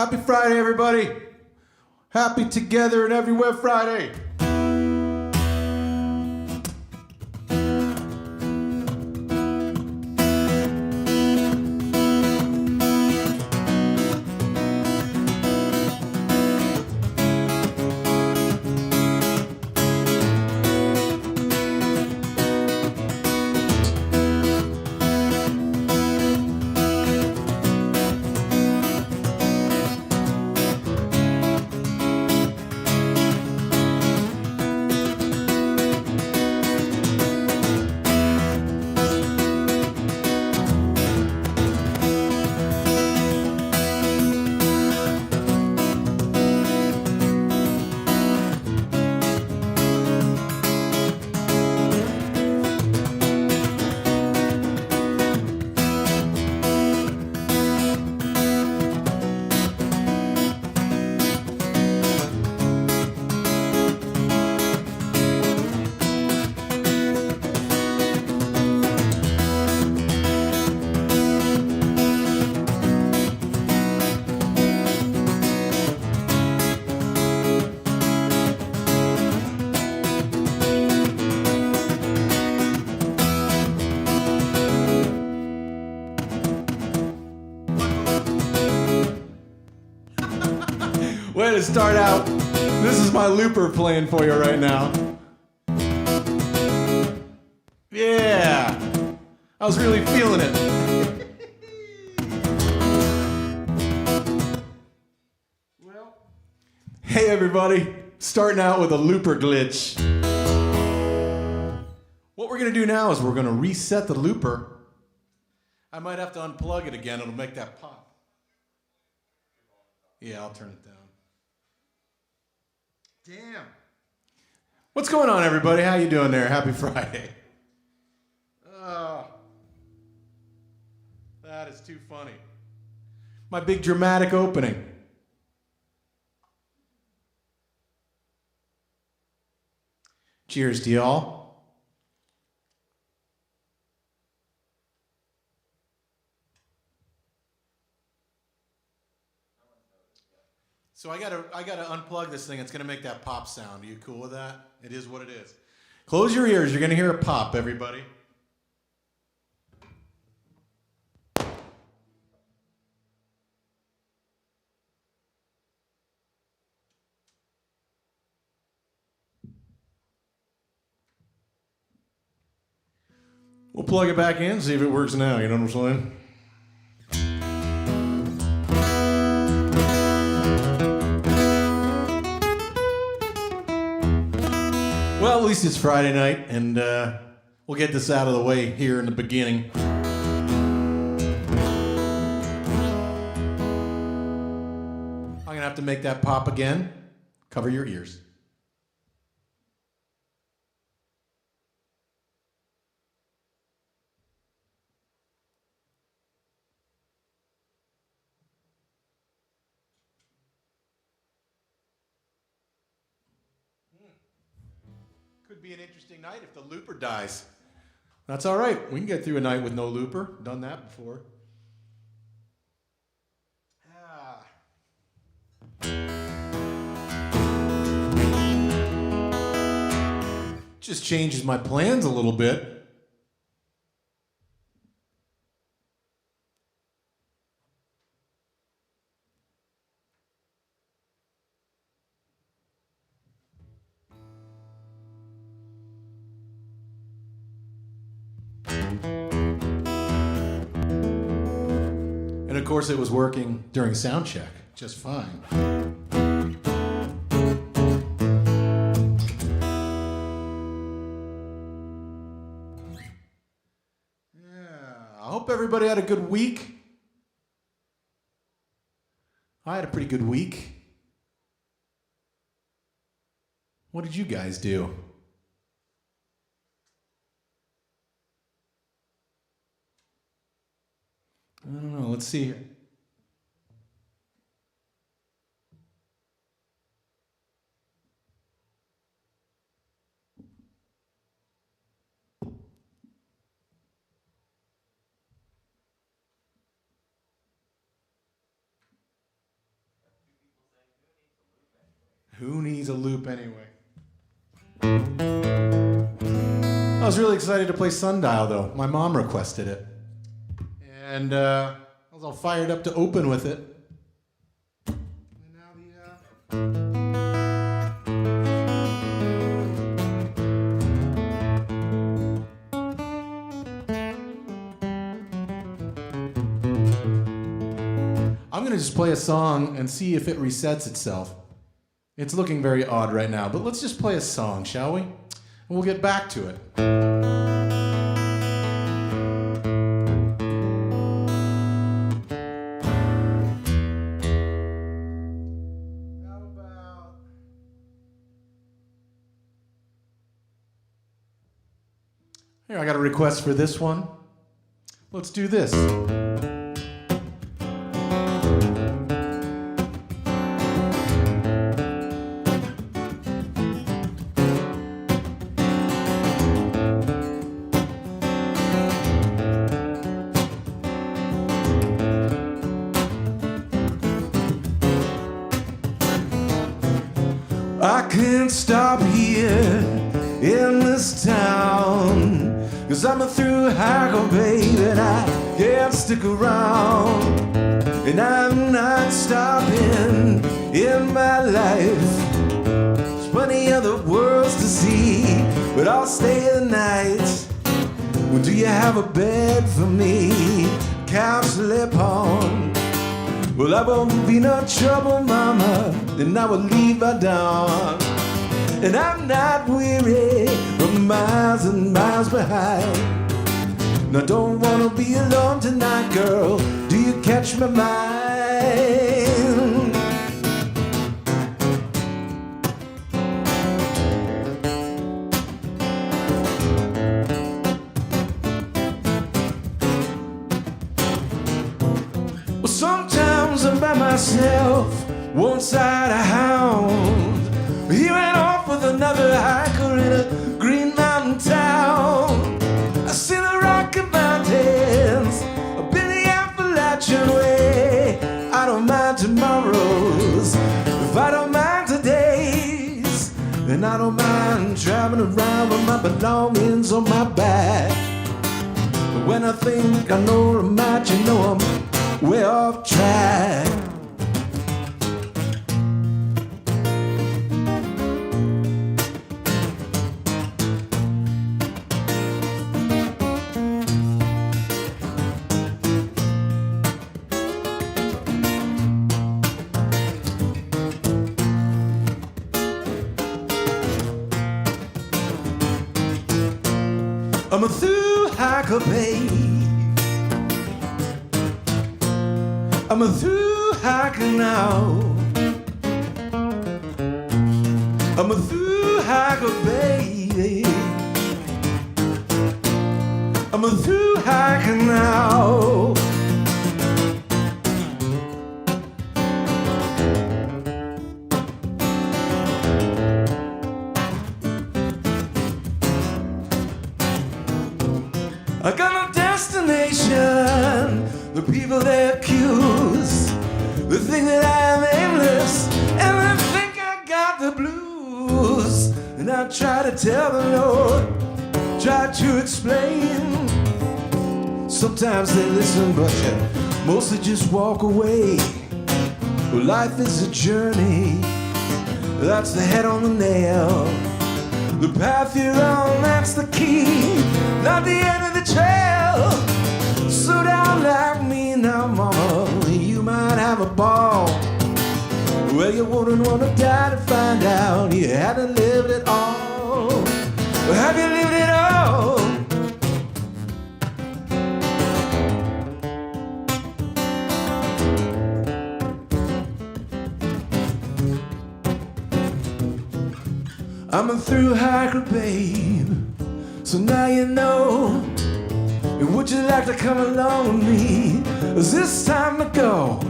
Happy Friday, everybody. Happy Together and Everywhere Friday. Way to start out. This is my looper playing for you right now. Yeah. I was really feeling it. Well, hey everybody. Starting out with a looper glitch. What we're going to do now is we're going to reset the looper. I might have to unplug it again. It'll make that pop. Yeah, I'll turn it down. Damn. What's going on, everybody? How you doing there? Happy Friday. That is too funny. My big dramatic opening. Cheers to y'all. So I gotta unplug this thing. It's gonna make that pop sound. Are you cool with that? It is what it is. Close your ears. You're gonna hear a pop, everybody. We'll plug it back in, see if it works now. You know what I'm saying? Well, at least it's Friday night, and we'll get this out of the way here in the beginning. I'm going to have to make that pop again. Cover your ears. Could be an interesting night if the looper dies. That's all right. We can get through a night with no looper. Done that before. Just changes my plans a little bit. And of course it was working during sound check just fine. I hope everybody had a good week. I had a pretty good week. What did you guys do? I don't know. Let's see here. Who needs a loop anyway? I was really excited to play Sundial, though. My mom requested it. And I was all fired up to open with it. And now I'm going to just play a song and see if it resets itself. It's looking very odd right now, but let's just play a song, shall we? And we'll get back to it. Here, I got a request for this one. Let's do this. I can't stop here in this town, 'cause I'm a through hiker, baby, and I can't stick around. And I'm not stopping in my life. There's plenty other worlds to see, but I'll stay the night. Well, do you have a bed for me? Couch to sleep on? Well, I won't be no trouble, mama, then I will leave her down. And I'm not weary from miles and miles behind. Now, don't wanna be alone tonight, girl. Do you catch my mind? Well, sometimes I'm by myself, one side a hound. He ran off with another hiker in a green mountain town. I see the Rocky Mountains, I've been the Appalachian way. I don't mind tomorrows, if I don't mind today's, then I don't mind traveling around with my belongings on my back. But when I think I know I'm out, you know I'm way off track. I'm a through hiker, babe. I'm a through hiker now. I'm a through hiker, baby. I'm a through hiker now. I got no destination. The people they accuse, they think that I am aimless, and they think I got the blues. And I try to tell the Lord, try to explain. Sometimes they listen, but you mostly just walk away. Well, life is a journey, that's the head on the nail. The path you're on, that's the key, not the end of the trail. Slow down like me now, mama, you might have a ball. Well, you wouldn't want to die to find out you hadn't lived it all. Well, have you lived it all? I'm a through hiker, babe, so now you know. Would you like to come along with me? Is this time to go?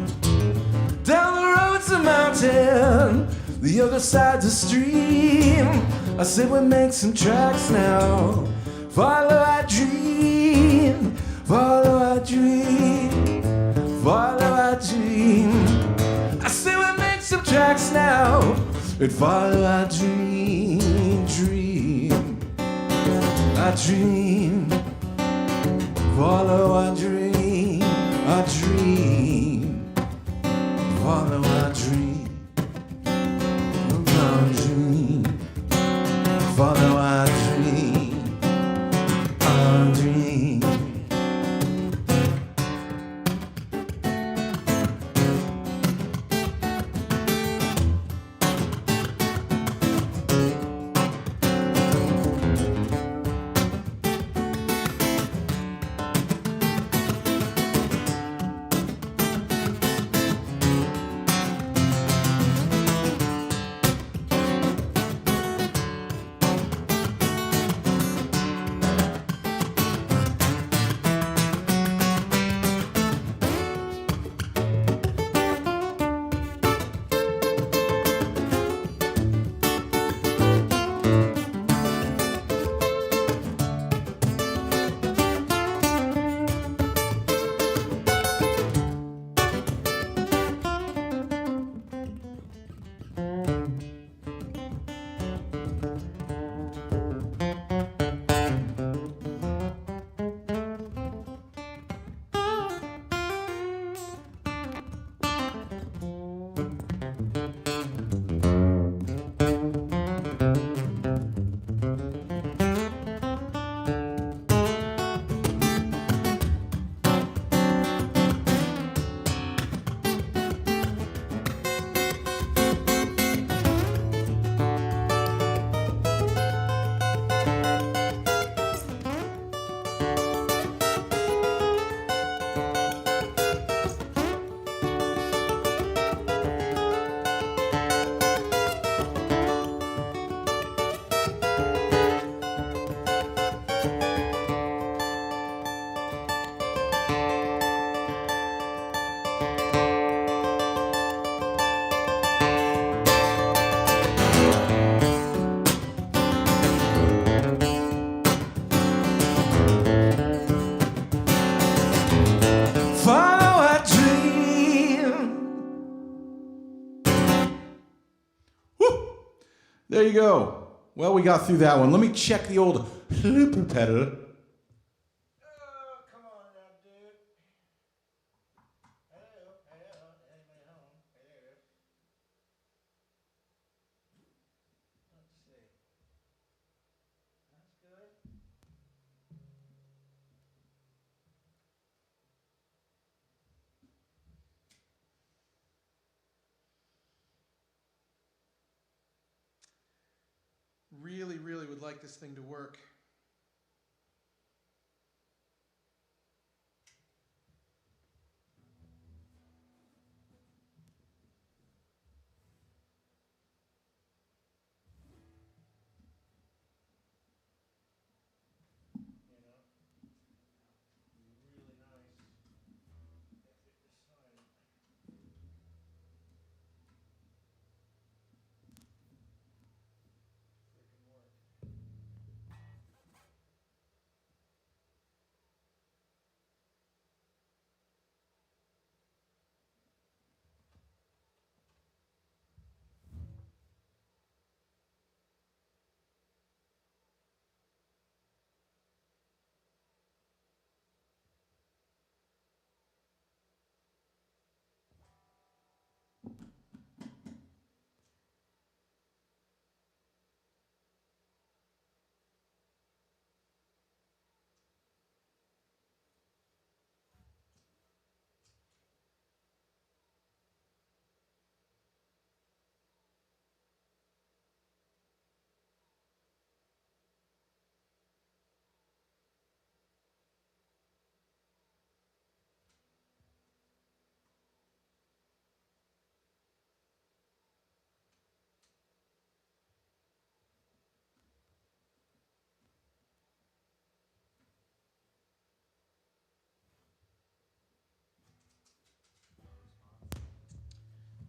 Down the road's a mountain, the other side's a stream. I said we'll make some tracks now. Follow our dream, follow our dream, follow our dream. I said we'll make some tracks now. and follow our dream, our dream. Follow our dream, follow our dream, follow our dream, our dream. There you go. Well, we got through that one. Let me check the old looper pedal. Come on now, dude. Hello. Anybody home? Hello. Let's see. That's good. Really would like this thing to work.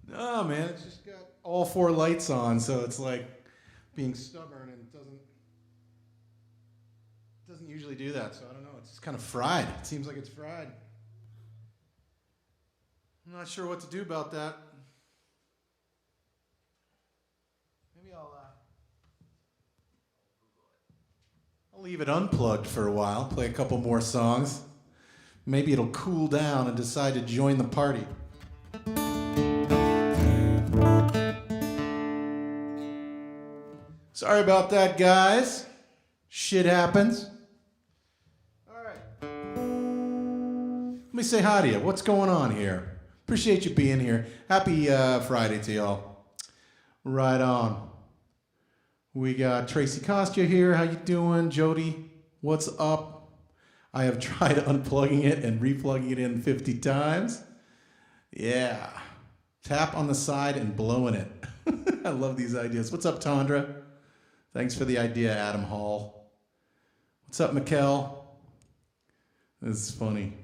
No, man, it's just got all four lights on, so it's like being stubborn and it doesn't usually do that. So I don't know. It's just kind of fried. It seems like it's fried. I'm not sure what to do about that. Maybe I'll leave it unplugged for a while, play a couple more songs. Maybe it'll cool down and decide to join the party. Sorry about that, guys. Shit happens. All right. Let me say hi to you. What's going on here? Appreciate you being here. Happy Friday to y'all. Right on. We got Tracy Costia here. How you doing? Jody, what's up? I have tried unplugging it and replugging it in 50 times. Yeah. Tap on the side and blowing it. I love these ideas. What's up, Tandra? Thanks for the idea, Adam Hall. What's up, Mikkel? This is funny.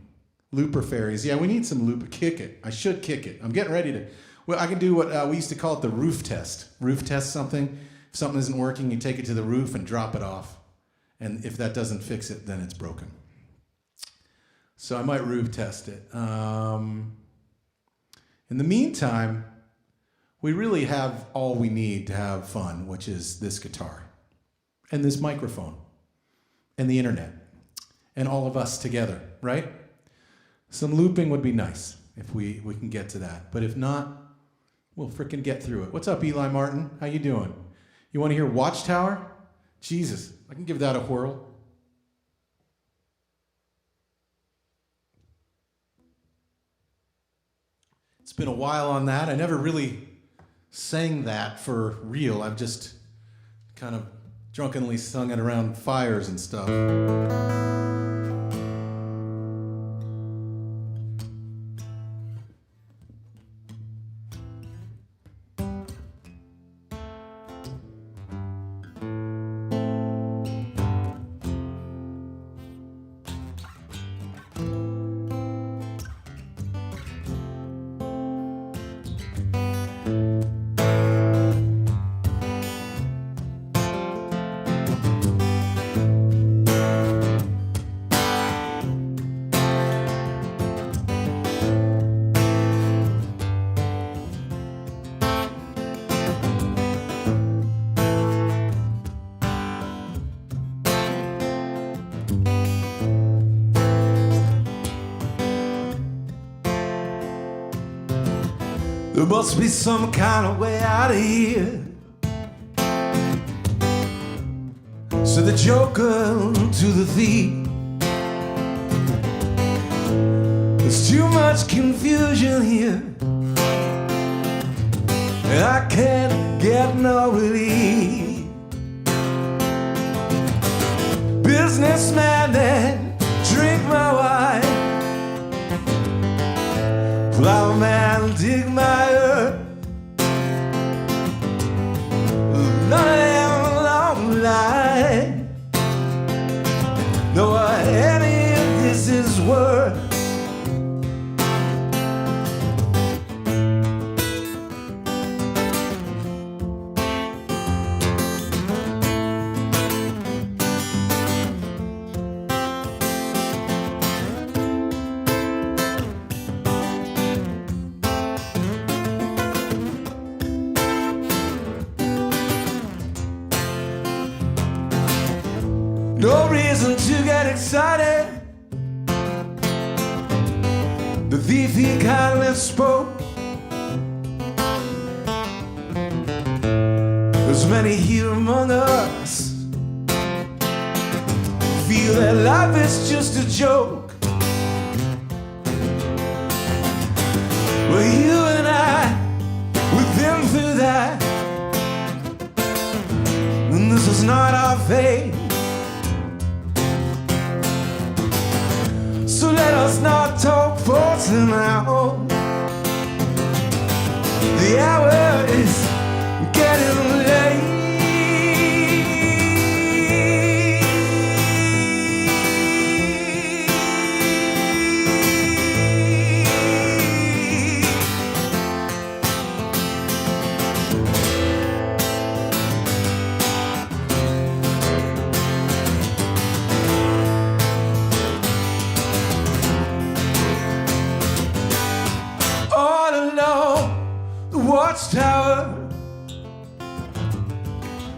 Looper fairies. Yeah, we need some looper. Kick it. I should kick it. I'm getting ready to. Well, I can do what we used to call it the roof test. Roof test something. If something isn't working, you take it to the roof and drop it off. And if that doesn't fix it, then it's broken. So I might roof test it. In the meantime, we really have all we need to have fun, which is this guitar and this microphone and the internet and all of us together, right? Some looping would be nice if we can get to that. But if not, we'll frickin' get through it. What's up, Eli Martin? How you doing? You want to hear Watchtower? Jesus, I can give that a whirl. It's been a while on that. I never really sang that for real. I've just kind of drunkenly sung it around fires and stuff. There must be some kind of way out of here. So the joker to the thief. There's too much confusion here, and I can't get no relief. Businessman, then drink my wine. Plowman, dig my earth. None of them long line know what any of this is worth. No reason to get excited. The thief, he kindly spoke. There's many here among us feel that life is just a joke. Well, you and I, we've been through that, and this is not our fate. So let us not talk for tonight. The hour is getting late.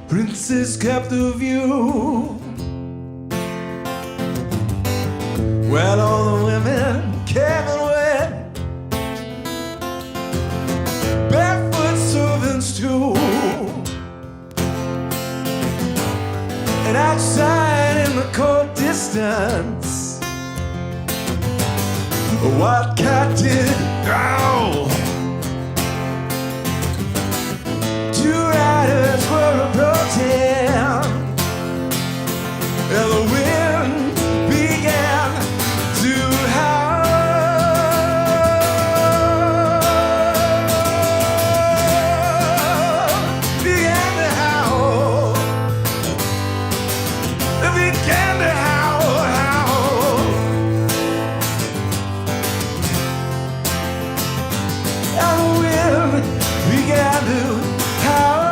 Princes kept the view. Well, all the women came and went, barefoot servants too. And outside in the cold distance, a wildcat did growl. Two riders were approaching, and the wind began to howl. Began to howl. Began to howl, howl. And the wind began to howl.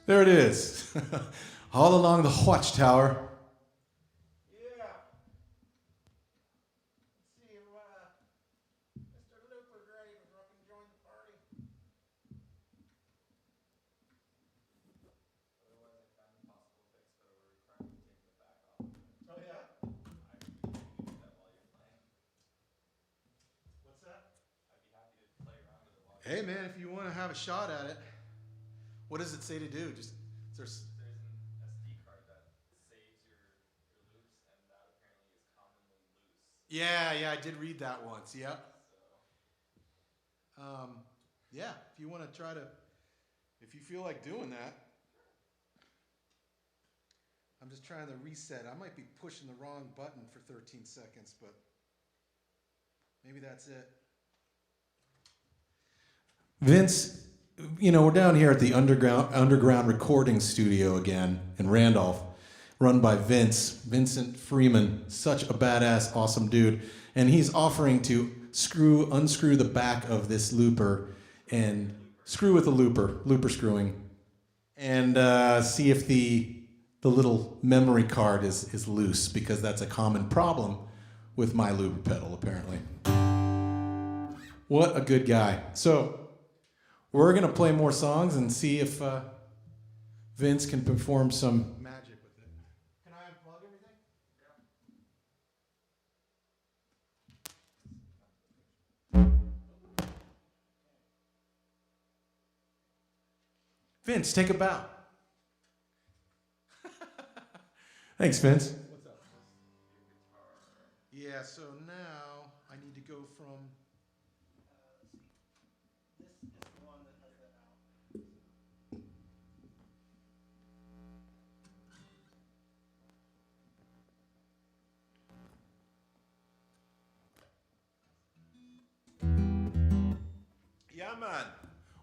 There it is. All Along the Watchtower. Yeah. Let's see if Mr. Looper Gray was up and joined the party. Otherwise, I found a possible fix, but it would require me taking the back off. Oh, yeah? I can do that while you're playing. What's that? I'd be happy to play around with it while Hey, man, if you want to have a shot at it, what does it say to do? Just there's an SD card that saves your loops, and that apparently is commonly loose. yeah, I did read that once. Yeah. So Yeah, if you want to try to, if you feel like doing that. I'm just trying to reset. I might be pushing the wrong button for 13 seconds, but maybe that's it. Vince, you know, we're down here at the underground recording studio again in Randolph, run by Vincent Freeman, such a badass, awesome dude. And he's offering to unscrew the back of this looper and screw with the looper screwing, and see if the little memory card is loose, because that's a common problem with my looper pedal, apparently. What a good guy. So we're going to play more songs and see if Vince can perform some Magic with it. Can I unplug everything? Vince, take a bow. Thanks, Vince. What's up? Yeah, so now I need to go from. This is the one that has that out. Yeah, man.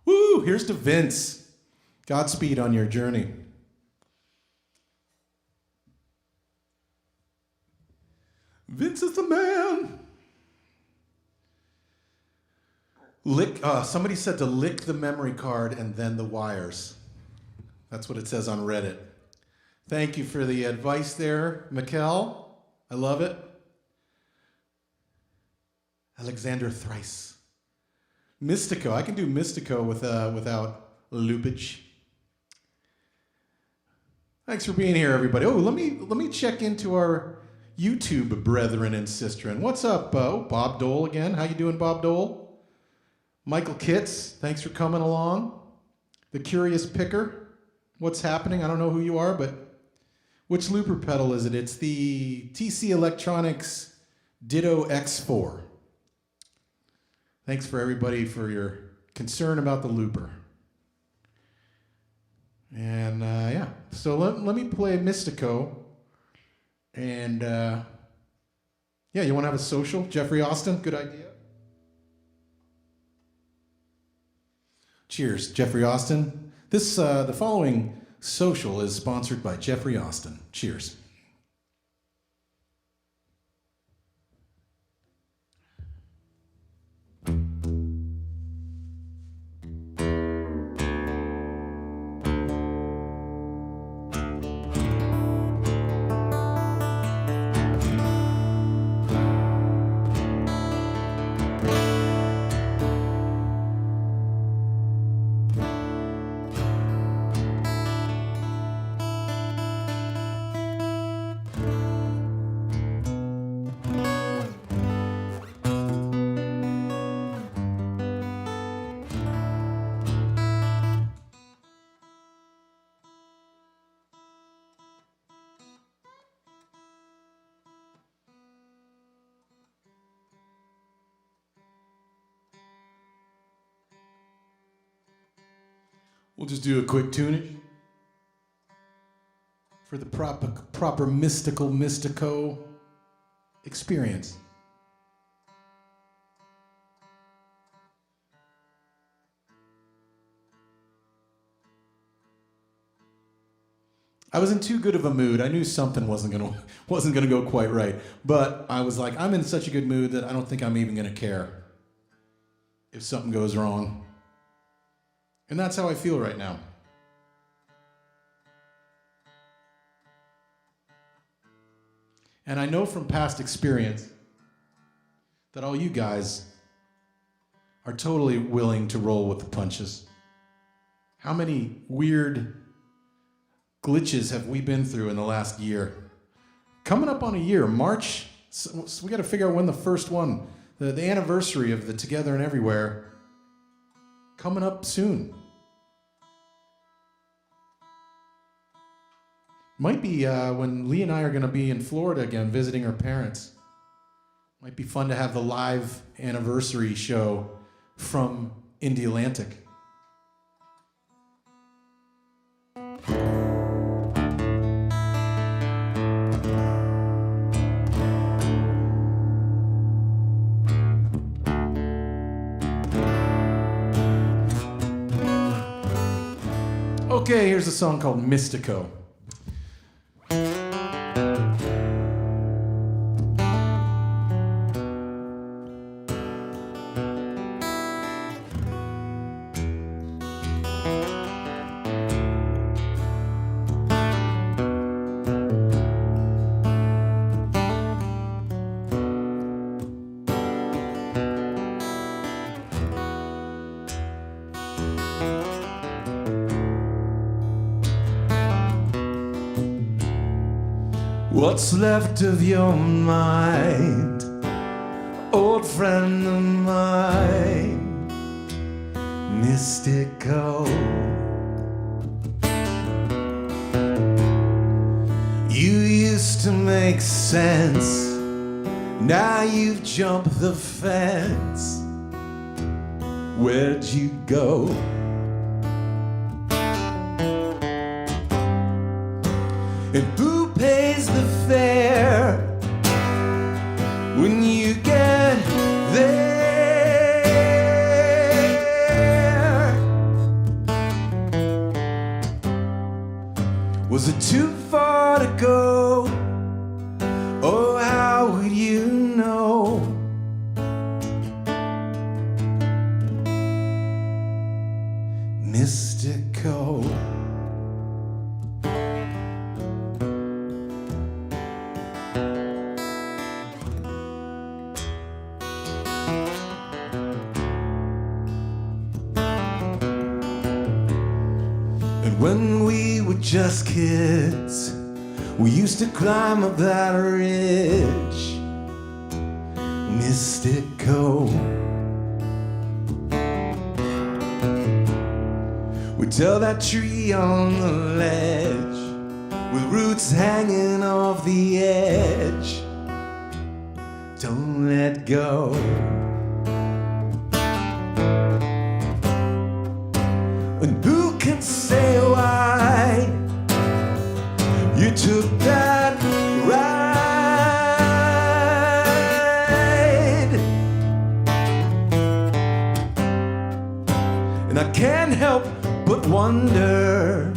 Woo! Here's to Vince. Godspeed on your journey. Vince is the man. Somebody said to lick the memory card and then the wires. That's what it says on Reddit. Thank you for the advice there, Mikkel. I love it. Alexander Thrice. Mystico. I can do Mystico without loopage. Thanks for being here, everybody. Oh, let me check into our YouTube brethren and sistren. What's up? Bob Dole again. How you doing, Bob Dole? Michael Kitts, thanks for coming along. The Curious Picker. What's happening? I don't know who you are, but which looper pedal is it? It's the TC Electronics Ditto X4. Thanks for everybody for your concern about the looper. And yeah, so let me play Mystico. And yeah, you want to have a social? Jeffrey Austin, good idea. Cheers, Jeffrey Austin. The following social is sponsored by Jeffrey Austin. Cheers. We'll just do a quick tunage for the proper Mystico experience. I was in too good of a mood. I knew something wasn't gonna go quite right, but I was like, I'm in such a good mood that I don't think I'm even gonna care if something goes wrong. And that's how I feel right now. And I know from past experience that all you guys are totally willing to roll with the punches. How many weird glitches have we been through in the last year? Coming up on a year, March, so we got to figure out when the first one, the anniversary of the Together and Everywhere, coming up soon. Might be when Lee and I are going to be in Florida again visiting our parents. Might be fun to have the live anniversary show from Indie Atlantic. Okay, here's a song called Mystico. What's left of your mind, old friend of mine, Mystico? You used to make sense, now you've jumped the fence. Where'd you go? And who pays the fare when you get there? Was it too far to go? Oh, how would you know? Mystico. When we were just kids, we used to climb up that ridge, Mystico. We'd tell that tree on the ledge, with roots hanging off the edge, don't let go. And who can say why you took that ride? And I can't help but wonder,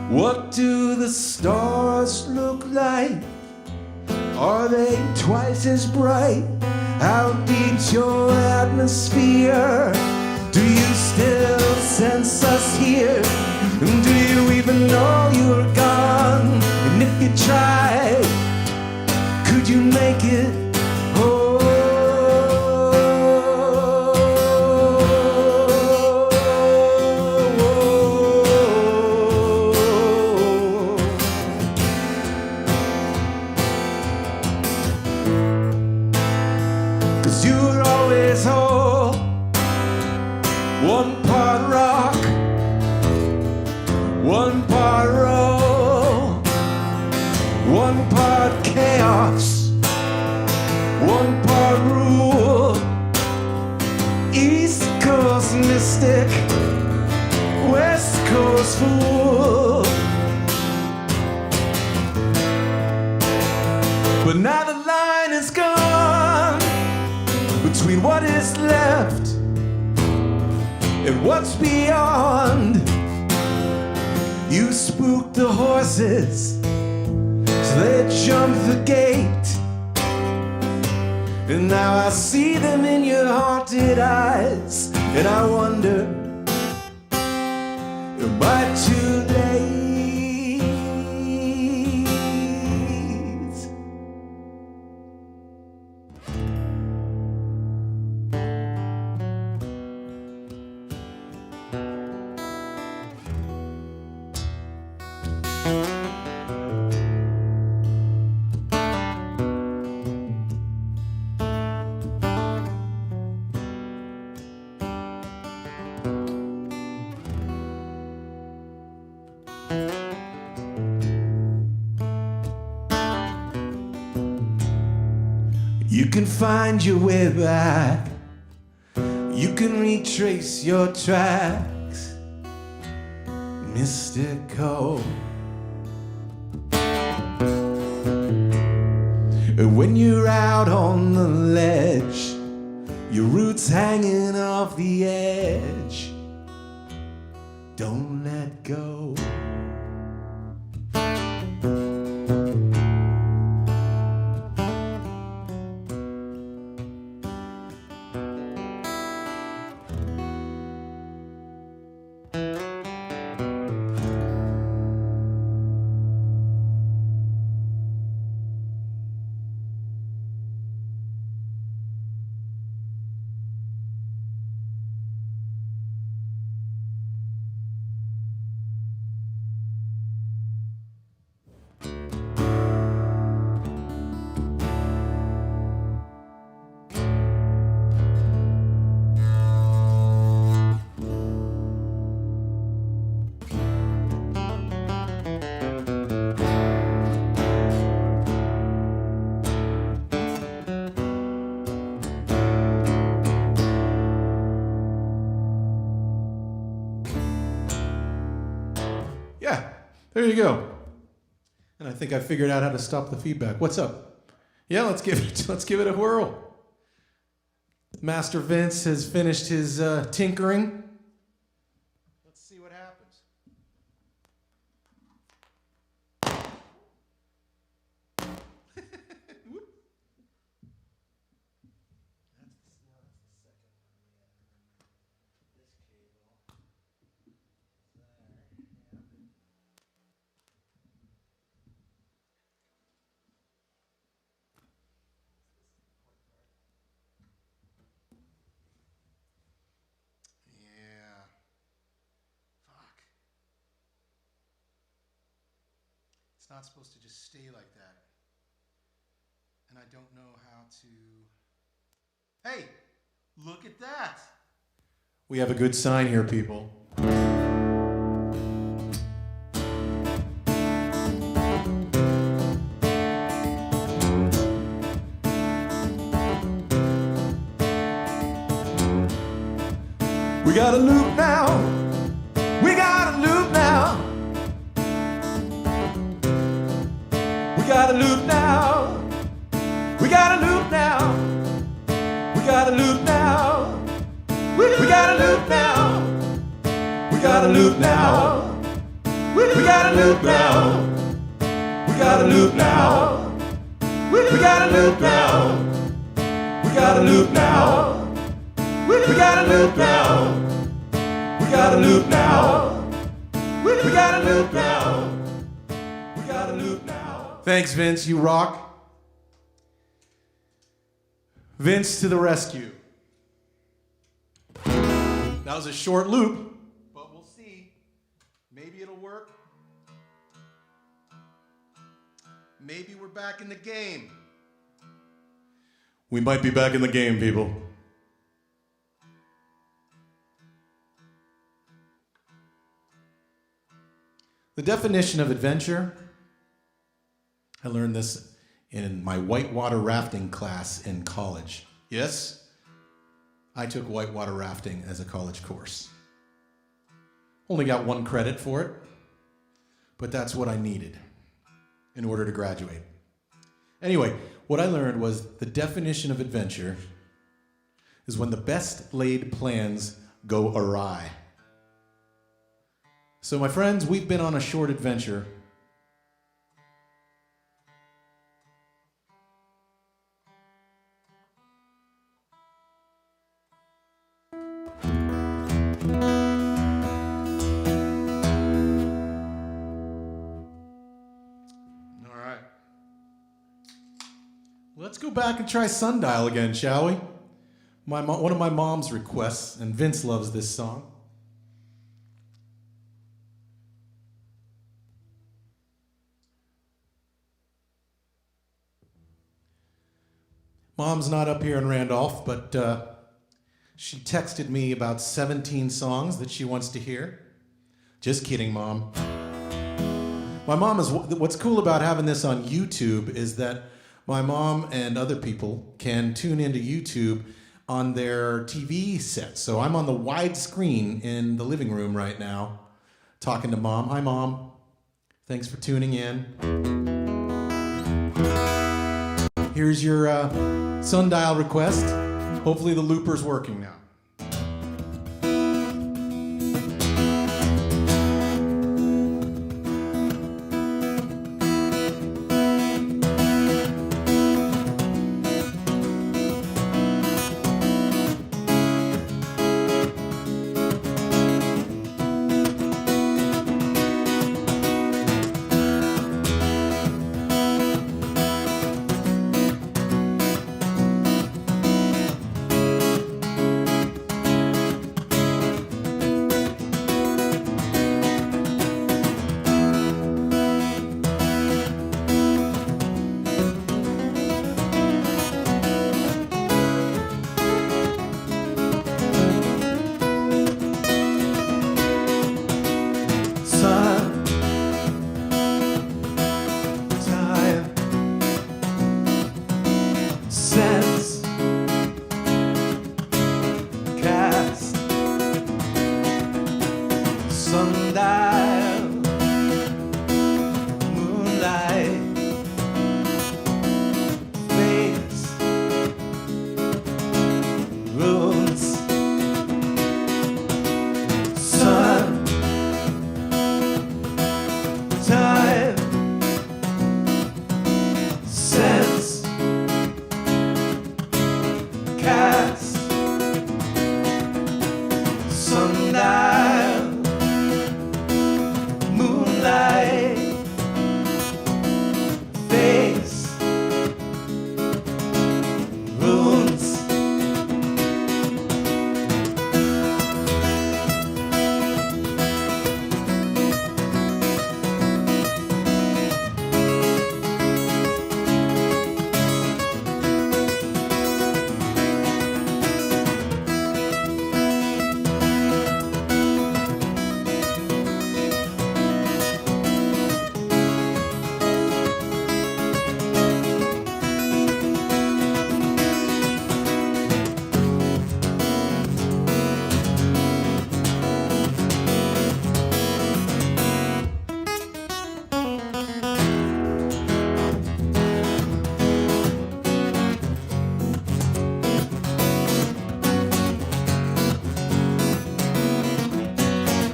what do the stars look like? Are they twice as bright? How deep's your atmosphere? Do you still sense us here? And do you even know you're gone? And if you tried, could you make it whole? Cause you were always whole, one part rock, one part roll, one part chaos, one part rule. East Coast mystic, West Coast fool. But now the line is gone between what is left and what's beyond. You spooked the horses, so they jumped the gate. And now I see them in your haunted eyes, and I wonder, am I too late? You can find your way back. You can retrace your tracks. Mystico. And when you're out on the ledge, your roots hanging off the edge, don't let go. Yeah, there you go. And I think I figured out how to stop the feedback. What's up? Yeah, let's give it a whirl. Master Vince has finished his tinkering. Let's see what happens. Whoop. Yeah. Fuck. It's not supposed to just stay like that. And I don't know how to... Hey, look at that. We have a good sign here, people. We got a loop now. We got a loop now. We got a loop now. We got a loop now. We got a loop now. We got a loop now. got a loop now. We got a loop now. We got a loop now. We got a loop now. We got a loop now. We got a loop now. We got a loop now. We got a loop now. We got a loop now. Thanks, Vince. You rock. Vince to the rescue. That was a short loop, but we'll see. Maybe it'll work. Maybe we're back in the game. We might be back in the game, people. The definition of adventure, I learned this in my whitewater rafting class in college. Yes, I took whitewater rafting as a college course. Only got 1 credit for it, but that's what I needed in order to graduate. Anyway, what I learned was the definition of adventure is when the best laid plans go awry. So my friends, we've been on a short adventure. All right. Let's go back and try Sundial again, shall we? One of my mom's requests, and Vince loves this song. Mom's not up here in Randolph, but she texted me about 17 songs that she wants to hear. Just kidding, Mom. My mom is, what's cool about having this on YouTube is that my mom and other people can tune into YouTube on their TV set. So I'm on the wide screen in the living room right now talking to Mom. Hi, Mom. Thanks for tuning in. Here's your Sundial request. Hopefully the looper's working now.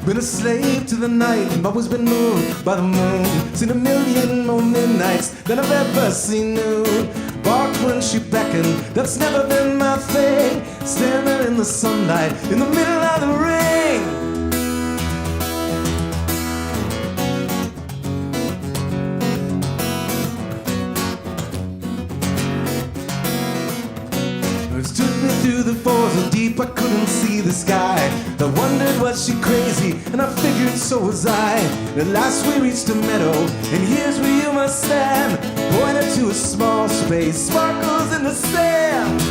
Been a slave to the night, I've always been moved by the moon. Seen a million more midnights than I've ever seen noon. Barked when she beckoned, that's never been my thing. Standing in the sunlight, in the middle of the ring. It took me through the forest so deep I couldn't see the sky. I wondered, was she crazy? And I figured so was I. At last we reached a meadow, and here's where you must stand. Pointed to a small space, sparkles in the sand.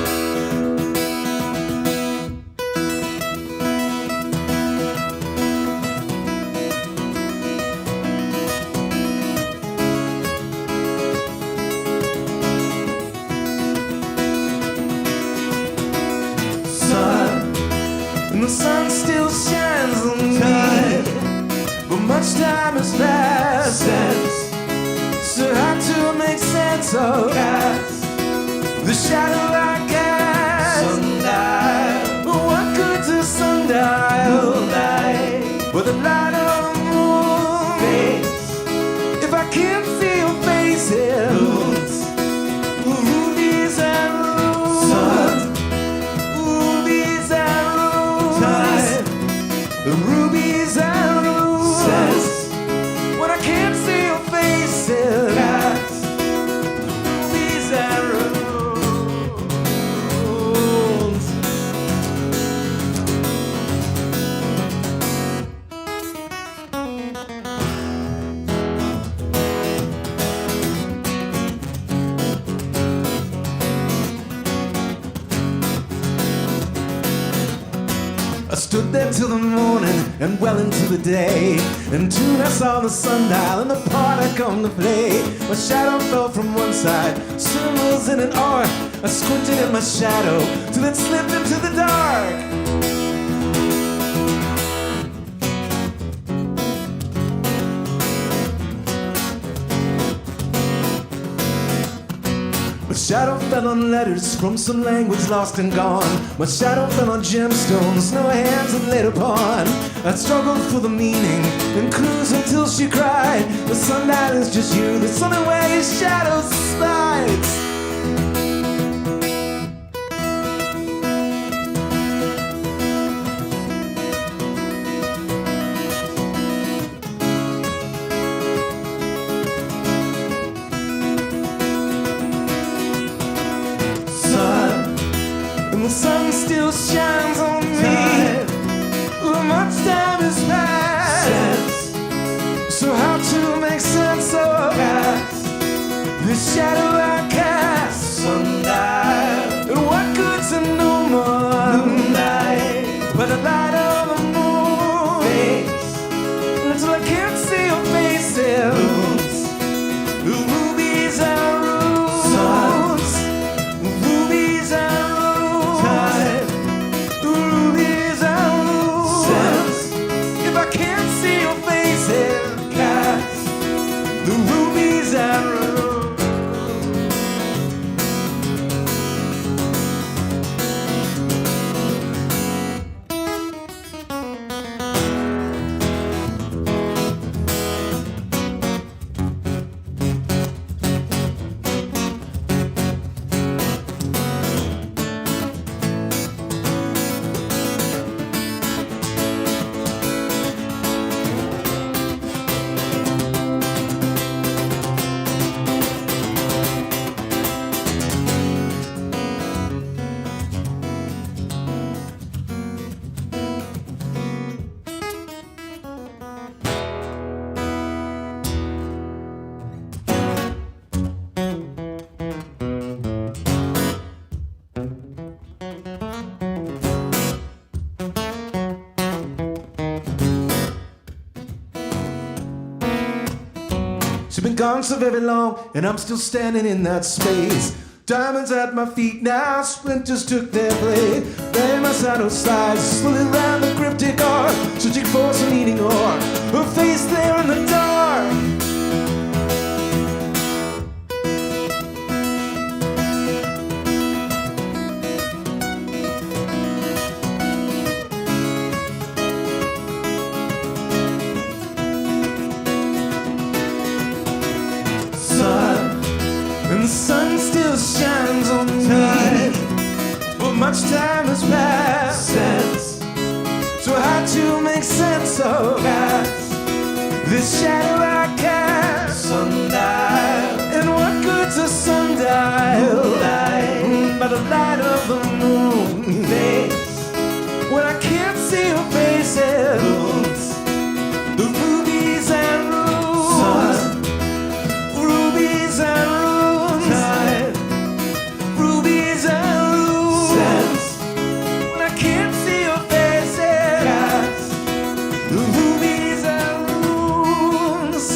And the sun still shines on me, but much time has passed since. So how to make sense of the shadow I cast. Sundial, what good's a sundial? Moonlight, with the light of the moon face. If I can't see your faces, moons, rubies and runes. The rubies and roses. When I can't see your faces, rubies and roses. I stood there till the morning and well into the day. And soon I saw the sundial and the part I come to play. My shadow fell from one side, symbols in an arc. I squinted in my shadow till it slipped into the dark. My shadow fell on letters from some language lost and gone. My shadow fell on gemstones no hands had laid upon. I struggled for the meaning and clues until she cried. The sundial is just you, that's only way your shadow slides. And the sun still shines on me. Much time has passed. So how to make sense of this shadow I cast? Sundial, and what good's a new moonlight, but the light of the moon fades until I can't see your faces. Rubies and runes, rubies and rubies and runes. If I can't see your faces, cast the rubies and runes. She's been gone so very long, and I'm still standing in that space. Diamonds at my feet now, splinters took their place. Then my shadow slides slowly around the cryptic arc, searching for some meaning or her face there in the dark. much time has passed since, so I had to make sense of this shadow I cast. Sundial, and what good's a sundial by the light of the moon face when I can't see your faces? The rubies and runes, rubies and runes, rubies and runes. When I can't see your faces, the rubies and runes.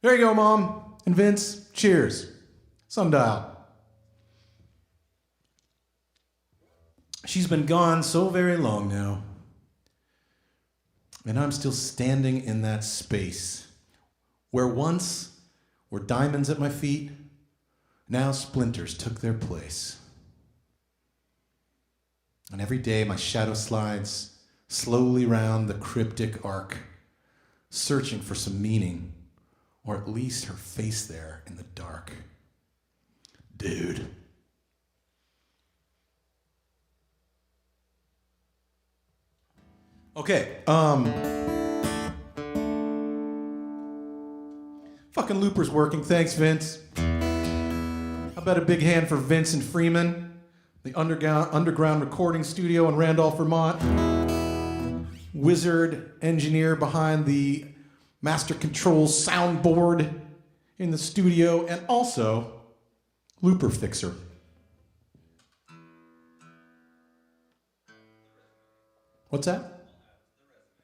There you go, Mom and Vince. Cheers. Sundial. She's been gone so very long now. And I'm still standing in that space where once were diamonds at my feet, now splinters took their place. And every day my shadow slides slowly round the cryptic arc, searching for some meaning, or at least her face there in the dark. Dude. Okay, fucking looper's working, thanks Vince. How about a big hand for Vincent Freeman, the underground recording studio in Randolph, Vermont. Wizard engineer behind the master control soundboard in the studio, and also looper fixer. What's that?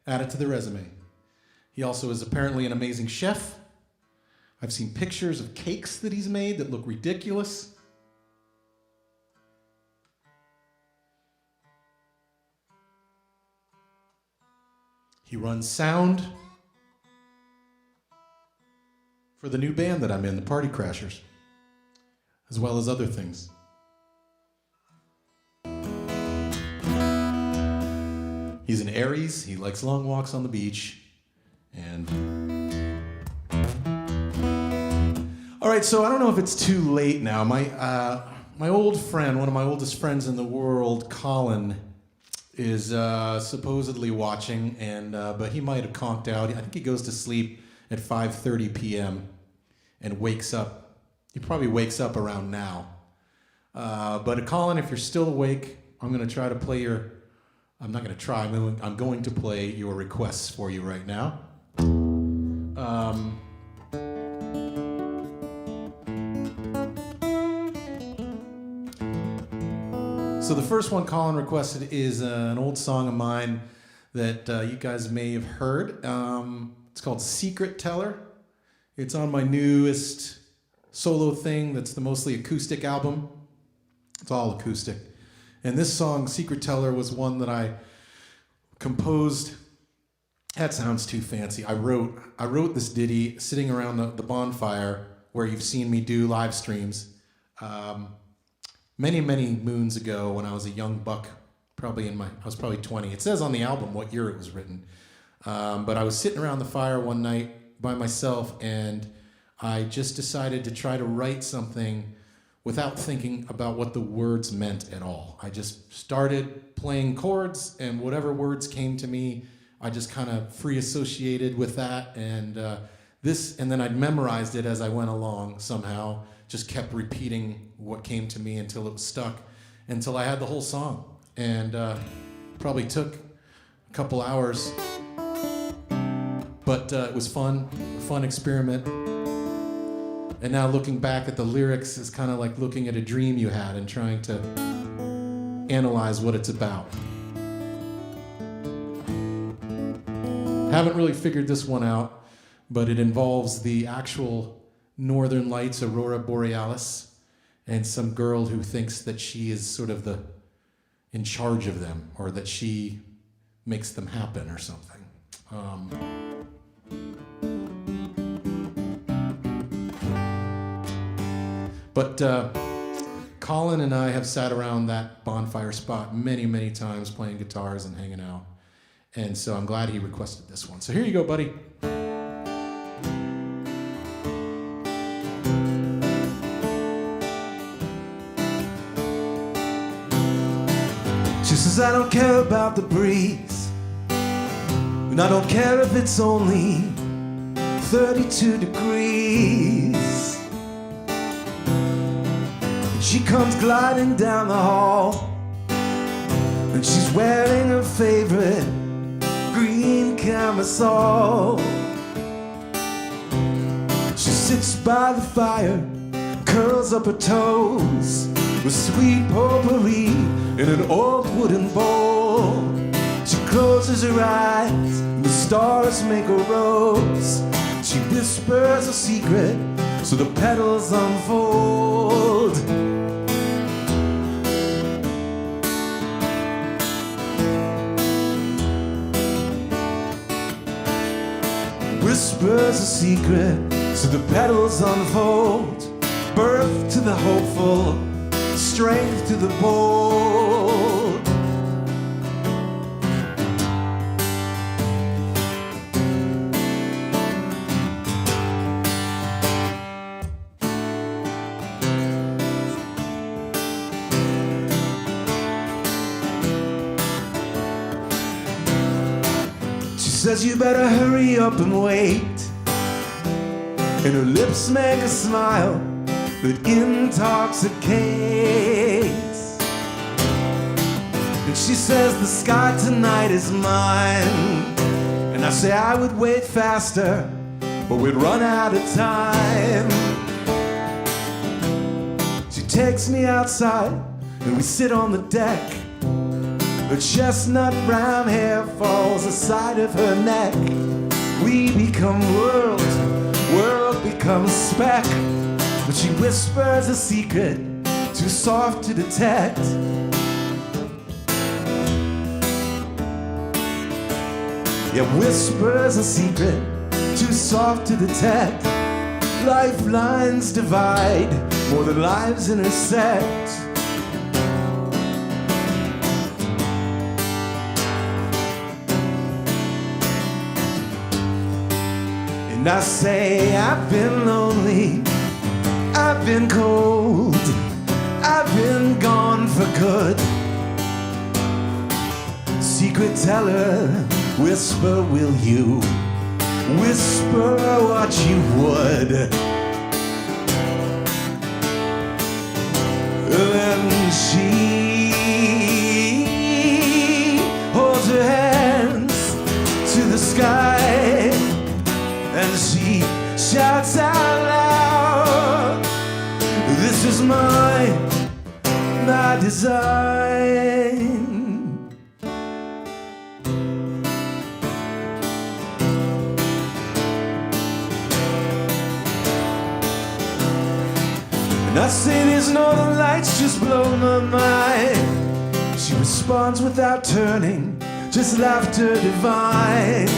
Add it to the resume. He also is apparently an amazing chef. I've seen pictures of cakes that he's made that look ridiculous. He runs sound for the new band that I'm in, the Party Crashers, as well as other things. He's an Aries, he likes long walks on the beach, and All right, so I don't know if it's too late now. My old friend, one of my oldest friends in the world, Colin, is supposedly watching, and but he might have conked out. I think he goes to sleep at 5:30 p.m. and wakes up. He probably wakes up around now. But Colin, if you're still awake, I'm going to try to play your. I'm not going to try. I'm going to play your requests for you right now. So the first one Colin requested is an old song of mine that you guys may have heard. It's called Secret Teller. It's on my newest solo thing that's the mostly acoustic album. It's all acoustic. And this song, Secret Teller, was one that I composed. That sounds too fancy. I wrote this ditty sitting around the bonfire where you've seen me do live streams. Many, many moons ago when I was a young buck, I was probably 20. It says on the album what year it was written. But I was sitting around the fire one night by myself, and I just decided to try to write something without thinking about what the words meant at all. I just started playing chords, and whatever words came to me, I just kind of free associated with that, and then I'd memorized it as I went along somehow. Just kept repeating what came to me until it was stuck, until I had the whole song. And probably took a couple hours, but it was fun, a fun experiment. And now looking back at the lyrics is kind of like looking at a dream you had and trying to analyze what it's about. Haven't really figured this one out, but it involves the actual Northern Lights, Aurora Borealis, and some girl who thinks that she is sort of in charge of them, or that she makes them happen or something. But Colin and I have sat around that bonfire spot many, many times playing guitars and hanging out. And so I'm glad he requested this one. So here you go, buddy. She says, I don't care about the breeze, and I don't care if it's only 32 degrees. She comes gliding down the hall, and she's wearing her favorite green camisole. She sits by the fire, curls up her toes, with sweet potpourri in an old wooden bowl. She closes her eyes, and the stars make a rose. She whispers a secret, so the petals unfold. Whispers a secret, so the petals unfold. Birth to the hopeful, strength to the bold. She says you better hurry up and wait, and her lips make a smile that intoxicates. And she says the sky tonight is mine, and I say I would wait faster, but we'd run out of time. She takes me outside, and we sit on the deck. Her chestnut brown hair falls aside of her neck. We become world becomes speck. But she whispers a secret, too soft to detect. Yeah, whispers a secret, too soft to detect. Lifelines divide more than lives intersect. And I say I've been lonely, I've been cold, I've been gone for good. Secret teller, whisper, will you whisper what you would? Then she holds her hands to the sky and she shouts out loud, this is my design. And I say these northern lights just blow my mind. She responds without turning, just laughter divine.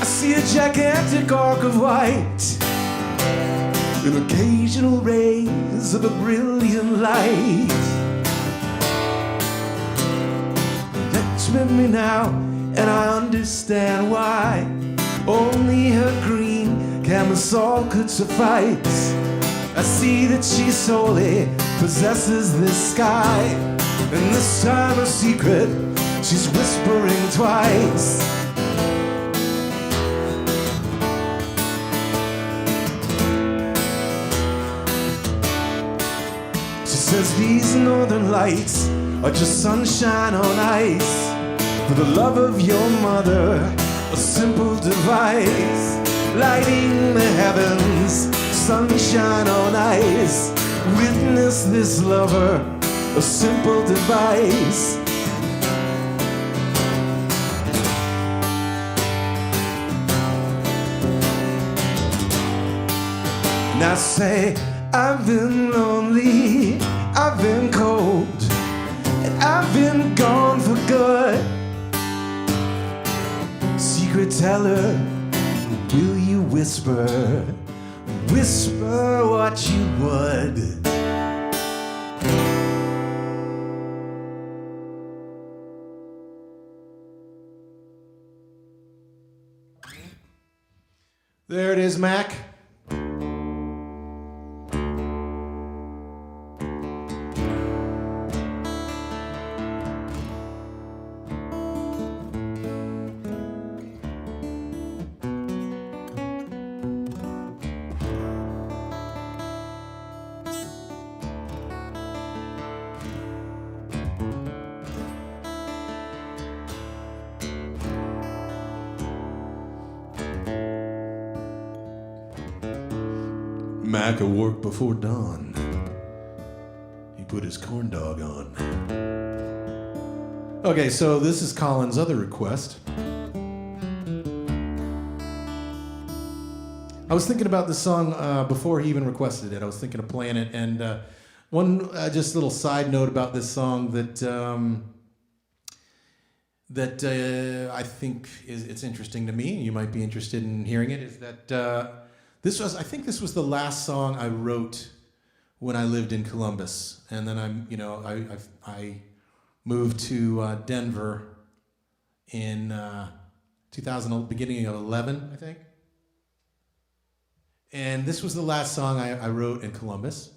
I see a gigantic arc of white and occasional rays of a brilliant light. Touch me now, and I understand why only her green camisole could suffice. I see that she solely possesses this sky, and this time a secret she's whispering twice. She says these northern lights are just sunshine on ice. For the love of your mother, a simple device, lighting the heavens, sunshine on ice. Witness this lover, a simple device. And I say, I've been lonely, I've been cold, and I've been gone for good. Secret teller, will you whisper, whisper what you would? There it is, Mac. Mac awoke before dawn. He put his corn dog on. Okay, so this is Colin's other request. I was thinking about this song before he even requested it. I was thinking of playing it, and one just little side note about this song that I think it's interesting to me. You might be interested in hearing it. Is that I think this was the last song I wrote when I lived in Columbus, and then I moved to Denver in 2000, beginning of 11, I think. And this was the last song I wrote in Columbus.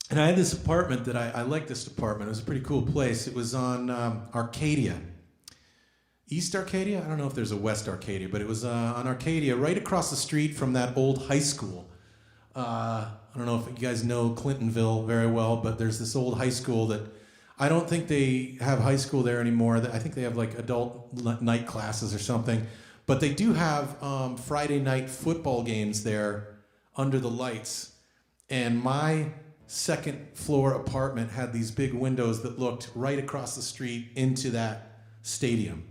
And I had this apartment that I liked this apartment. It was a pretty cool place. It was on Arcadia. East Arcadia? I don't know if there's a West Arcadia, but it was on Arcadia, right across the street from that old high school. I don't know if you guys know Clintonville very well, but there's this old high school that I don't think they have high school there anymore. I think they have like adult night classes or something. But they do have Friday night football games there under the lights. And my second floor apartment had these big windows that looked right across the street into that stadium.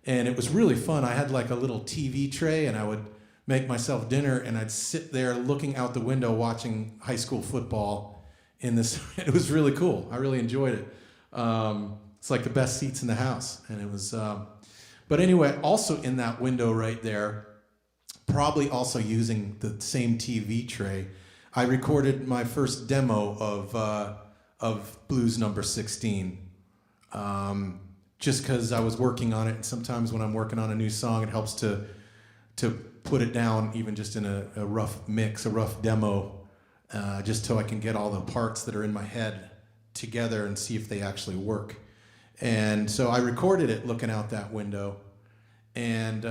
And it was really fun. I had like a little TV tray, and I would make myself dinner, and I'd sit there looking out the window watching high school football in this. It was really cool. I really enjoyed it. It's like the best seats in the house. And it was, but anyway, also in that window right there, probably also using the same TV tray, I recorded my first demo of Blues Number 16. Just because I was working on it, and sometimes when I'm working on a new song, it helps to put it down, even just in a rough mix, a rough demo, just so I can get all the parts that are in my head together and see if they actually work. And so I recorded it looking out that window. And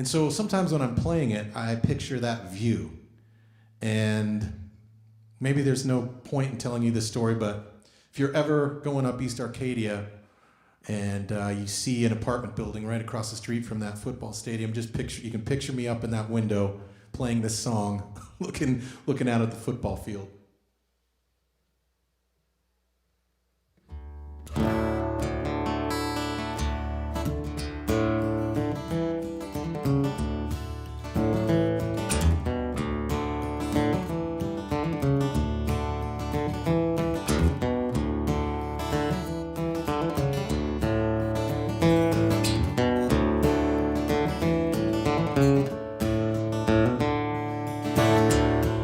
so sometimes when I'm playing it, I picture that view. And maybe there's no point in telling you this story, but if you're ever going up East Arcadia and you see an apartment building right across the street from that football stadium, you can picture me up in that window playing this song, looking out at the football field.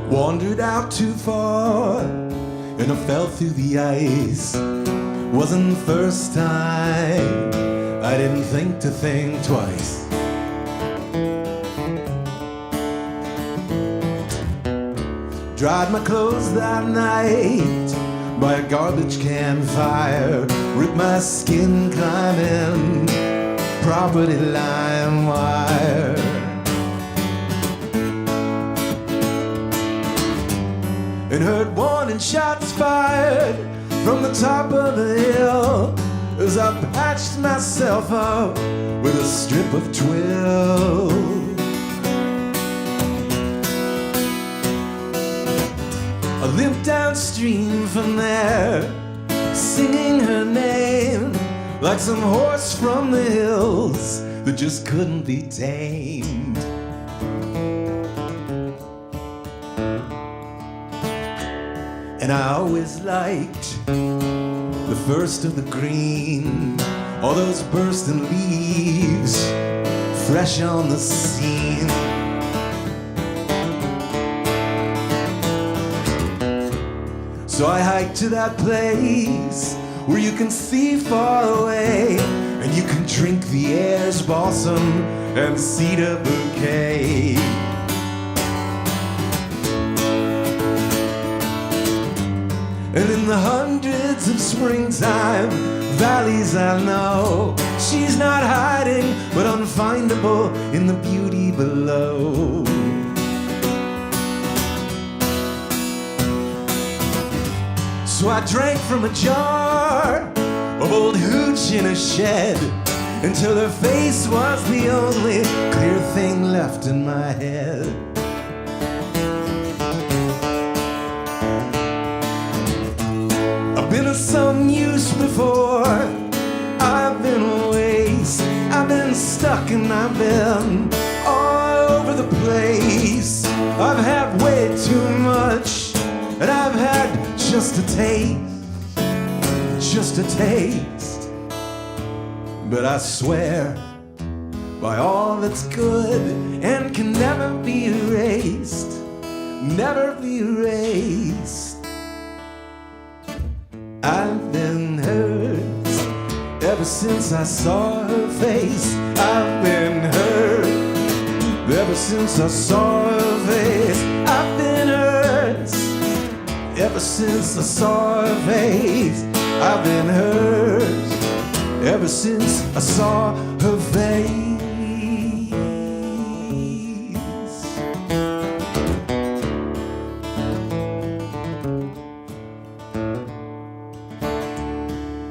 Wandered out too far and I fell through the ice. Wasn't the first time, I didn't think to think twice. Dried my clothes that night by a garbage can fire. Ripped my skin climbing property line wire. And heard warning shots fired from the top of the hill as I patched myself up with a strip of twill. I limped downstream from there, singing her name like some horse from the hills that just couldn't be tamed. And I always liked the first of the green, all those bursting leaves, fresh on the scene. So I hiked to that place where you can see far away, and you can drink the air's balsam and cedar bouquet. And in the hundreds of springtime valleys I know, she's not hiding but unfindable in the beauty below. So I drank from a jar of old hooch in a shed until her face was the only clear thing left in my head. I've been of some use before, I've been a waste, I've been stuck and I've been all over the place. I've had way too much and I've had just a taste. But I swear by all that's good and can never be erased, never be erased. I've been hurt ever since I saw her face. I've been hurt ever since I saw her face. I've been hurt ever since I saw her face. I've been hurt ever since I saw her face.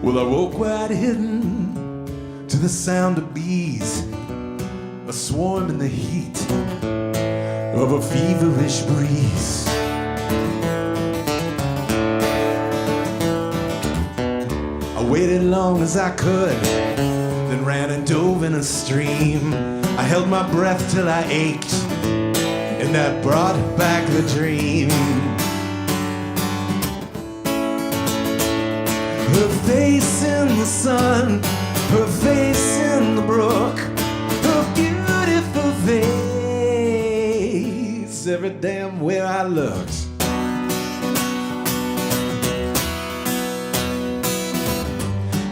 Well, I woke wide hidden to the sound of bees, a swarm in the heat of a feverish breeze. I waited long as I could, then ran and dove in a stream. I held my breath till I ached, and that brought back the dream. Her face in the sun, her face in the brook, her beautiful face every damn where I looked.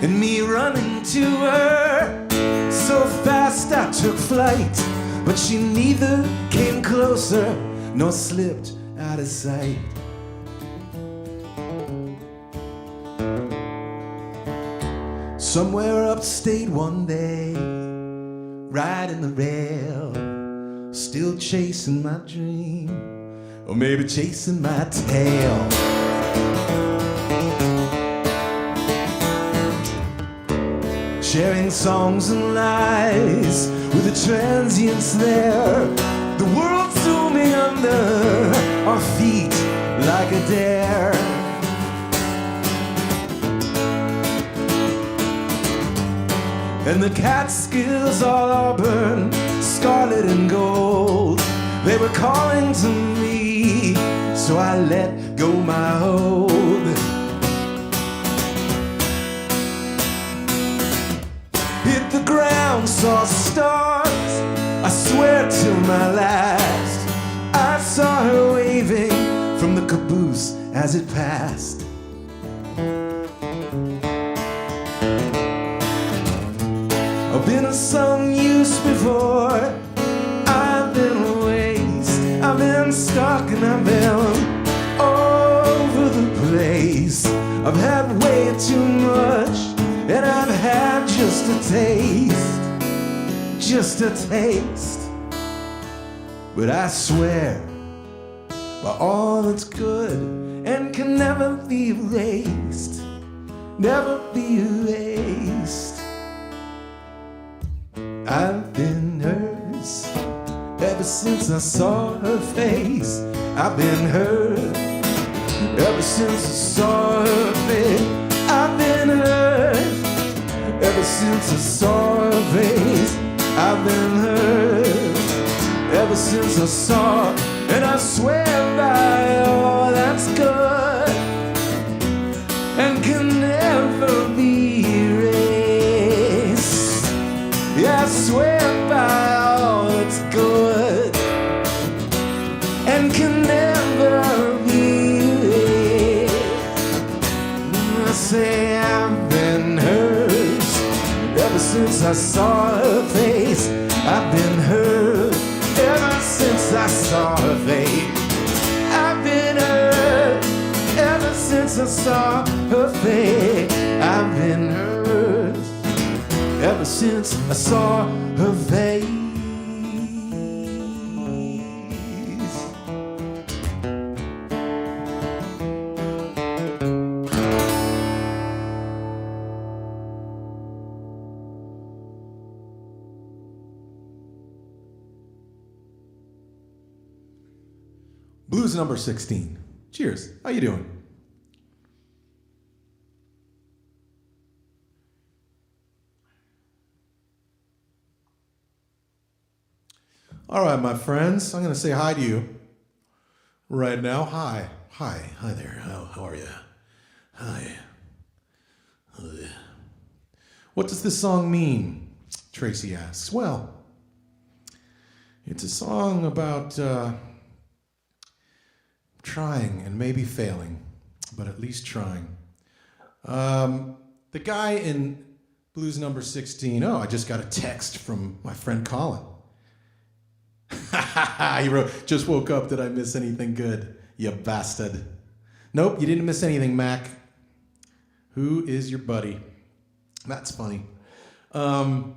And me running to her, so fast I took flight, but she neither came closer nor slipped out of sight. Somewhere upstate one day, riding the rail, still chasing my dream, or maybe chasing my tail. Sharing songs and lies with the transients there, the world zooming under our feet like a dare. And the Catskills all auburn, scarlet and gold, they were calling to me, so I let go my hold. Hit the ground, saw stars, I swear till my last. I saw her waving from the caboose as it passed. I've been of some use before, I've been a waste, I've been stuck and I've been all over the place. I've had way too much, and I've had just a taste, just a taste. But I swear, by all that's good and can never be erased, never be erased, I've been hers ever since I saw her face. I've been hers ever since I saw her face. I've been hers ever since I saw her face. I've been hers ever since I saw, and I swear by all that's good and can never be erased. Yeah, I swear by all that's good and can never be erased. And I say I've been hers ever since I saw her face. I've been hers ever since I saw her face. I've been hers ever since I saw her face. I've been hers ever since I saw her face. Blues number 16. Cheers. How you doing? All right, my friends, I'm going to say hi to you right now. Hi. Hi there. How are you? Hi. What does this song mean? Tracy asks. Well, it's a song about trying and maybe failing, but at least trying. The guy in Blues number 16, I just got a text from my friend Colin. He wrote, just woke up, did I miss anything good? You bastard. Nope, you didn't miss anything, Mac. Who is your buddy? That's funny. Well,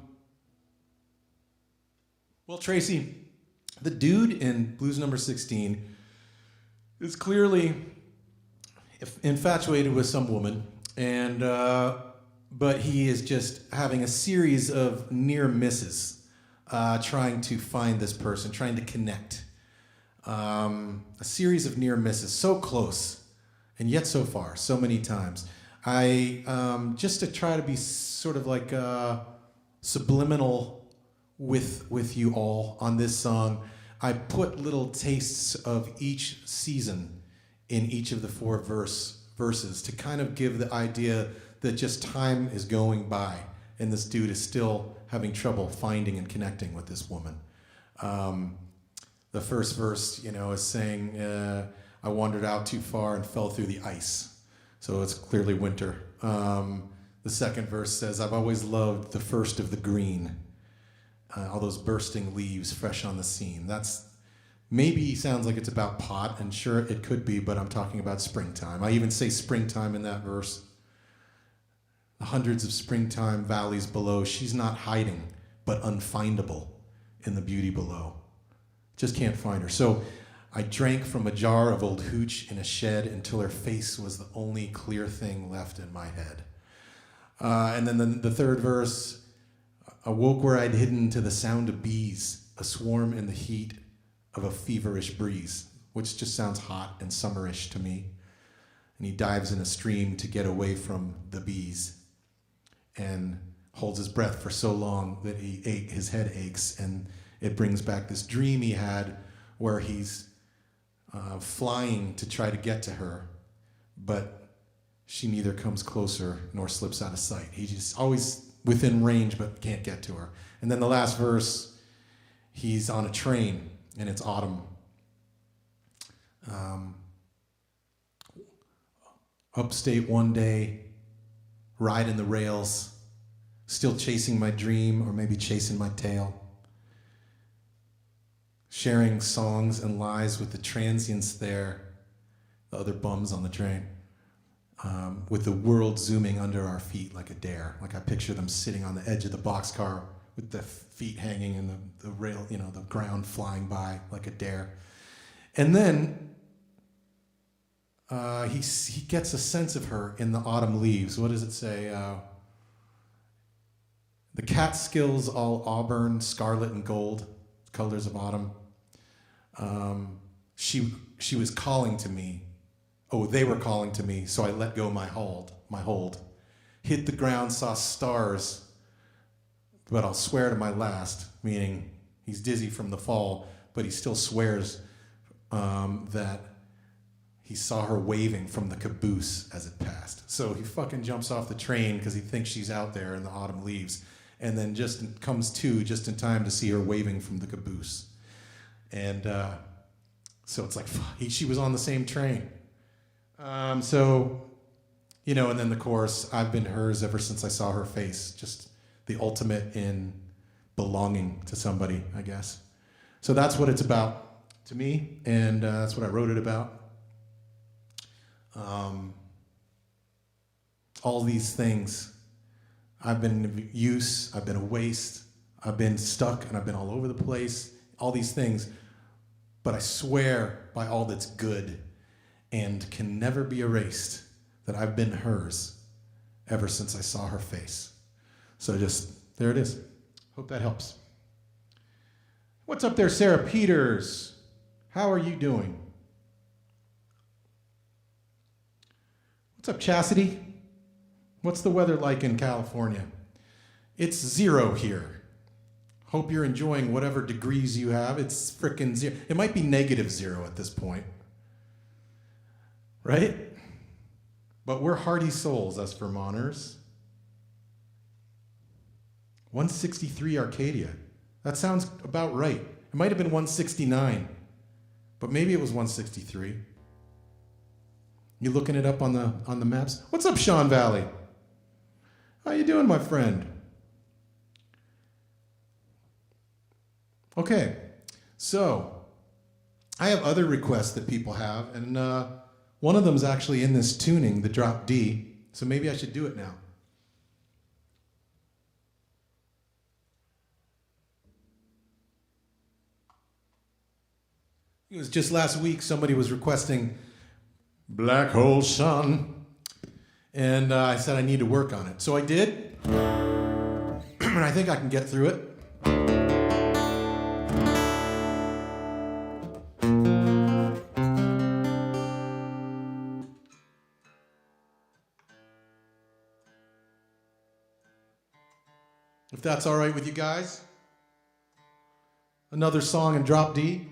Tracy, the dude in Blues number 16 is clearly infatuated with some woman, and but he is just having a series of near misses, trying to find this person, trying to connect. A series of near misses, so close, and yet so far, so many times. I just to try to be sort of like subliminal with you all on this song, I put little tastes of each season in each of the four verses to kind of give the idea that just time is going by and this dude is still having trouble finding and connecting with this woman. The first verse, is saying, I wandered out too far and fell through the ice. So it's clearly winter. The second verse says, I've always loved the first of the green. all those bursting leaves fresh on the scene. That's maybe sounds like it's about pot, and sure it could be, but I'm talking about springtime. I even say springtime in that verse. The hundreds of springtime valleys below, she's not hiding, but unfindable in the beauty below. Just can't find her. So I drank from a jar of old hooch in a shed until her face was the only clear thing left in my head. And then the third verse, awoke where I'd hidden to the sound of bees, a swarm in the heat of a feverish breeze, which just sounds hot and summerish to me. And he dives in a stream to get away from the bees and holds his breath for so long that his head aches, and it brings back this dream he had where he's flying to try to get to her, but she neither comes closer nor slips out of sight. He's just always within range but can't get to her. And then the last verse, he's on a train and it's autumn. Upstate one day, riding the rails, still chasing my dream or maybe chasing my tail. Sharing songs and lies with the transients there, the other bums on the train, with the world zooming under our feet like a dare. Like I picture them sitting on the edge of the boxcar with the feet hanging and the rail, the ground flying by like a dare. And then he gets a sense of her in the autumn leaves. What does it say? The Catskills all auburn, scarlet and gold, colors of autumn. She was calling to me. Oh, they were calling to me, so I let go my hold. Hit the ground, saw stars, but I'll swear to my last, meaning he's dizzy from the fall, but he still swears that he saw her waving from the caboose as it passed. So he fucking jumps off the train because he thinks she's out there in the autumn leaves, and then just comes to just in time to see her waving from the caboose. And so it's like, she was on the same train. And then the chorus, I've been hers ever since I saw her face. Just the ultimate in belonging to somebody, I guess. So that's what it's about to me, and that's what I wrote it about. All these things. I've been of use, I've been a waste, I've been stuck, and I've been all over the place. All these things, but I swear by all that's good and can never be erased that I've been hers ever since I saw her face. So just, there it is. Hope that helps. What's up there, Sarah Peters? How are you doing? What's up, Chastity? What's the weather like in California? It's 0 here. Hope you're enjoying whatever degrees you have. It's frickin' 0. It might be -0 at this point. Right? But we're hardy souls, us Vermonters. 163 Arcadia. That sounds about right. It might have been 169, but maybe it was 163. You looking it up on the maps? What's up, Sean Valley? How you doing, my friend? Okay, so I have other requests that people have, and one of them is actually in this tuning, the drop D, so maybe I should do it now. It was just last week somebody was requesting Black Hole Sun, and I said I need to work on it. So I did, and I think I can get through it. If that's all right with you guys. Another song in drop D.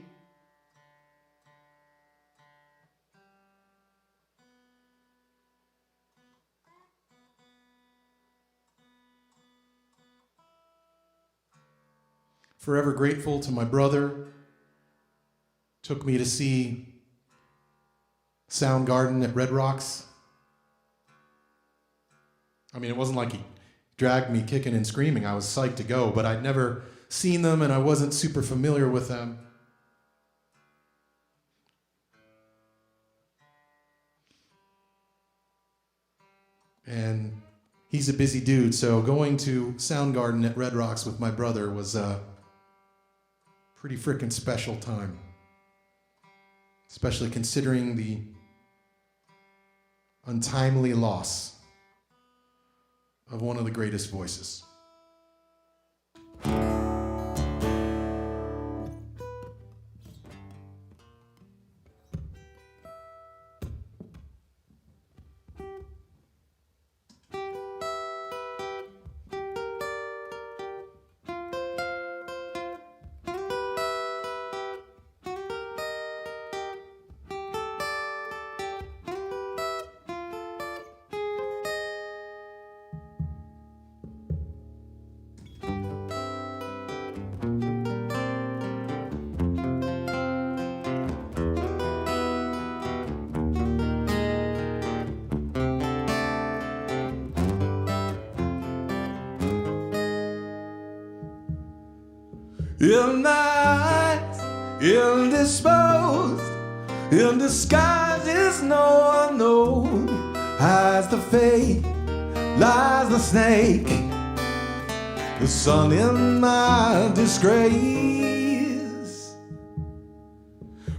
Forever grateful to my brother. Took me to see Soundgarden at Red Rocks. I mean, it wasn't like he dragged me kicking and screaming. I was psyched to go, but I'd never seen them and I wasn't super familiar with them. And he's a busy dude, so going to Soundgarden at Red Rocks with my brother was a pretty freaking special time. Especially considering the untimely loss of one of the greatest voices. In my eyes, indisposed, in disguise is no unknown. Hides the fate, lies the snake, the sun in my disgrace.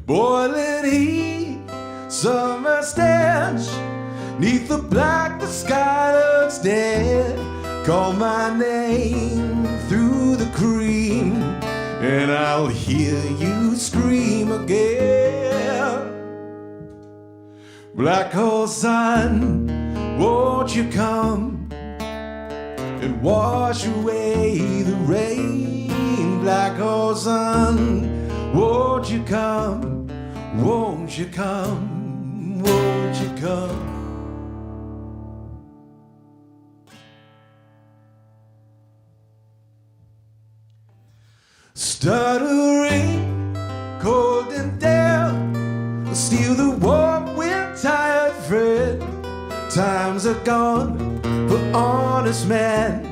Boiling heat, summer stench, neath the black the sky looks dead. Call my name through the cream, and I'll hear you scream again. Black hole sun, won't you come and wash away the rain? Black hole sun, won't you come, won't you come, won't you come? Stuttering, cold and damp, steal the warm wind, tired friend. Times are gone for honest men,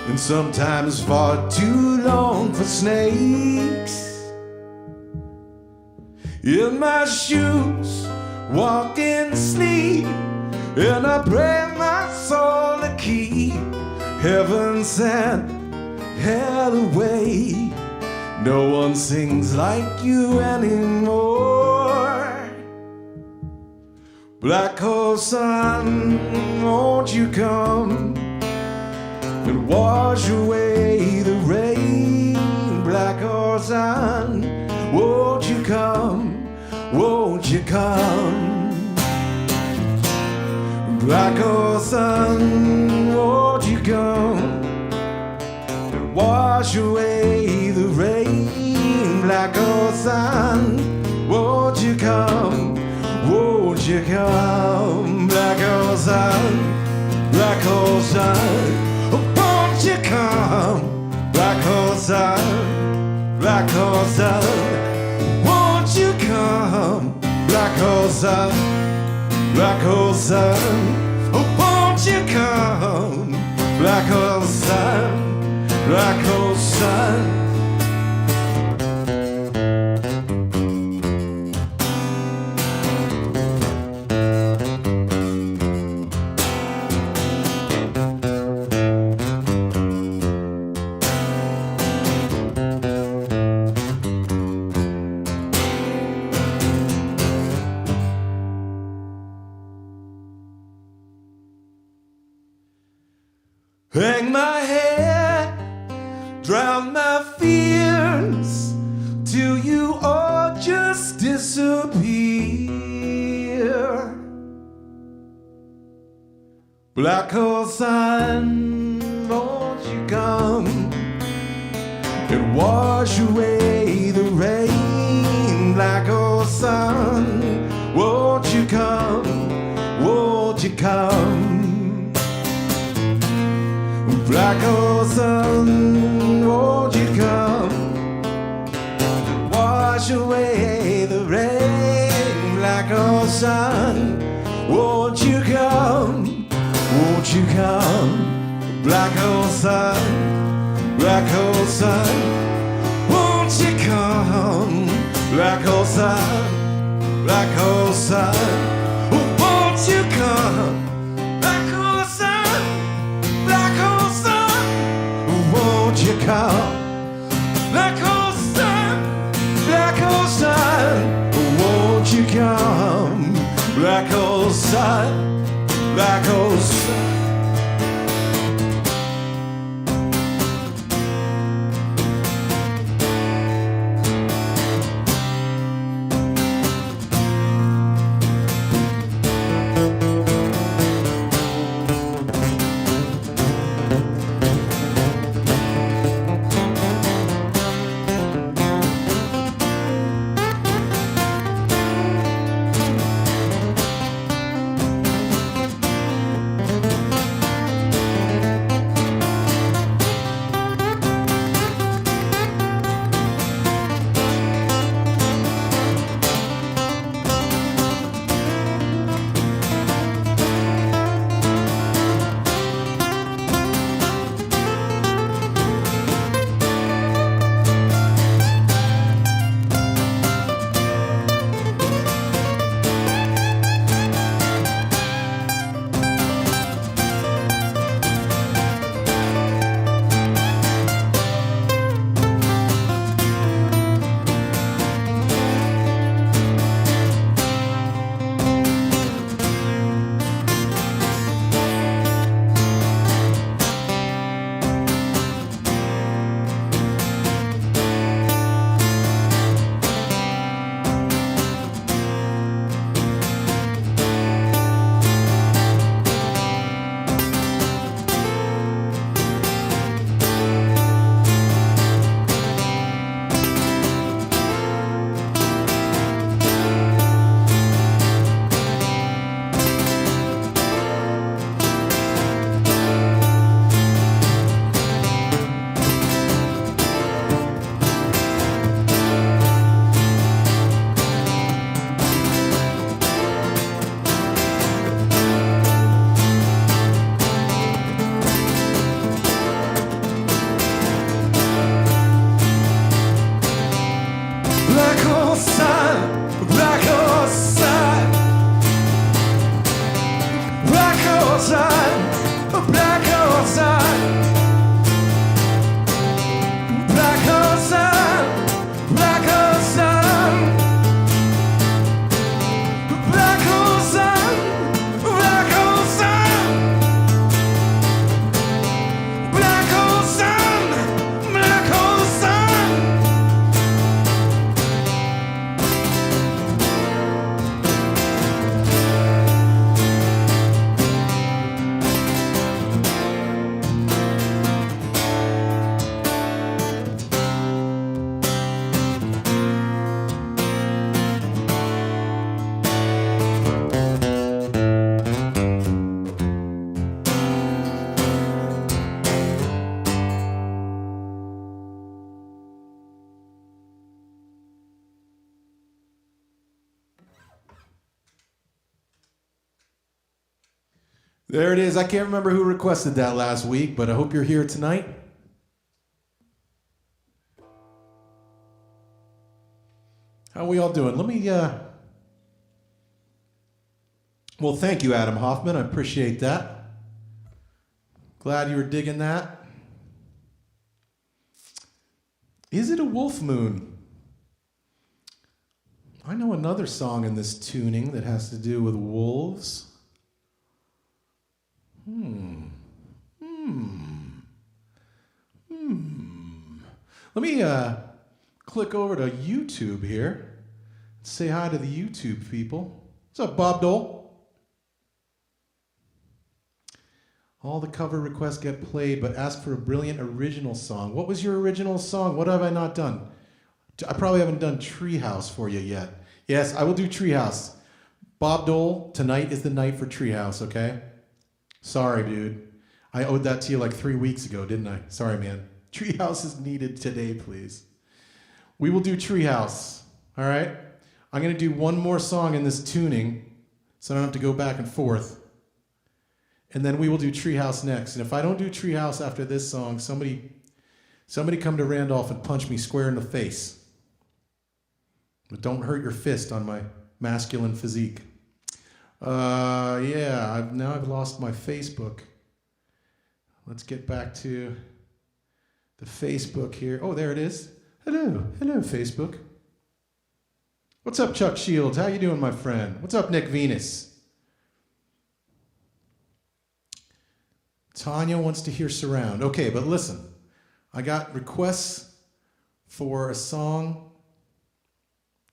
and sometimes far too long for snakes. In my shoes, walk in sleep, and I pray my soul to keep heaven sent hell away. No one sings like you anymore. Black hole sun, won't you come and wash away the rain? Black hole sun, won't you come, won't you come? Black hole sun, won't you come and wash away the rain? Black hole sun, won't you come, won't you come? Black hole sun, black hole sun, won't you come? Black hole sun, black hole sun, won't you come? Black hole sun, black hole sun, won't you come? Black hole sun, black hole sun. Hang my head, drown my fears, till you all just disappear. Black hole sun, won't you come and wash away the rain? Black hole sun, won't you come, won't you come? Black hole sun, won't you come and wash away the rain? Black hole sun, won't you come, won't you come? Black hole sun, black hole sun, won't you come? Black hole sun, black hole sun, won't you come? Black hole sun, black hole sun, won't you come? Black hole sun, black hole sun, won't you come? Black hole sun, black hole sun. There it is. I can't remember who requested that last week, but I hope you're here tonight. How are we all doing? Let me, well, thank you, Adam Hoffman. I appreciate that. Glad you were digging that. Is it a wolf moon? I know another song in this tuning that has to do with wolves. Let me click over to YouTube here. Say hi to the YouTube people. What's up, Bob Dole? All the cover requests get played, but ask for a brilliant original song. What was your original song? What have I not done? I probably haven't done Treehouse for you yet. Yes, I will do Treehouse. Bob Dole, tonight is the night for Treehouse, okay? Sorry, dude. I owed that to you like 3 weeks ago, didn't I? Sorry, man. Treehouse is needed today, please. We will do Treehouse, all right? I'm going to do one more song in this tuning so I don't have to go back and forth. And then we will do Treehouse next. And if I don't do Treehouse after this song, somebody Somebody come to Randolph and punch me square in the face. But don't hurt your fist on my masculine physique. Yeah, now I've lost my Facebook. Let's get back to the Facebook here. Oh, there it is. Hello, Facebook. What's up, Chuck Shields? How you doing, my friend? What's up, Nick Venus? Tanya wants to hear Surround. Okay, but listen. I got requests for a song.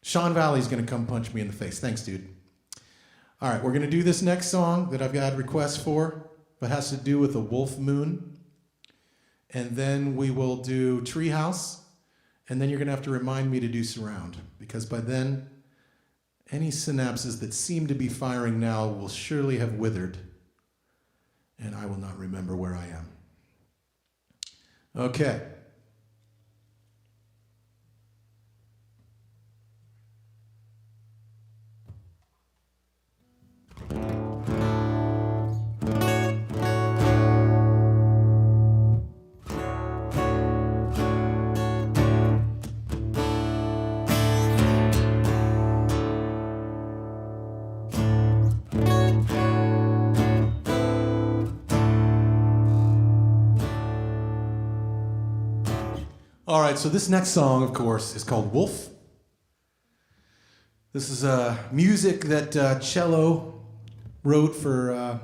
Sean Valley's going to come punch me in the face. Thanks, dude. All right, we're going to do this next song that I've got requests for. It has to do with a wolf moon. And then we will do Treehouse. And then you're going to have to remind me to do Surround. Because by then, any synapses that seem to be firing now will surely have withered. And I will not remember where I am. Okay. All right, so this next song, of course, is called Wolf. This is music that Cello wrote for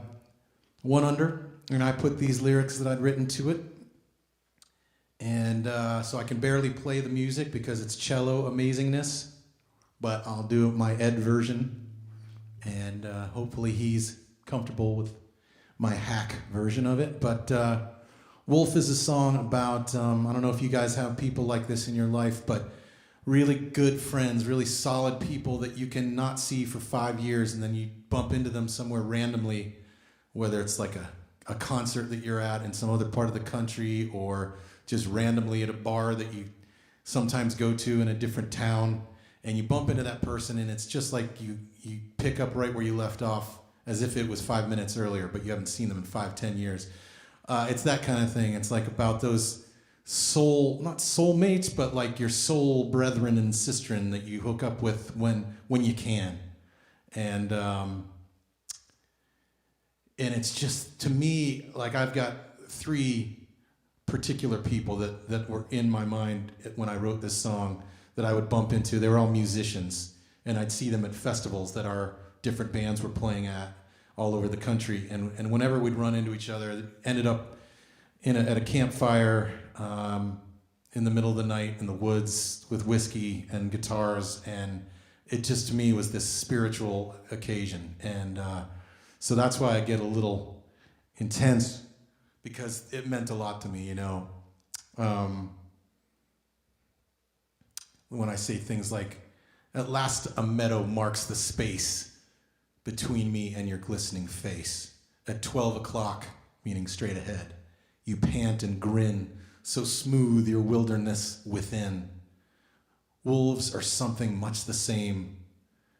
One Under, and I put these lyrics that I'd written to it. And so I can barely play the music because it's cello amazingness, but I'll do my Ed version, and hopefully he's comfortable with my hack version of it. But Wolf is a song about, I don't know if you guys have people like this in your life, but really good friends, really solid people that you can not see for 5 years, and then you bump into them somewhere randomly, whether it's like a concert that you're at in some other part of the country, or just randomly at a bar that you sometimes go to in a different town, and you bump into that person, and it's just like you pick up right where you left off, as if it was 5 minutes earlier, but you haven't seen them in 5-10 years. It's that kind of thing. It's like about those not soulmates, but like your soul brethren and sistren that you hook up with when you can. And it's just, to me, like I've got 3 particular people that were in my mind when I wrote this song that I would bump into. They were all musicians, and I'd see them at festivals that our different bands were playing at all over the country, and whenever we'd run into each other, it ended up at a campfire in the middle of the night in the woods with whiskey and guitars, and it just, to me, was this spiritual occasion. And so that's why I get a little intense, because it meant a lot to me, you know. When I say things like, "At last a meadow marks the space between me and your glistening face. At 12 o'clock, meaning straight ahead, you pant and grin, so smooth your wilderness within. Wolves are something much the same,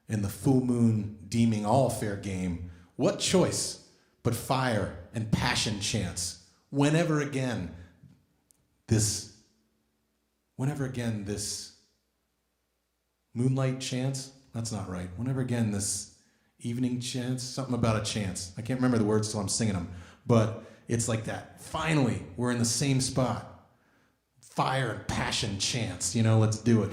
in the full moon deeming all fair game. What choice but fire and passion chance? Whenever again this moonlight chance?" That's not right. "Whenever again this evening chance," something about a chance. I can't remember the words till I'm singing them, but it's like that. Finally, we're in the same spot. Fire and passion chance, you know, let's do it.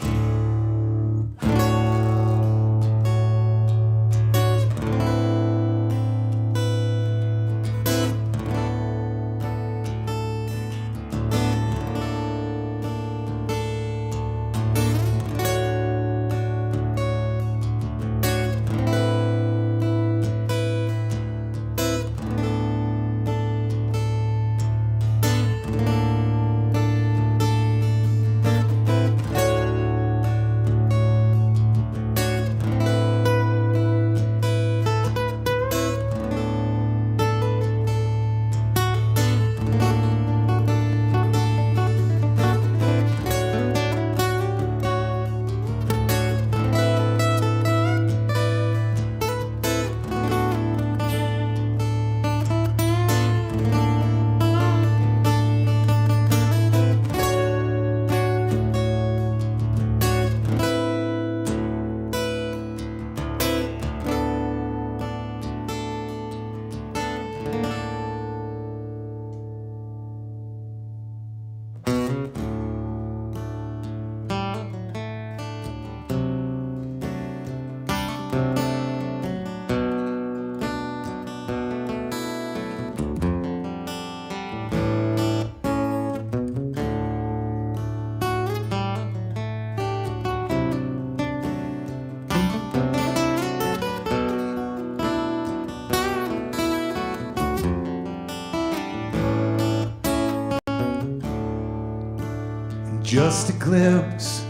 just a glimpse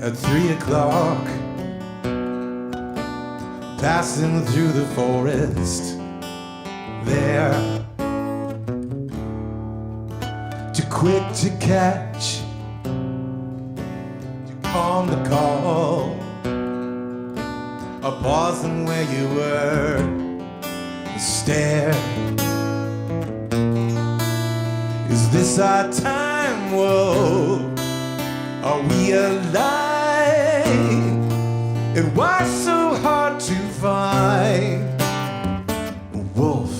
at 3 o'clock, passing through the forest there, too quick to catch, to calm the call, a pausing where you were, a stare. Is this our time? Whoa, are we alive? And why so hard to find a wolf?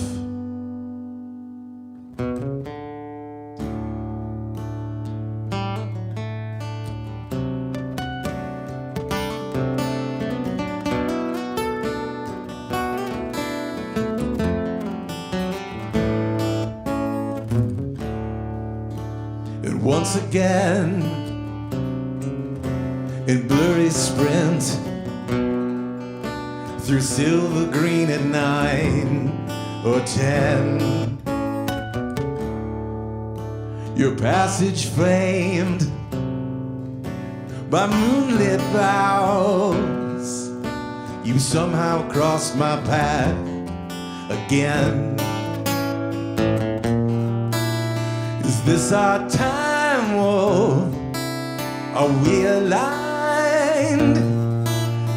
And once again, in blurry sprint through silver green at 9 or 10, your passage flamed by moonlit boughs. You somehow crossed my path again. Is this our time? Whoa, are we aligned?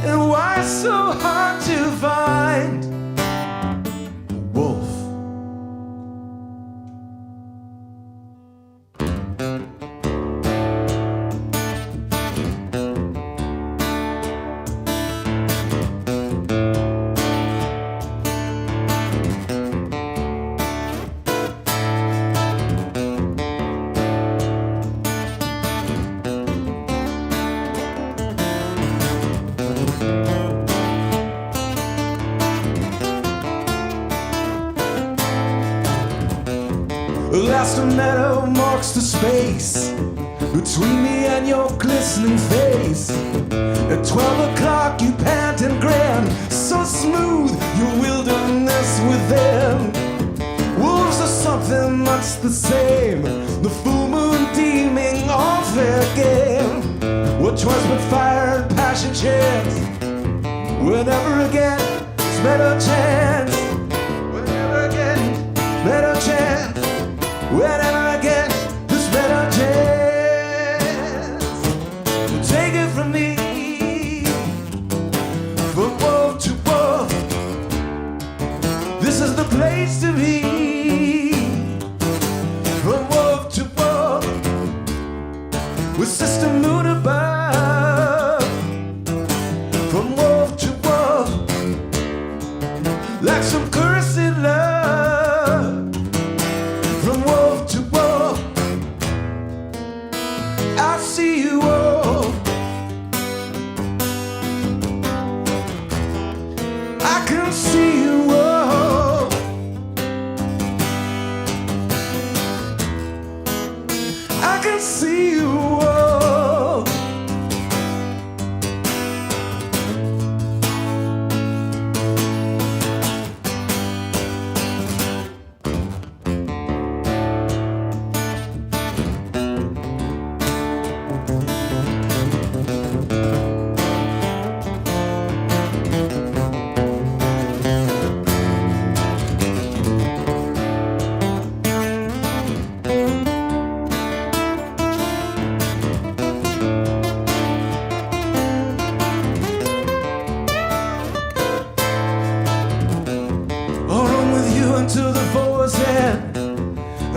And why so hard to find a wolf? Last meadow marks the space between me and your glistening face. At 12 o'clock you pant and grin, so smooth your wilderness within. Wolves are something much the same, the full moon deeming all fair game. What choice but fire and passion chance? Whenever again, it's better chance. Whenever again, better chance. Whenever I get this better chance, take it from me, from wolf to wolf. This is the place to be, from wolf to wolf, with Sister Moon above. From wolf to wolf, like some cursed love. From wolf to wolf, I see you all. I can see you all. I can see you all. Until the forest end,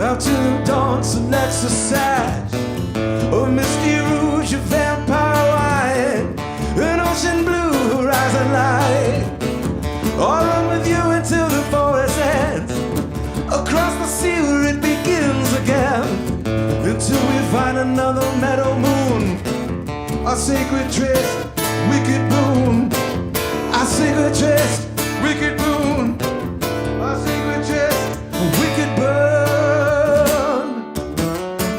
out to the dawn, so let's exercise. Oh, misty rouge, your vampire wine, an ocean blue horizon light. I'll run with you until the forest ends, across the sea where it begins again, until we find another meadow moon. Our sacred tryst, wicked boon. Our sacred tryst, wicked boon. Our secret chest, a wicked burn.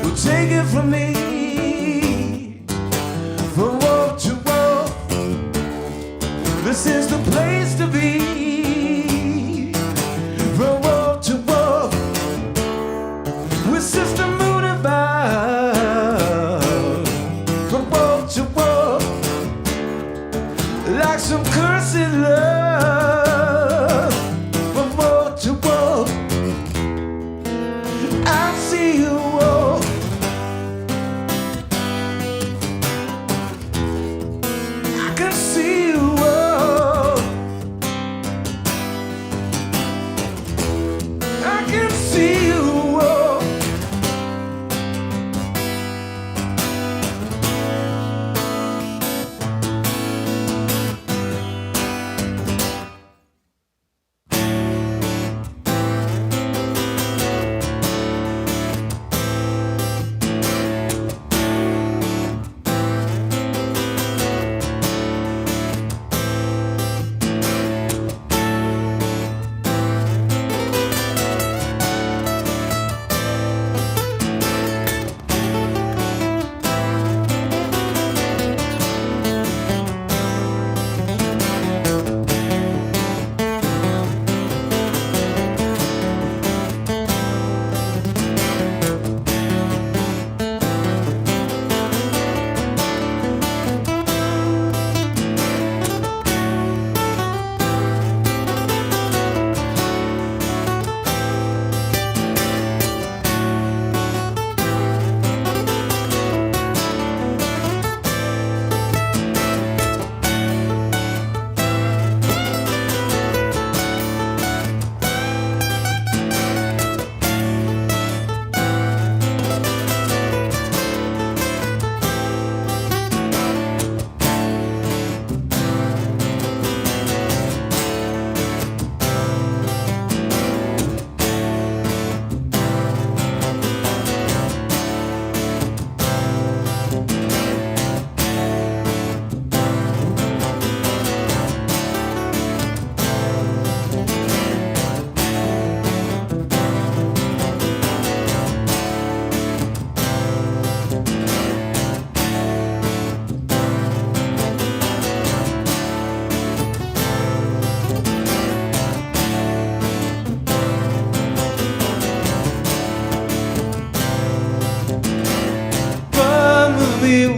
Well, take it from me, from wolf to wolf. This is the place to be, from wolf to wolf, with Sister Moon above. like some cursed love from wall to wall. I see you walk. I can see you walk. I can see you walk.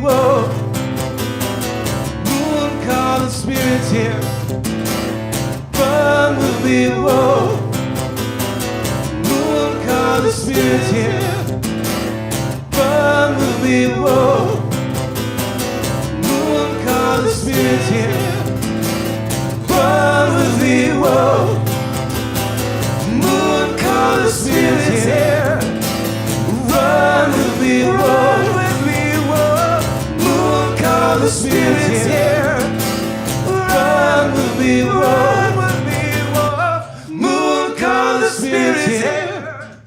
Whoa. Moon calling spirits here. Bumblebee, whoa. Moon calling spirits here. Bumblebee, whoa. Moon calling spirits here. Bumblebee, whoa. Moon calling spirits here. Bumblebee, whoa. The spirits here. Run with me, run with me, moon call the spirits here.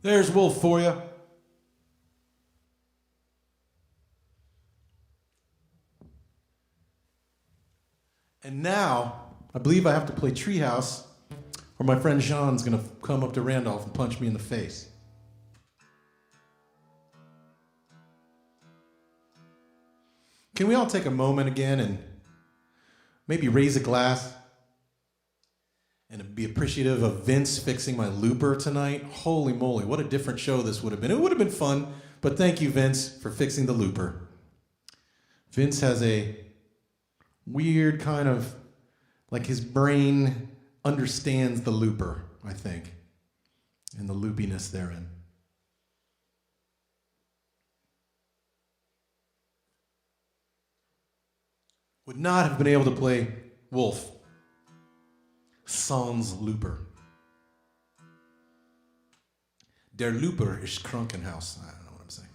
There's Wolf for you. And now, I believe I have to play Treehouse, or my friend Jean's gonna come up to Randolph and punch me in the face. Can we all take a moment again and maybe raise a glass and be appreciative of Vince fixing my looper tonight? Holy moly, what a different show this would have been. It would have been fun, but thank you, Vince, for fixing the looper. Vince has a weird kind of, like his brain understands the looper, I think, and the loopiness therein. Would not have been able to play Wolf sans looper. Der Looper ist Krankenhaus. I don't know what I'm saying.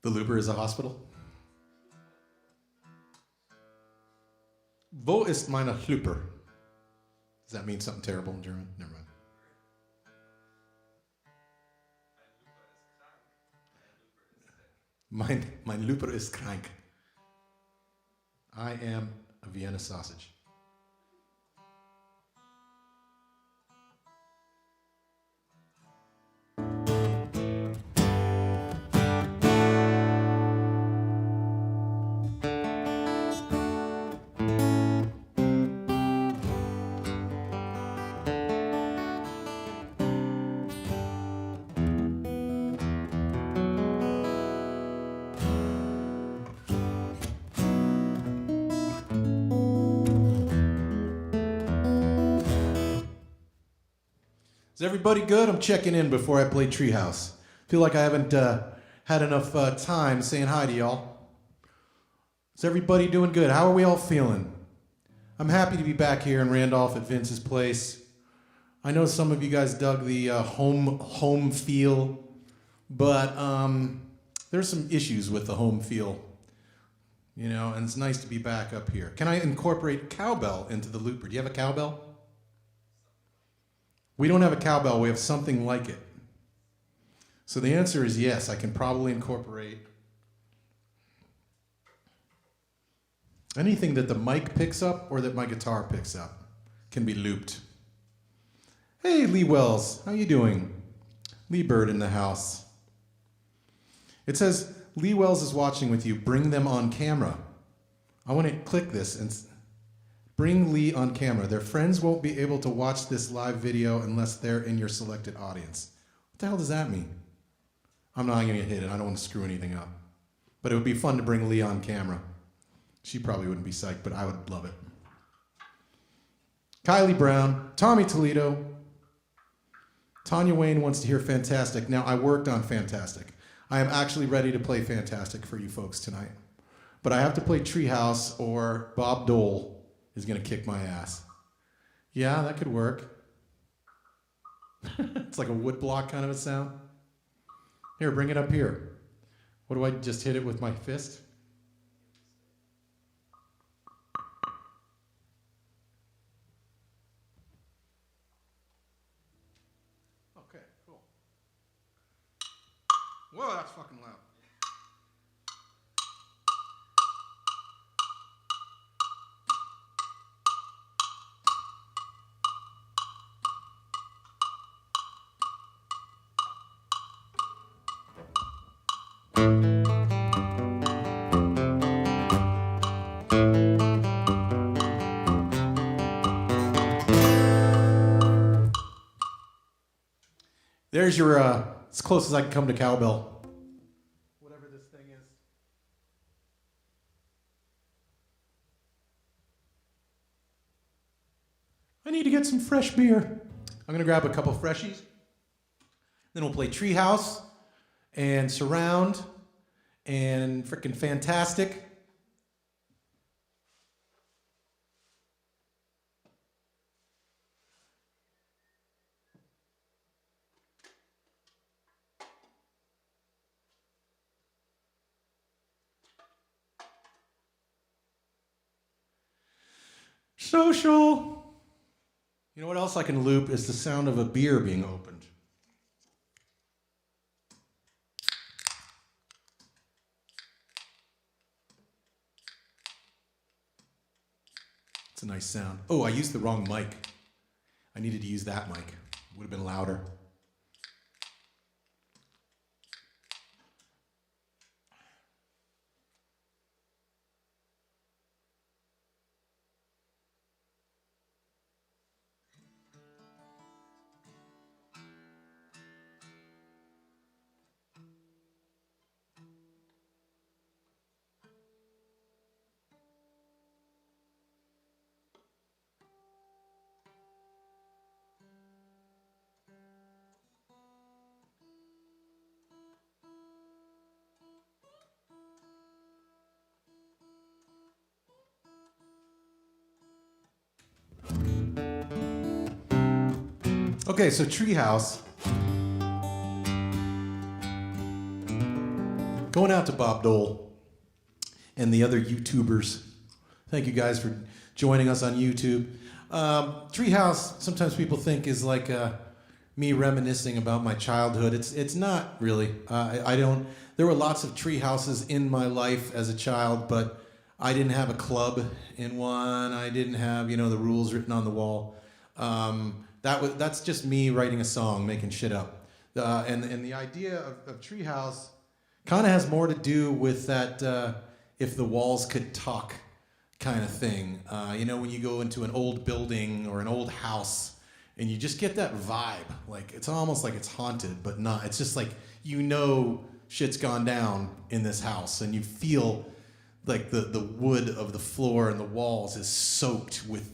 The looper is a hospital. Wo ist meine Looper? Does that mean something terrible in German? Never mind. Mein Looper ist krank. I am a Vienna sausage. Is everybody good? I'm checking in before I play Treehouse. Feel like I haven't had enough time saying hi to y'all. Is everybody doing good? How are we all feeling? I'm happy to be back here in Randolph at Vince's place. I know some of you guys dug the home feel, but there's some issues with the home feel, you know, and it's nice to be back up here. Can I incorporate cowbell into the looper? Do you have a cowbell? We don't have a cowbell, we have something like it. So the answer is yes, I can probably incorporate anything that the mic picks up or that my guitar picks up can be looped. Hey, Lee Wells, how you doing? Lee Bird in the house. It says, Lee Wells is watching with you, bring them on camera. I want to click this and bring Lee on camera. Their friends won't be able to watch this live video unless they're in your selected audience. What the hell does that mean? I'm not going to hit it. I don't want to screw anything up. But it would be fun to bring Lee on camera. She probably wouldn't be psyched, but I would love it. Kylie Brown, Tommy Toledo. Tanya Wayne wants to hear Fantastic. Now, I worked on Fantastic. I am actually ready to play Fantastic for you folks tonight. But I have to play Treehouse or Bob Dole is going to kick my ass. Yeah, that could work. It's like a wood block kind of a sound. Here, bring it up here. What do I just hit it with my fist? Okay, cool. Whoa, that's fucking loud. There's your, as close as I can come to cowbell. Whatever this thing is. I need to get some fresh beer. I'm going to grab a couple freshies. Then we'll play Treehouse and Surround and frickin' Fantastic. Social. You know what else I can loop is the sound of a beer being opened. It's a nice sound. Oh, I used the wrong mic. I needed to use that mic. Would have been louder. Okay, so Treehouse. Going out to Bob Dole and the other YouTubers. Thank you guys for joining us on YouTube. Treehouse, sometimes people think is like me reminiscing about my childhood. It's not really. I don't. There were lots of tree houses in my life as a child, but I didn't have a club in one. I didn't have the rules written on the wall. That's just me writing a song, making shit up. And the idea of Treehouse kind of has more to do with that if the walls could talk kind of thing. When you go into an old building or an old house and you just get that vibe. Like it's almost like it's haunted, but not. It's just like shit's gone down in this house and you feel like the wood of the floor and the walls is soaked with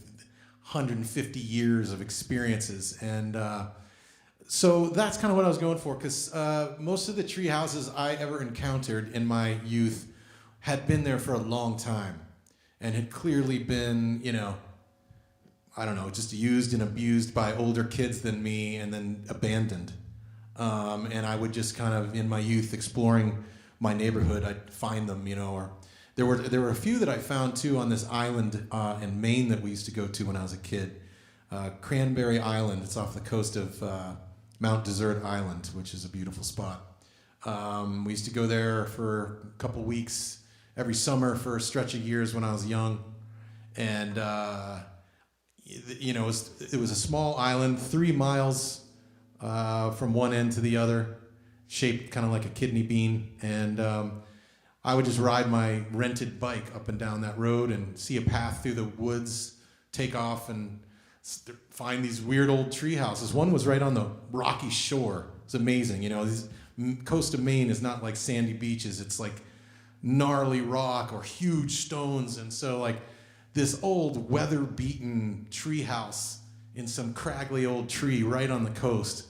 150 years of experiences. And so that's kind of what I was going for, because most of the tree houses I ever encountered in my youth had been there for a long time and had clearly been, just used and abused by older kids than me and then abandoned. And I would just kind of, in my youth, exploring my neighborhood, I'd find them, or there were a few that I found too on this island in Maine that we used to go to when I was a kid. Cranberry Island. It's off the coast of Mount Desert Island, which is a beautiful spot. We used to go there for a couple weeks every summer for a stretch of years when I was young, and it was a small island, 3 miles from one end to the other, shaped kind of like a kidney bean, and I would just ride my rented bike up and down that road and see a path through the woods, take off and find these weird old tree houses. One was right on the rocky shore. It's amazing. This coast of Maine is not like sandy beaches. It's like gnarly rock or huge stones. And so like this old weather-beaten tree house in some craggy old tree right on the coast,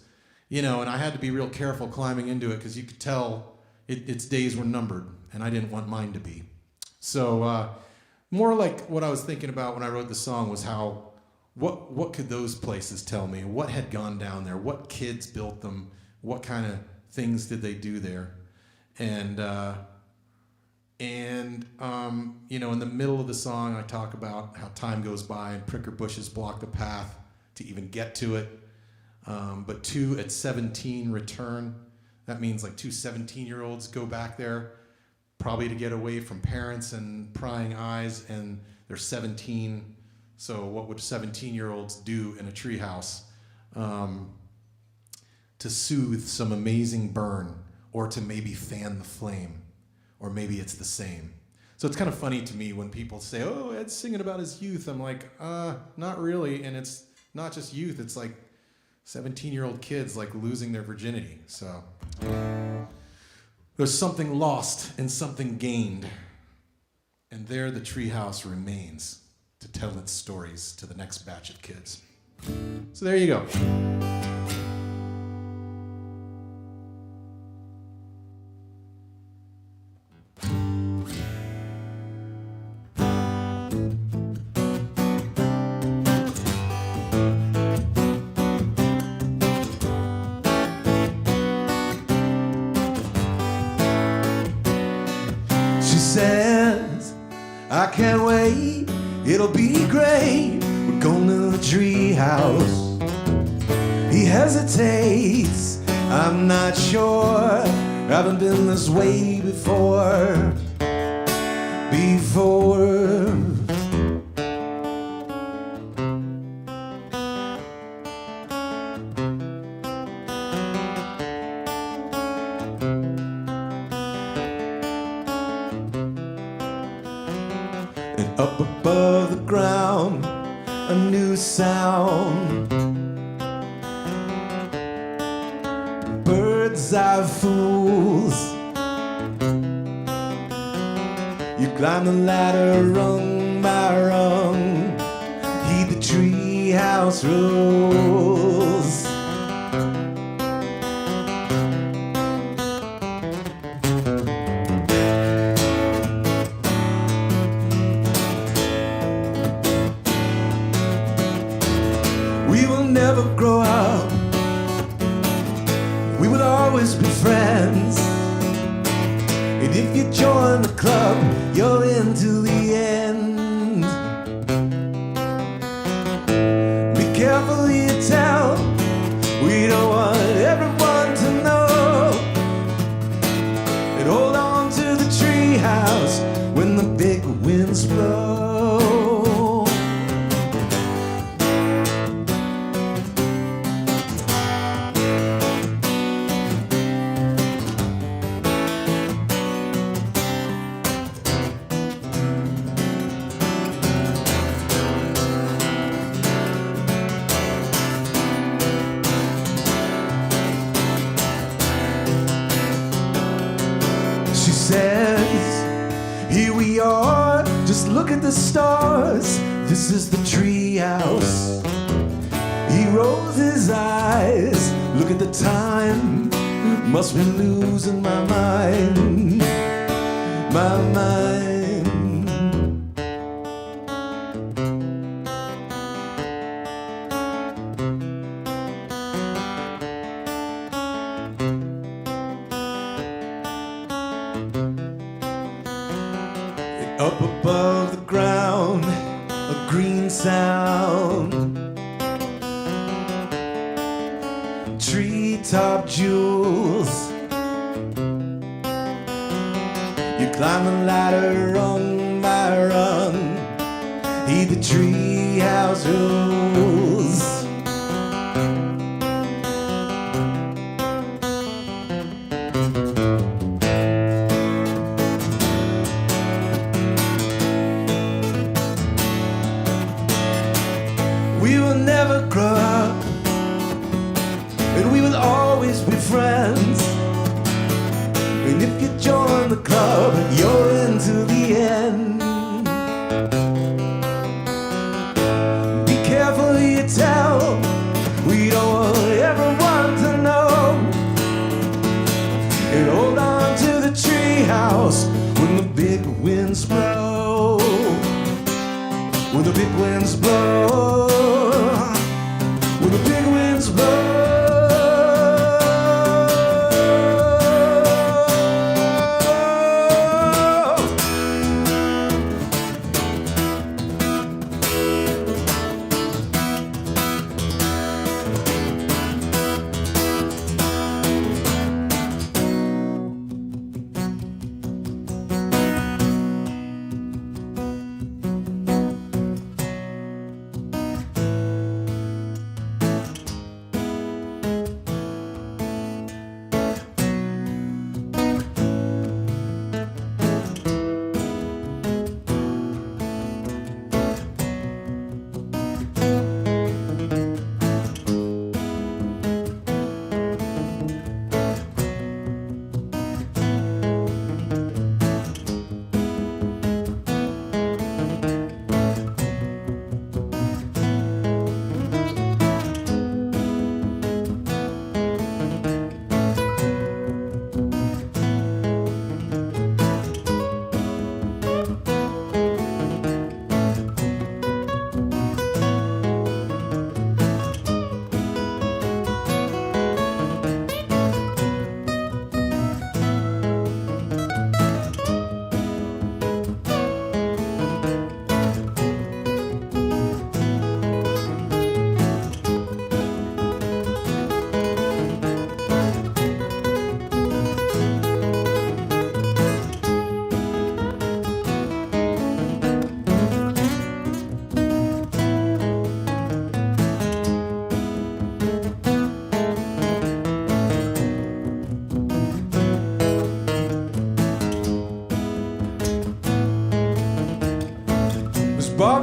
and I had to be real careful climbing into it because you could tell its days were numbered. And I didn't want mine to be. So more like what I was thinking about when I wrote the song was what could those places tell me? What had gone down there? What kids built them? What kind of things did they do there? And in the middle of the song, I talk about how time goes by and pricker bushes block the path to even get to it. But 2 at 17 return. That means like 2 17-year-olds go back there, probably to get away from parents and prying eyes, and they're 17. So what would 17-year-olds do in a treehouse to soothe some amazing burn, or to maybe fan the flame, or maybe it's the same? So it's kind of funny to me when people say, "Oh, Ed's singing about his youth." I'm like, not really, and it's not just youth. It's like 17-year-old kids like losing their virginity. So there's something lost and something gained, and there the treehouse remains to tell its stories to the next batch of kids. So there you go. Says, I can't wait, it'll be great, we're going to the treehouse. He hesitates, I'm not sure, haven't been this way before. Up above the ground, a new sound. Birds are fools. You climb the ladder rung by rung. Heed the treehouse rules. We will never grow up. We will always be friends. And if you join the club, you're in to the end. Be careful who you tell. We don't want everyone to know. And hold on to the treehouse when the big winds blow. She says, here we are, just look at the stars. This is the treehouse. He rolls his eyes, look at the time. Must be losing my mind, my mind. Up above the ground, a green sound. Treetop jewels. You climb the ladder rung by rung. Heed the treehouse rules. We will never grow up, and we will always be friends. And if you join the club, you're into the end. Be careful who you tell. We don't want everyone to know. And hold on to the treehouse when the big winds blow. When the big winds blow. When the big winds blow.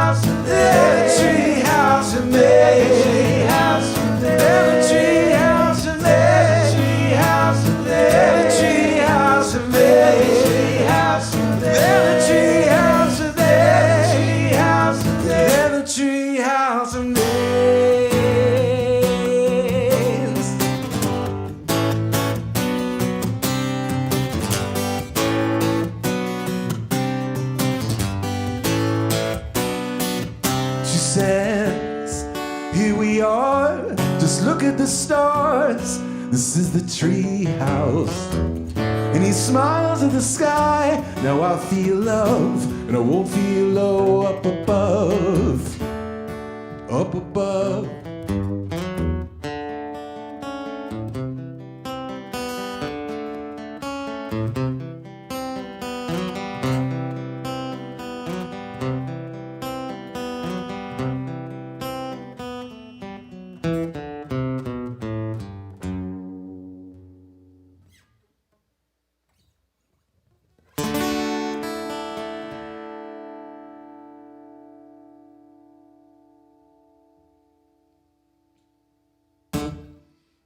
treehouse and there's a treehouse and there's a treehouse and there's a treehouse and there's a treehouse and there's a treehouse and there's a treehouse and there's a treehouse and there's a treehouse and there's a treehouse and there's. She says, here we are, just look at the stars. This is the tree house. And he smiles at the sky. Now I feel love, and I won't feel low up above. Up above.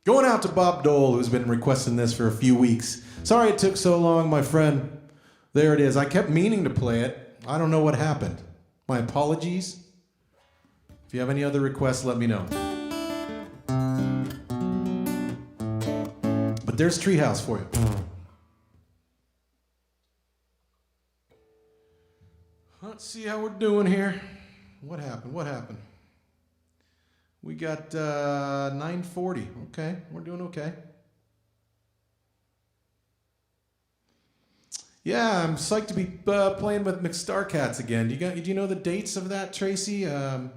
Going out to Bob Dole, who's been requesting this for a few weeks. Sorry it took so long, my friend. There it is. I kept meaning to play it. I don't know what happened. My apologies. If you have any other requests, let me know. But there's Treehouse for you. Let's see how we're doing here. What happened? What happened? We got 9:40. Okay, we're doing okay. Yeah, I'm psyched to be playing with McStarcats again. Do you know the dates of that, Tracy? I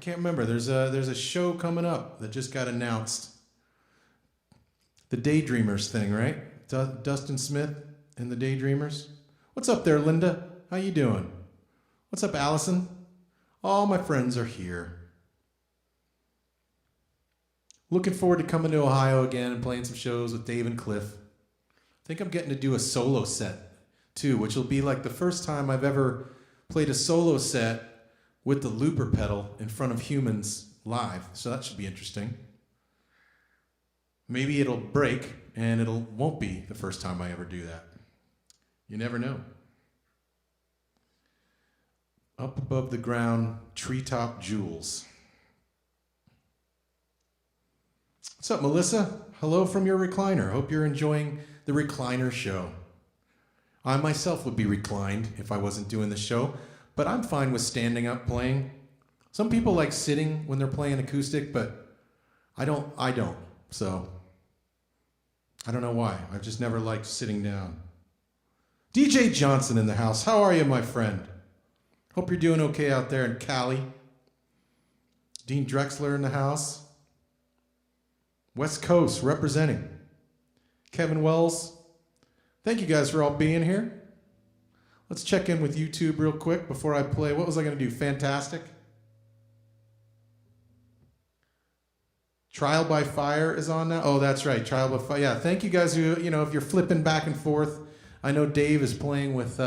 can't remember. There's a show coming up that just got announced. The Daydreamers thing, right? Dustin Smith and the Daydreamers. What's up there, Linda? How you doing? What's up, Allison? All my friends are here. Looking forward to coming to Ohio again and playing some shows with Dave and Cliff. I think I'm getting to do a solo set too, which will be like the first time I've ever played a solo set with the looper pedal in front of humans live. So that should be interesting. Maybe it'll break and won't be the first time I ever do that. You never know. Up above the ground, treetop jewels. What's up, Melissa? Hello from your recliner. Hope you're enjoying the recliner show. I myself would be reclined if I wasn't doing the show, but I'm fine with standing up playing. Some people like sitting when they're playing acoustic, but I don't. So I don't know why. I've just never liked sitting down. DJ Johnson in the house. How are you, my friend? Hope you're doing okay out there in Cali. Dean Drexler in the house. West Coast representing. Kevin Wells. Thank you guys for all being here. Let's check in with YouTube real quick before I play. What was I going to do? Fantastic. Trial by Fire is on now. Oh, that's right. Trial by Fire. Yeah, thank you guys who, if you're flipping back and forth. I know Dave is playing with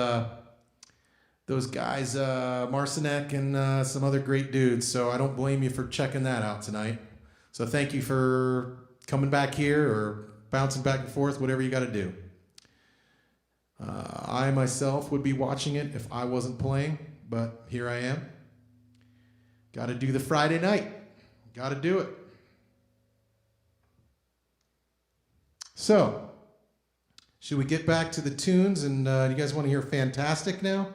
those guys, Marcinek and some other great dudes, so I don't blame you for checking that out tonight. So thank you for coming back here or bouncing back and forth, whatever you got to do. I myself would be watching it if I wasn't playing, but here I am. Got to do the Friday night. Got to do it. So, should we get back to the tunes? And you guys want to hear Fantastic now?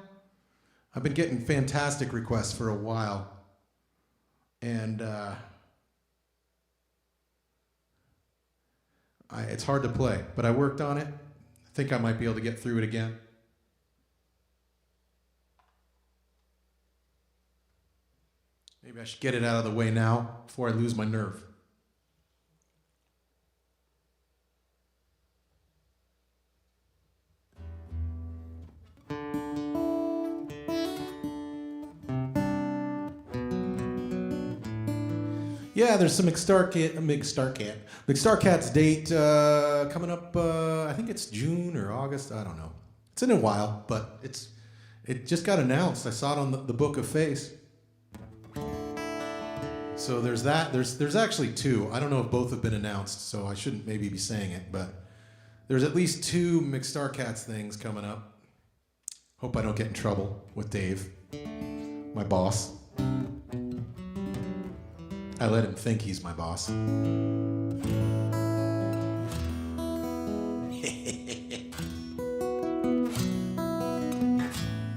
I've been getting Fantastic requests for a while. And it's hard to play, but I worked on it. I think I might be able to get through it again. Maybe I should get it out of the way now before I lose my nerve. Yeah, there's some McStarcats date coming up. I think it's June or August. I don't know. It's in a while, but it just got announced. I saw it on the Book of Face. So there's that. There's actually two. I don't know if both have been announced, so I shouldn't maybe be saying it, but there's at least two McStarcats things coming up. Hope I don't get in trouble with Dave, my boss. I let him think he's my boss. He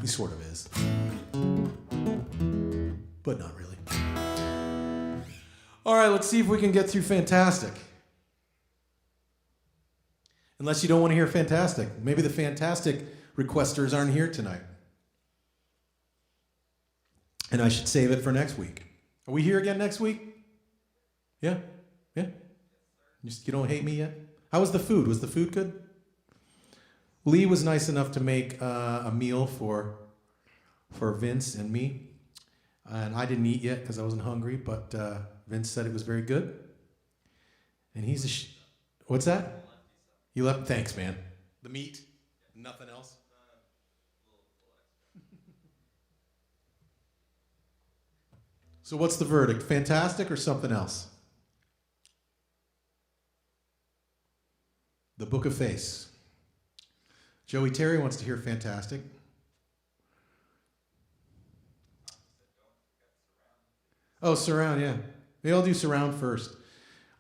sort of is. But not really. All right, let's see if we can get through Fantastic. Unless you don't want to hear Fantastic. Maybe the Fantastic requesters aren't here tonight. And I should save it for next week. Are we here again next week? Yeah? Yeah? You don't hate me yet? How was the food? Was the food good? Lee was nice enough to make a meal for Vince and me. And I didn't eat yet because I wasn't hungry, but Vince said it was very good. And he's what's that? You left? Thanks, man. The meat? Nothing else? So what's the verdict? Fantastic or something else? The Book of Face. Joey Terry wants to hear Fantastic. Oh, Surround, yeah. Maybe I'll do Surround first.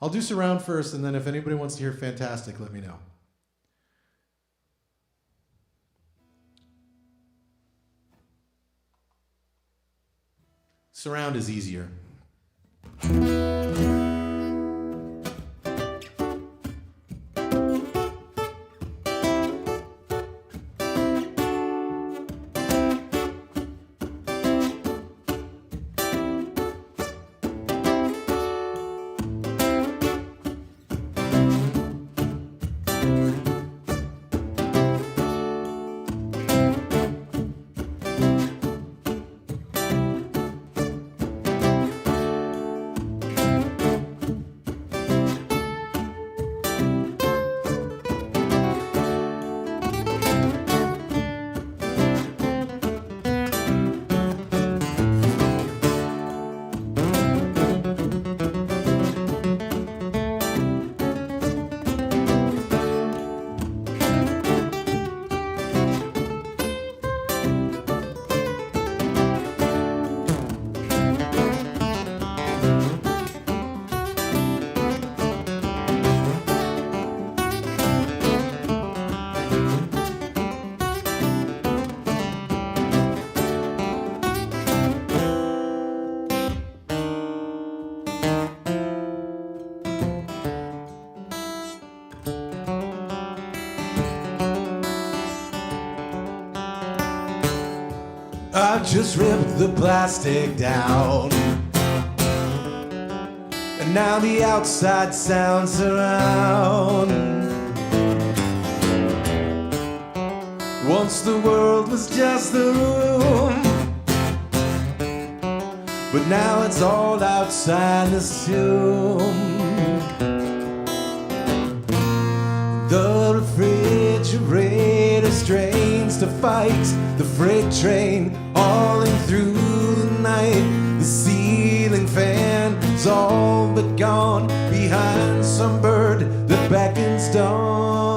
I'll do Surround first, and then if anybody wants to hear Fantastic, let me know. Surround is easier. I just ripped the plastic down, and now the outside sounds surround. Once the world was just the room, but now it's all outside this tomb. The refrigerator strains to fight the freight train hauling through the night. The ceiling fan is all but gone behind some bird that beckons dawn.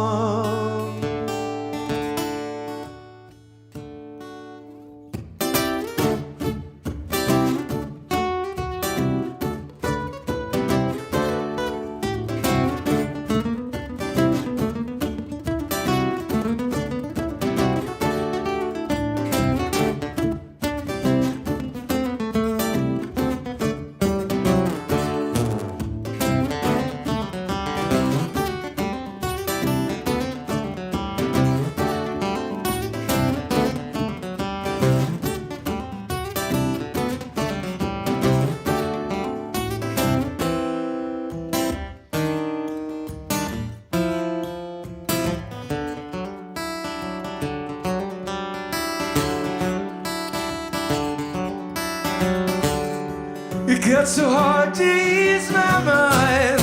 It got so hard to ease my mind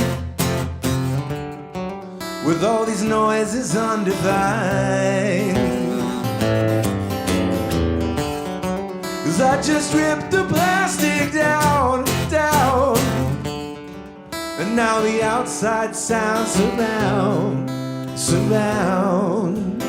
with all these noises undefined. 'Cause I just ripped the plastic down, down, and now the outside sounds surround, surround.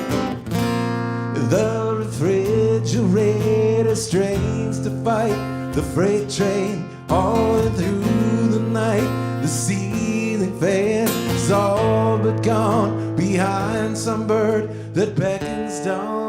The refrigerator strains to fight the freight train hauling through the night. The ceiling fan is all but gone behind some bird that beckons dawn.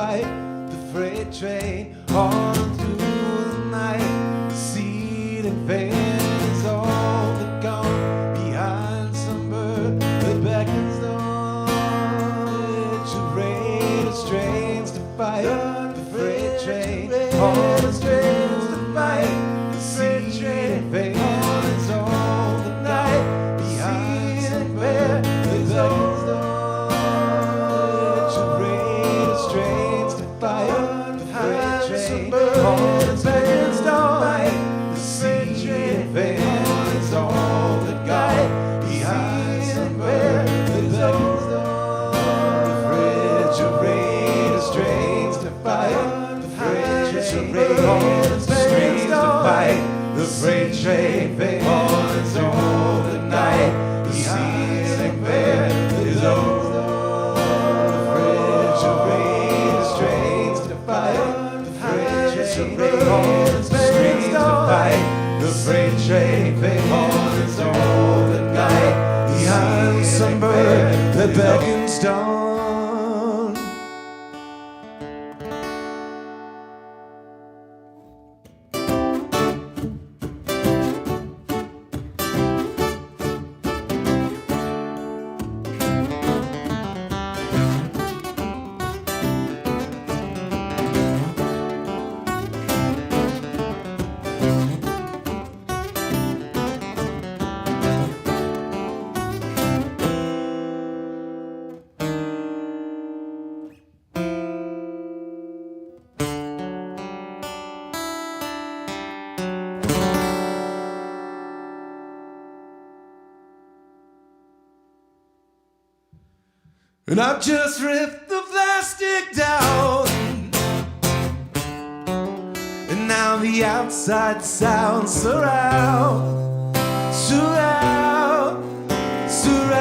fight the freight train on through the night. Seed and pain is all that gone behind some bird that beckons dawn. It's a rain of strains to fight the freight train on the strains to fight the freight train. Pain is all the night behind some bird that beckons dawn. The freight train falls all the night. The season where is over. The refrigerator strains to fight. The freight strains to fight. The freight train falls all the night. Behind some bird that beckons dawn. And I've just ripped the plastic down, and now the outside sounds surround, surround, surround.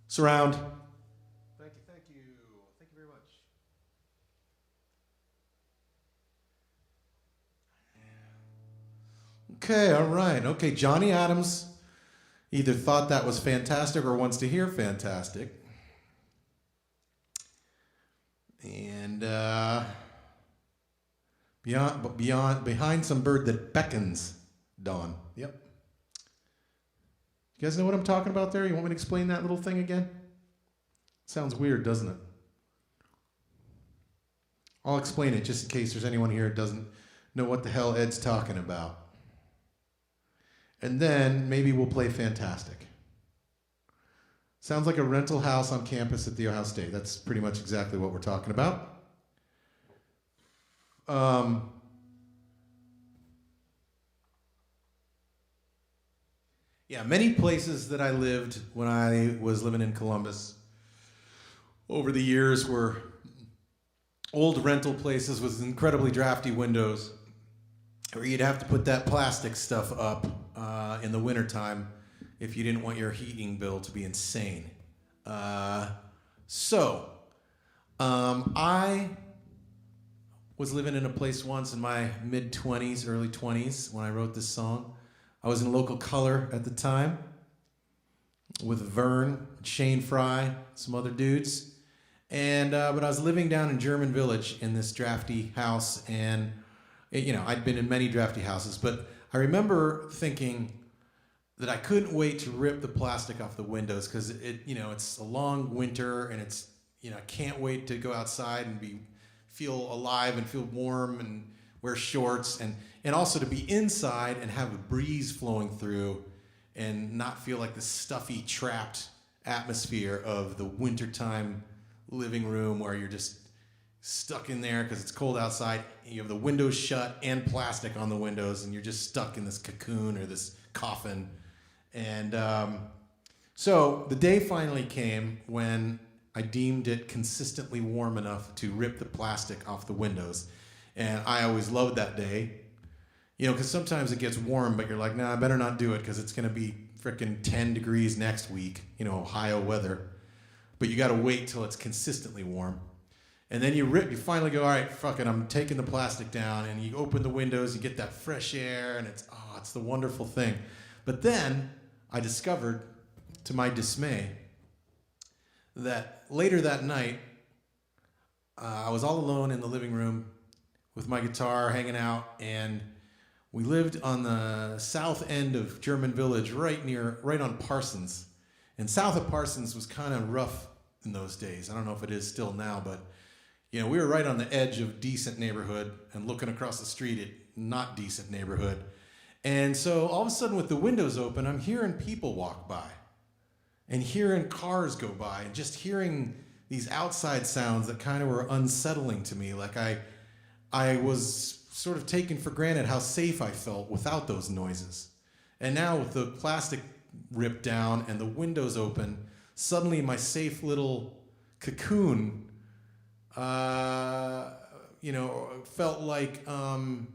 Surround. Thank you, thank you. Thank you very much. Okay, all right. Okay, Johnny Adams either thought that was fantastic or wants to hear fantastic. And behind some bird that beckons dawn. Yep. You guys know what I'm talking about there? You want me to explain that little thing again? Sounds weird, doesn't it? I'll explain it just in case there's anyone here who doesn't know what the hell Ed's talking about. And then maybe we'll play Fantastic. Sounds like a rental house on campus at the Ohio State. That's pretty much exactly what we're talking about. Yeah, many places that I lived when I was living in Columbus over the years were old rental places with incredibly drafty windows where you'd have to put that plastic stuff up in the wintertime if you didn't want your heating bill to be insane. I was living in a place once in my mid-20s, early 20s when I wrote this song. I was in Local Color at the time with Vern, Shane Fry, some other dudes. And but I was living down in German Village in this drafty house, and I'd been in many drafty houses, but I remember thinking that I couldn't wait to rip the plastic off the windows because it's a long winter, and it's I can't wait to go outside and feel alive and feel warm and wear shorts, and also to be inside and have a breeze flowing through and not feel like the stuffy, trapped atmosphere of the wintertime living room where you're just stuck in there because it's cold outside. You have the windows shut and plastic on the windows, and you're just stuck in this cocoon or this coffin. And so the day finally came when I deemed it consistently warm enough to rip the plastic off the windows. And I always loved that day, because sometimes it gets warm, but you're like, nah, I better not do it because it's going to be freaking 10 degrees next week, Ohio weather. but you got to wait till it's consistently warm. And then you finally go, all right, fuck it, I'm taking the plastic down, and you open the windows, you get that fresh air, and it's the wonderful thing. But then I discovered, to my dismay, that later that night, I was all alone in the living room with my guitar hanging out, and we lived on the south end of German Village, right on Parsons. And south of Parsons was kind of rough in those days. I don't know if it is still now, but we were right on the edge of decent neighborhood and looking across the street at not decent neighborhood. And so all of a sudden with the windows open, I'm hearing people walk by and hearing cars go by and just hearing these outside sounds that kind of were unsettling to me. Like I was sort of taking for granted how safe I felt without those noises. And now with the plastic ripped down and the windows open, suddenly my safe little cocoon, felt like, the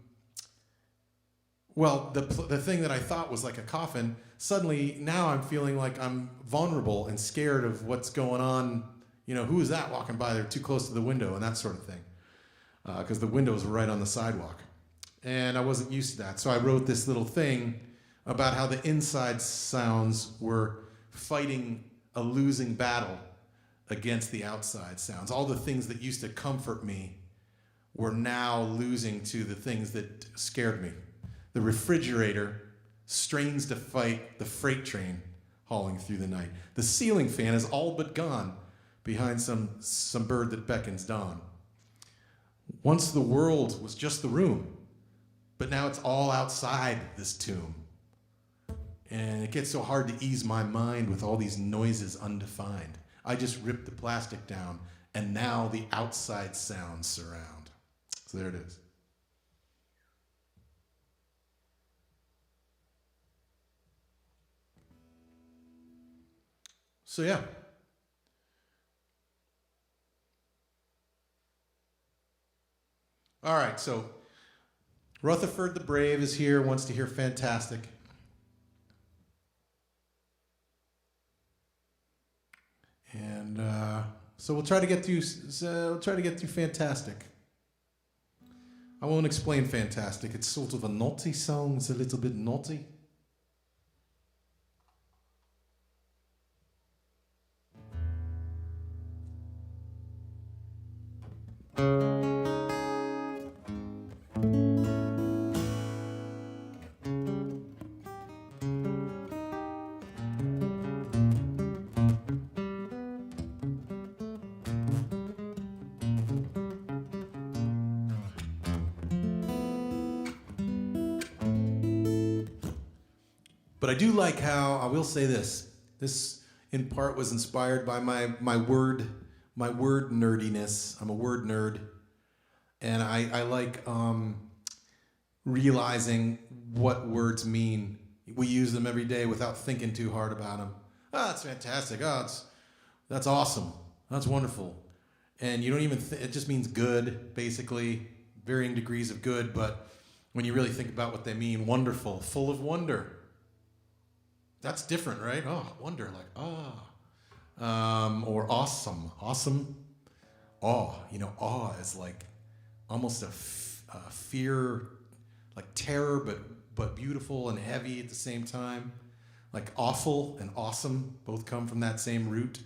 thing that I thought was like a coffin, suddenly now I'm feeling like I'm vulnerable and scared of what's going on. Who is that walking by? They're too close to the window and that sort of thing. Because the windows were right on the sidewalk. And I wasn't used to that. So I wrote this little thing about how the inside sounds were fighting a losing battle against the outside sounds. All the things that used to comfort me were now losing to the things that scared me. The refrigerator strains to fight the freight train hauling through the night. The ceiling fan is all but gone behind some bird that beckons dawn. Once the world was just the room, but now it's all outside this tomb. And it gets so hard to ease my mind with all these noises undefined. I just ripped the plastic down, and now the outside sounds surround. So there it is. So yeah. All right, so Rutherford the Brave is here, wants to hear Fantastic. And so we'll try to get through Fantastic. I won't explain Fantastic. It's sort of a naughty song. It's a little bit naughty. But I do like how, I will say this in part was inspired by my word nerdiness. I'm a word nerd. And I like realizing what words mean. We use them every day without thinking too hard about them. That's fantastic. That's awesome. That's wonderful. And you don't even, it just means good, basically, varying degrees of good. But when you really think about what they mean, wonderful, full of wonder. That's different, right? Oh, wonder, like, or awesome. Awesome, awe. Awe is like almost a fear, like terror, but beautiful and heavy at the same time. Like awful and awesome both come from that same root.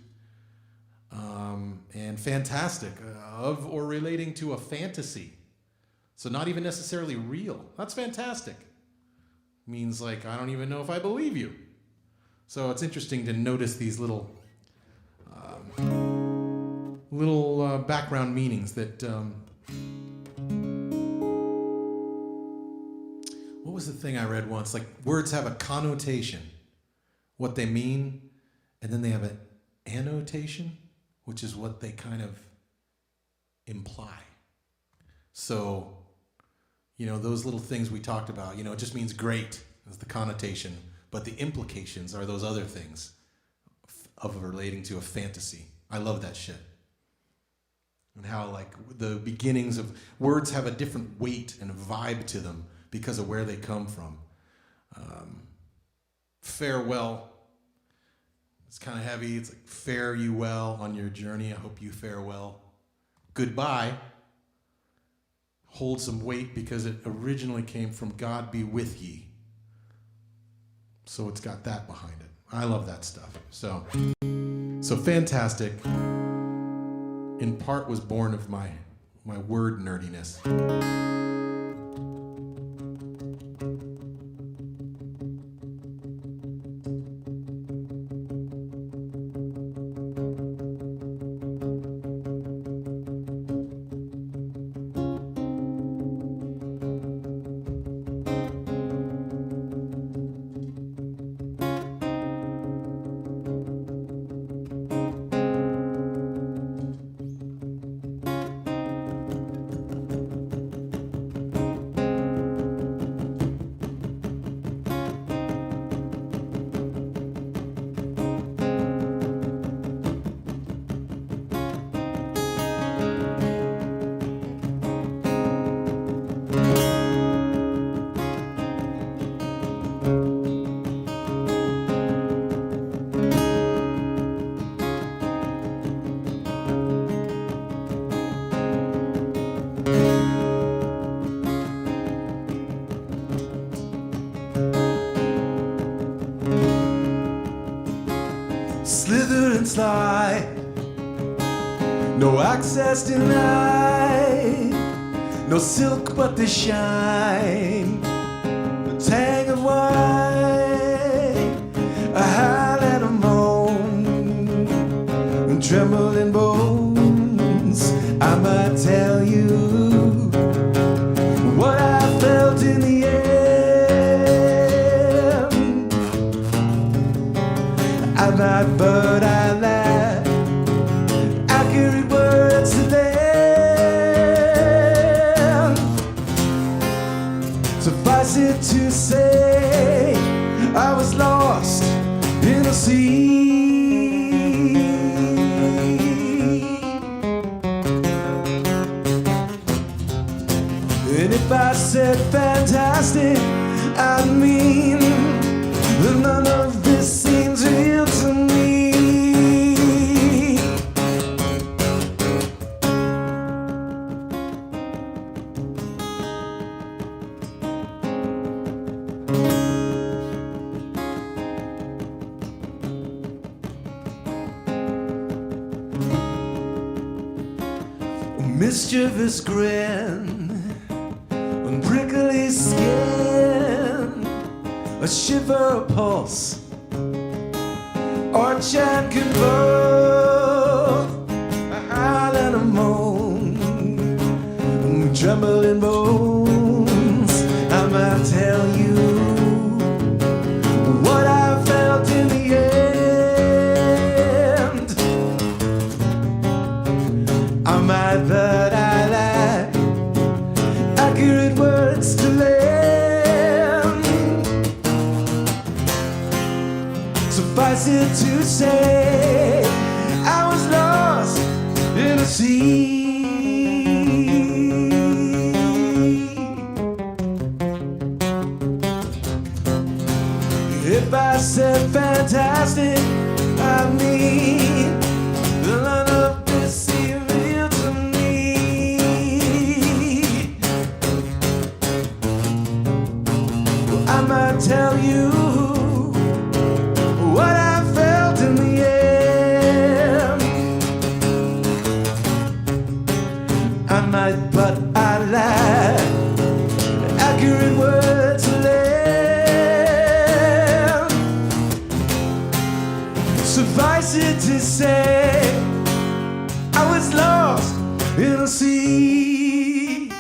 And fantastic, of or relating to a fantasy. So not even necessarily real. That's fantastic. Means like, I don't even know if I believe you. So it's interesting to notice these little background meanings that, what was the thing I read once? Like words have a connotation, what they mean, and then they have an annotation, which is what they kind of imply. So, those little things we talked about, it just means great is the connotation. But the implications are those other things of relating to a fantasy. I love that shit. And how like the beginnings of words have a different weight and a vibe to them because of where they come from. Farewell. It's kind of heavy. It's like, fare you well on your journey. I hope you fare well. Goodbye. Hold some weight because it originally came from God be with ye. So it's got that behind it. I love that stuff. So fantastic. In part was born of my word nerdiness. Slither and slide, no access denied, no silk but the shine, a tang of wine, a howl and a moan, and trembling bones. I might tell you what I felt in the end. I might, but I lack accurate words to them. Suffice it to say, I was lost in the sea. And if I said fantastic, I mean that none of this seems real to me. A mischievous grin on prickly skin, a shiver, a pulse, or chant convulse, a howl and a moan, trembling bones. I might tell you what I felt in the end. I might, but I lack accurate words to lend. Suffice it to say, I was lost in the sea. If I said fantastic, I mean none of this seemed real to me. Well, I might tell you what I felt in the end. I might, but I lack accurate words to lend. Suffice it to say, I was lost in the sea.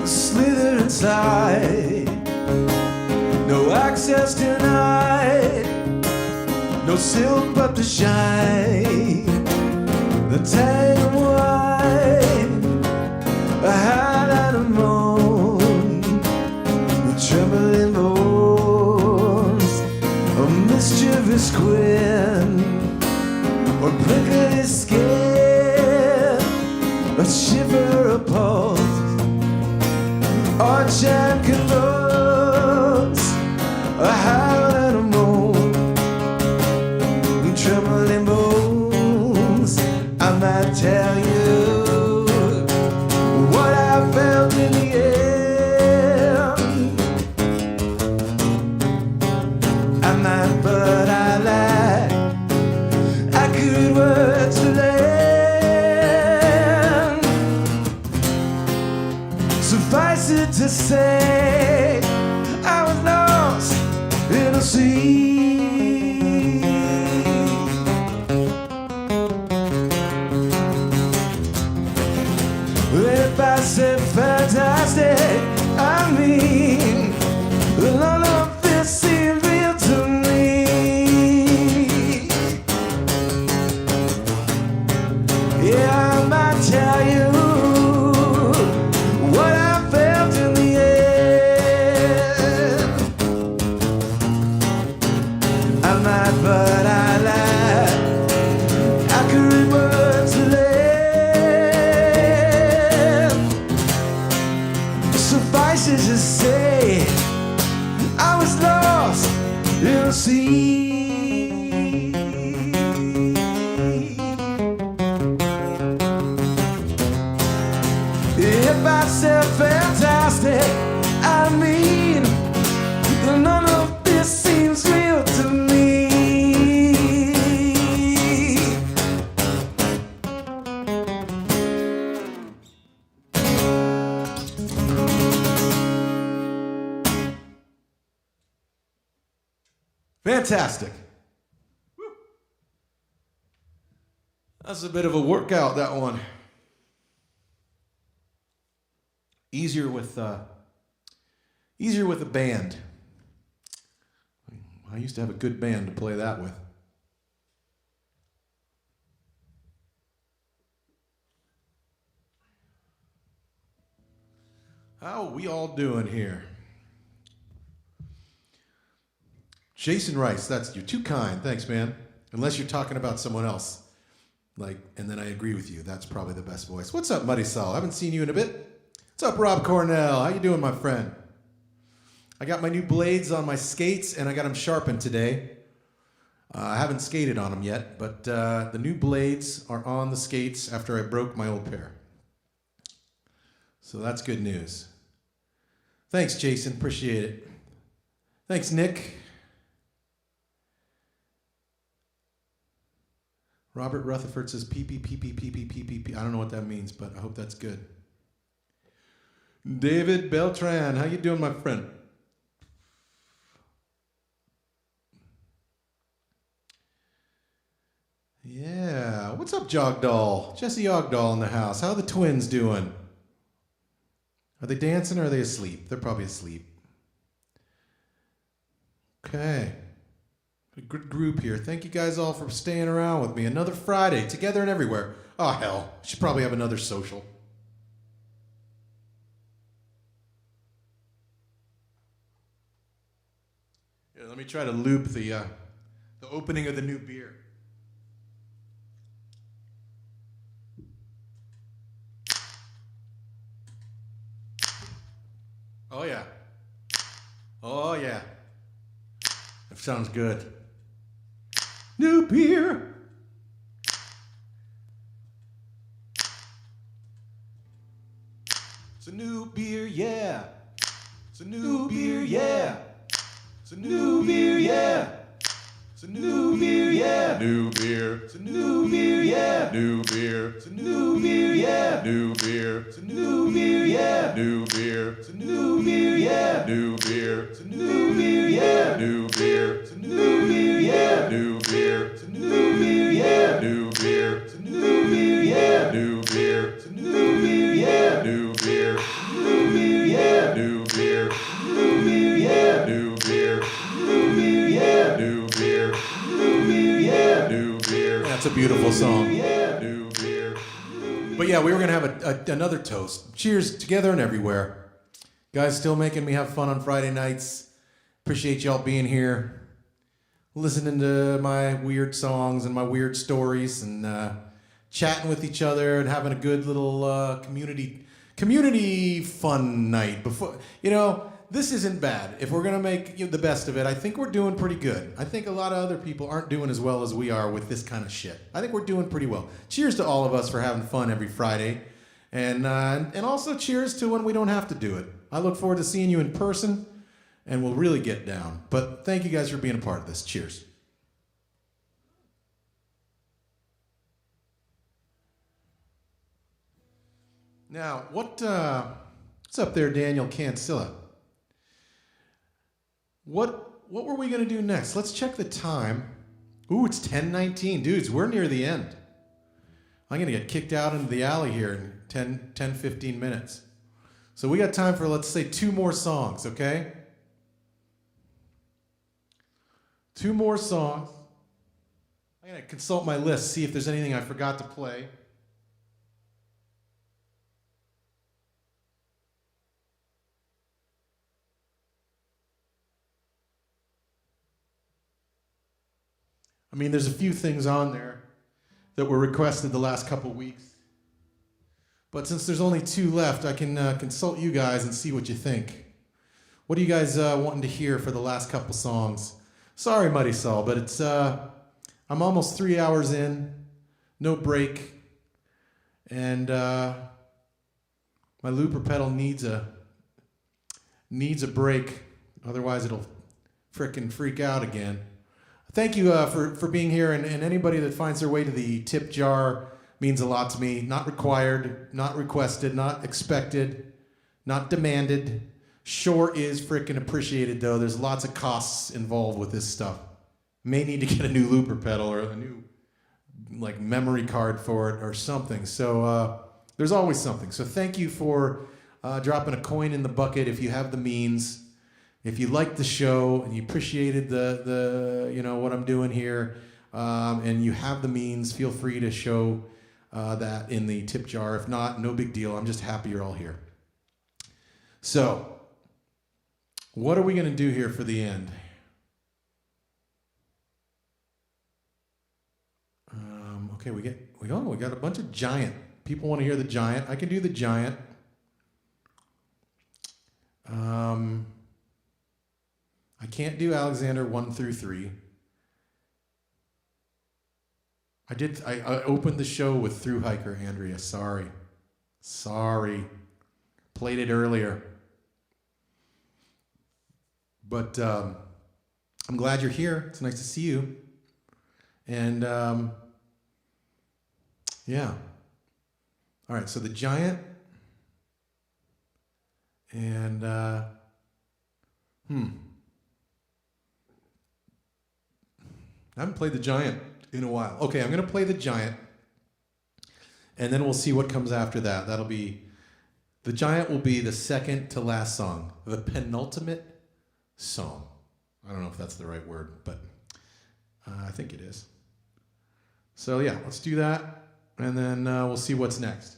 Slither inside, no access denied, no silk but the shine, the tang of wine, a hat and a moan, the trembling bones, a mischievous grin, or prickly skin, a shiver, a pulse, arch and convulse, a howl and a moan, trembling bones. I might tell you what I felt in the air. I might, but I lack accurate words to land. Suffice it to say, I was lost in a sea. If I said fantastic, I mean none of this seemed real to me. Yeah, I might tell you what I felt in the air. I might, but I lack accurate words to lay. Suffice it to say, I was lost in the sea. If I said fantastic, I mean none of this seems real to me. Fantastic. Woo. That's a bit of a workout, that one. Easier with a band. I used to have a good band to play that with. How are we all doing here? Jason Rice, you're too kind. Thanks, man. Unless you're talking about someone else. And then I agree with you. That's probably the best voice. What's up, Marisol? I haven't seen you in a bit. What's up, Rob Cornell? How you doing, my friend? I got my new blades on my skates, and I got them sharpened today. I haven't skated on them yet, but the new blades are on the skates after I broke my old pair. So that's good news. Thanks, Jason. Appreciate it. Thanks, Nick. Robert Rutherford says pee pee pee pee pee pee pee pee pee. I don't know what that means, but I hope that's good. David Beltran, how you doing, my friend? Yeah, what's up, Jogdoll? Jesse Ogdoll in the house. How are the twins doing? Are they dancing or are they asleep? They're probably asleep. Okay. A good group here. Thank you guys all for staying around with me. Another Friday, together and everywhere. Oh, hell. Should probably have another social. Here, let me try to loop the opening of the new beer. Oh, yeah. Oh, yeah. That sounds good. New beer. It's a new beer, yeah. It's a new beer, yeah. It's a new beer, yeah. It's a new beer, yeah. New beer. It's a new beer, yeah. New beer. It's a new beer, yeah. New beer. It's a new beer, yeah. New beer. It's a new beer, yeah. New beer. It's a new beer, yeah. New beer. It's a new beer, yeah. New beer. It's a new beer, yeah. New beer. It's a new beer, yeah. New beer. It's a new beer, yeah. New beer. New beer, yeah. New beer. New beer, yeah. New beer. New beer, yeah. New beer. New beer, yeah. New beer. That's a beautiful song. New beer. But yeah, we were gonna have another toast. Cheers together and everywhere. Guys, still making me have fun on Friday nights. Appreciate y'all being here, listening to my weird songs and my weird stories, and chatting with each other and having a good little community fun night. Before, this isn't bad. If we're gonna make the best of it, I think we're doing pretty good. I think a lot of other people aren't doing as well as we are with this kind of shit. I think we're doing pretty well. Cheers to all of us for having fun every Friday, and also cheers to when we don't have to do it. I look forward to seeing you in person, and we'll really get down. But thank you guys for being a part of this. Cheers. Now, what's up there, Daniel Cancilla? What were we going to do next? Let's check the time. Ooh, it's 10:19. Dudes, we're near the end. I'm going to get kicked out into the alley here in 10, 15 minutes. So we got time for, let's say, 2 more songs, okay? 2 more songs. I'm going to consult my list, see if there's anything I forgot to play. I mean, there's a few things on there that were requested the last couple weeks. But since there's only 2 left, I can consult you guys and see what you think. What are you guys wanting to hear for the last couple songs? Sorry, Muddy Saul, but it's I'm almost 3 hours in, no break, and my looper pedal needs a break. Otherwise, it'll frickin' freak out again. Thank you for being here, and anybody that finds their way to the tip jar means a lot to me. Not required, not requested, not expected, not demanded. Sure is frickin' appreciated, though. There's lots of costs involved with this stuff. May need to get a new looper pedal or a new memory card for it or something. So there's always something. So thank you for dropping a coin in the bucket if you have the means. If you liked the show and you appreciated the what I'm doing here, and you have the means, feel free to show that in the tip jar. If not, no big deal. I'm just happy you're all here. So, what are we going to do here for the end? Okay, we got a bunch of Giant. People want to hear the Giant. I can do the Giant. I can't do Alexander 1 through 3. I opened the show with Through Hiker, Andrea. Sorry. Played it earlier. But I'm glad you're here. It's nice to see you. And yeah. All right, so the Giant. And I haven't played the Giant in a while. Okay, I'm going to play the Giant. And then we'll see what comes after that. That'll be, the Giant will be the second to last song. The penultimate song. I don't know if that's the right word, but I think it is. So yeah, let's do that. And then we'll see what's next.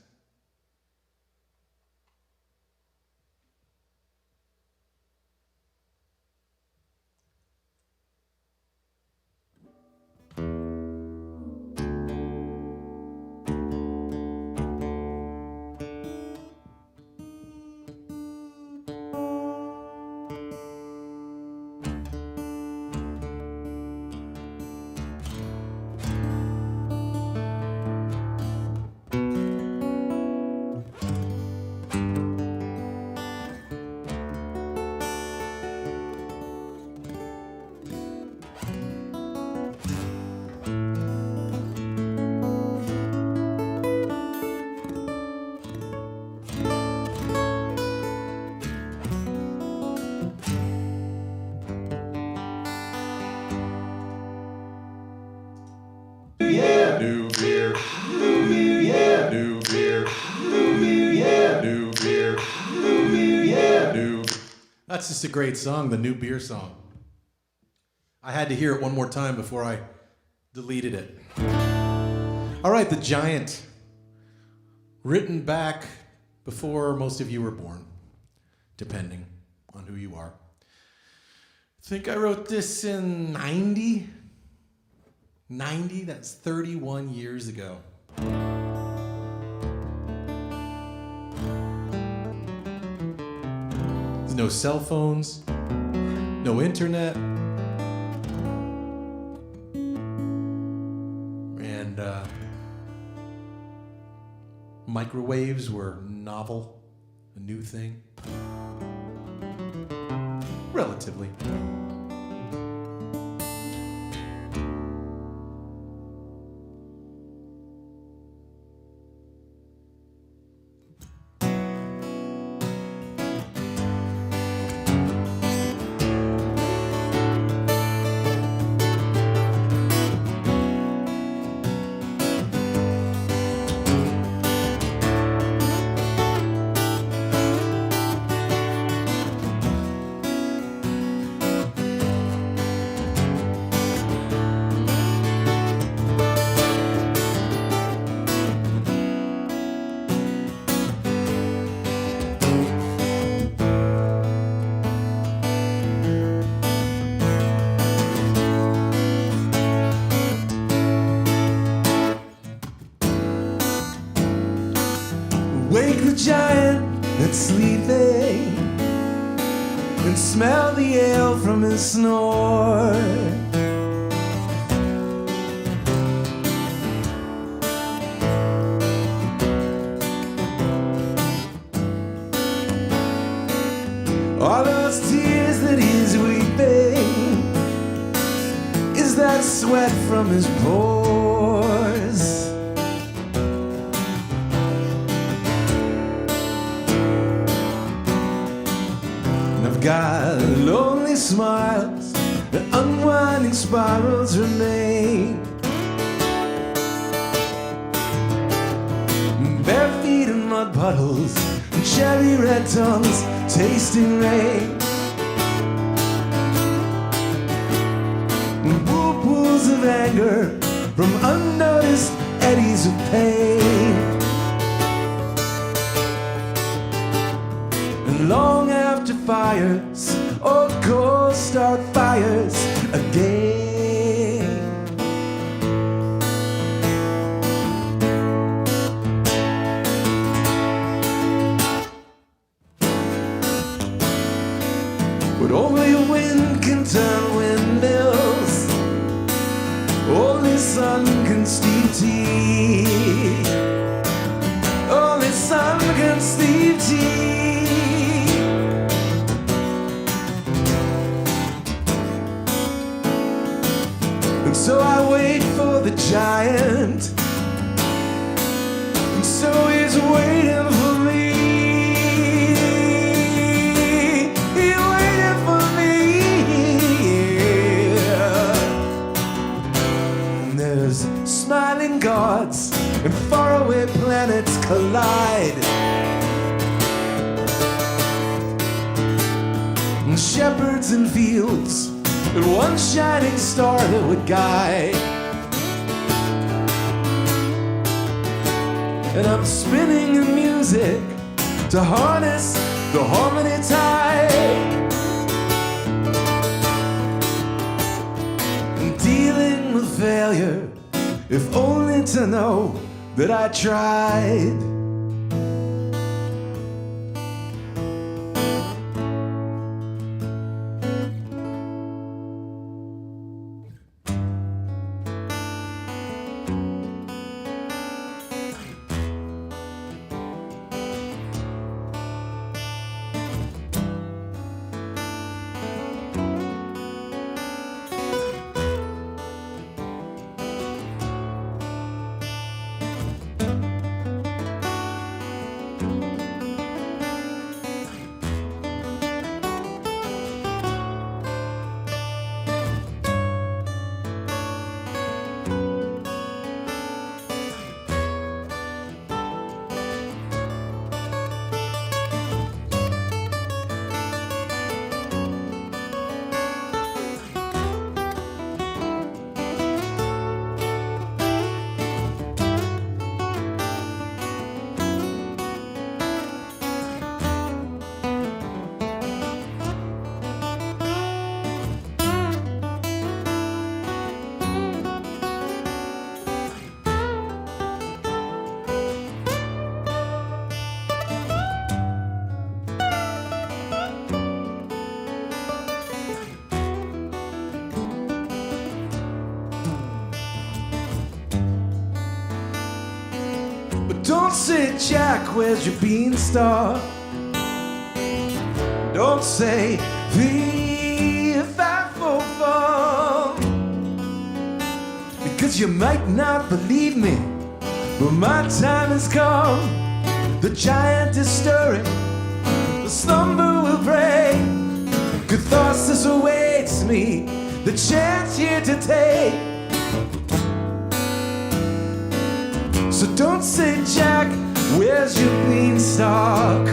New beer. New beer, yeah. New beer. New beer, yeah. New beer. New beer, yeah. New. That's just a great song, the New Beer song. I had to hear it one more time before I deleted it. All right, the Giant. Written back before most of you were born, depending on who you are. I think I wrote this in 90. 90, that's 31 years ago. There's no cell phones, no internet, and microwaves were novel, a new thing. Relatively. Wake the giant that's sleeping and smell the ale from his snore. All those tears that he's weeping, is that sweat from his pores? Got lonely smiles, the unwinding spirals remain. Bare feet in mud puddles, and cherry red tongues tasting rain. Whirlpools of anger from unnoticed eddies of pain. And long after fires, or cold start fires again. But only wind can turn windmills, only sun can steep tea, only sun can steep tea. planets collide. And shepherds in fields, and one shining star that would guide. And I'm spinning in music to harness the harmony tide. And dealing with failure, if only to know that I tried. Don't say, Jack, where's your beanstalk? Don't say, V544, because you might not believe me, but my time has come. The giant is stirring, the slumber will break. Catharsis awaits me, the chance here to take. So don't say, Jack, where's your beanstalk?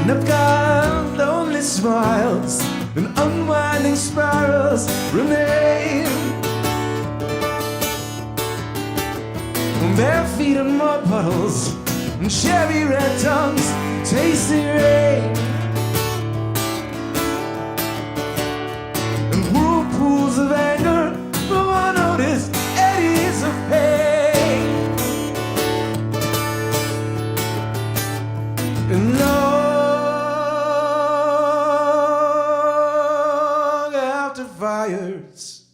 And I've got lonely smiles and unwinding spirals remain. Bare feet in mud puddles and cherry red tongues tasting rain. Pools of anger, from unnoticed eddies of pain. And long after fires,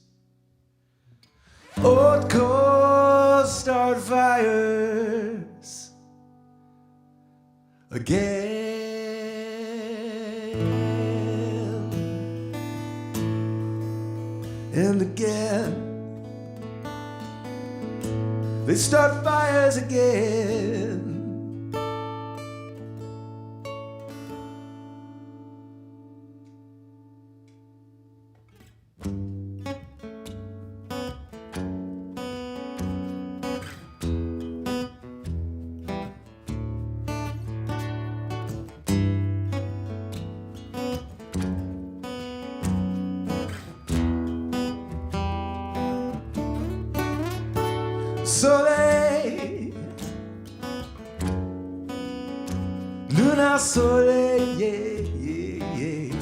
old coals start fires again. And again, they start fires again. Soleil, Luna Soleil, yeah, yeah, yeah.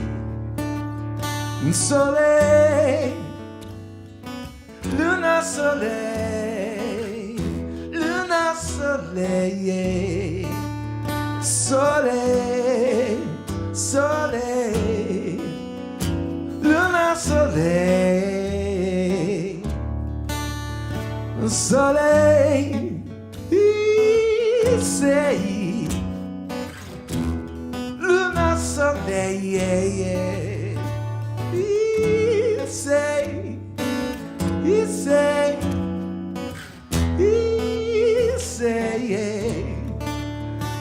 Soleil, Luna Soleil, Luna Soleil, yeah. Soleil, Soleil, Luna Soleil. Soleil, say, Luna Soleil, yeah, yeah. Say, yeah.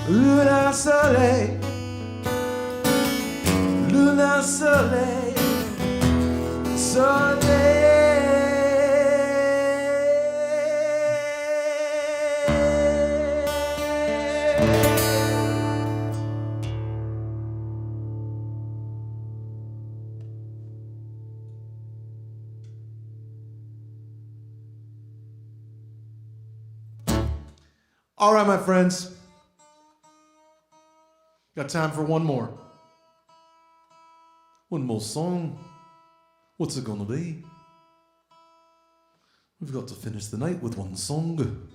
Luna Soleil, Luna Soleil, Soleil. All right, my friends. Got time for one more. One more song. What's it gonna be? We've got to finish the night with one song.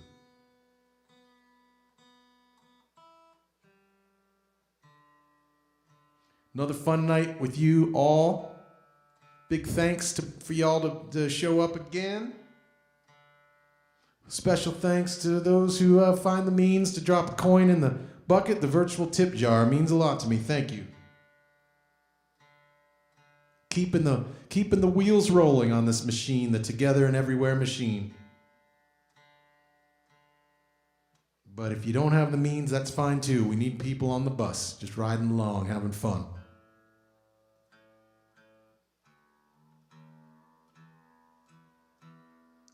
Another fun night with you all. Big thanks for y'all to show up again. Special thanks to those who find the means to drop a coin in the bucket, the virtual tip jar. It means a lot to me. Thank you. Keeping the wheels rolling on this machine, the Together and Everywhere machine. But if you don't have the means, that's fine too. We need people on the bus, just riding along, having fun.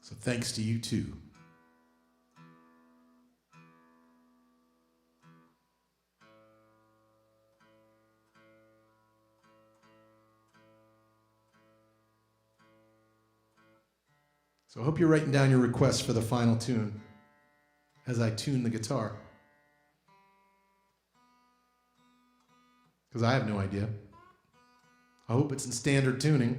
So thanks to you too. So I hope you're writing down your requests for the final tune as I tune the guitar. Because I have no idea. I hope it's in standard tuning.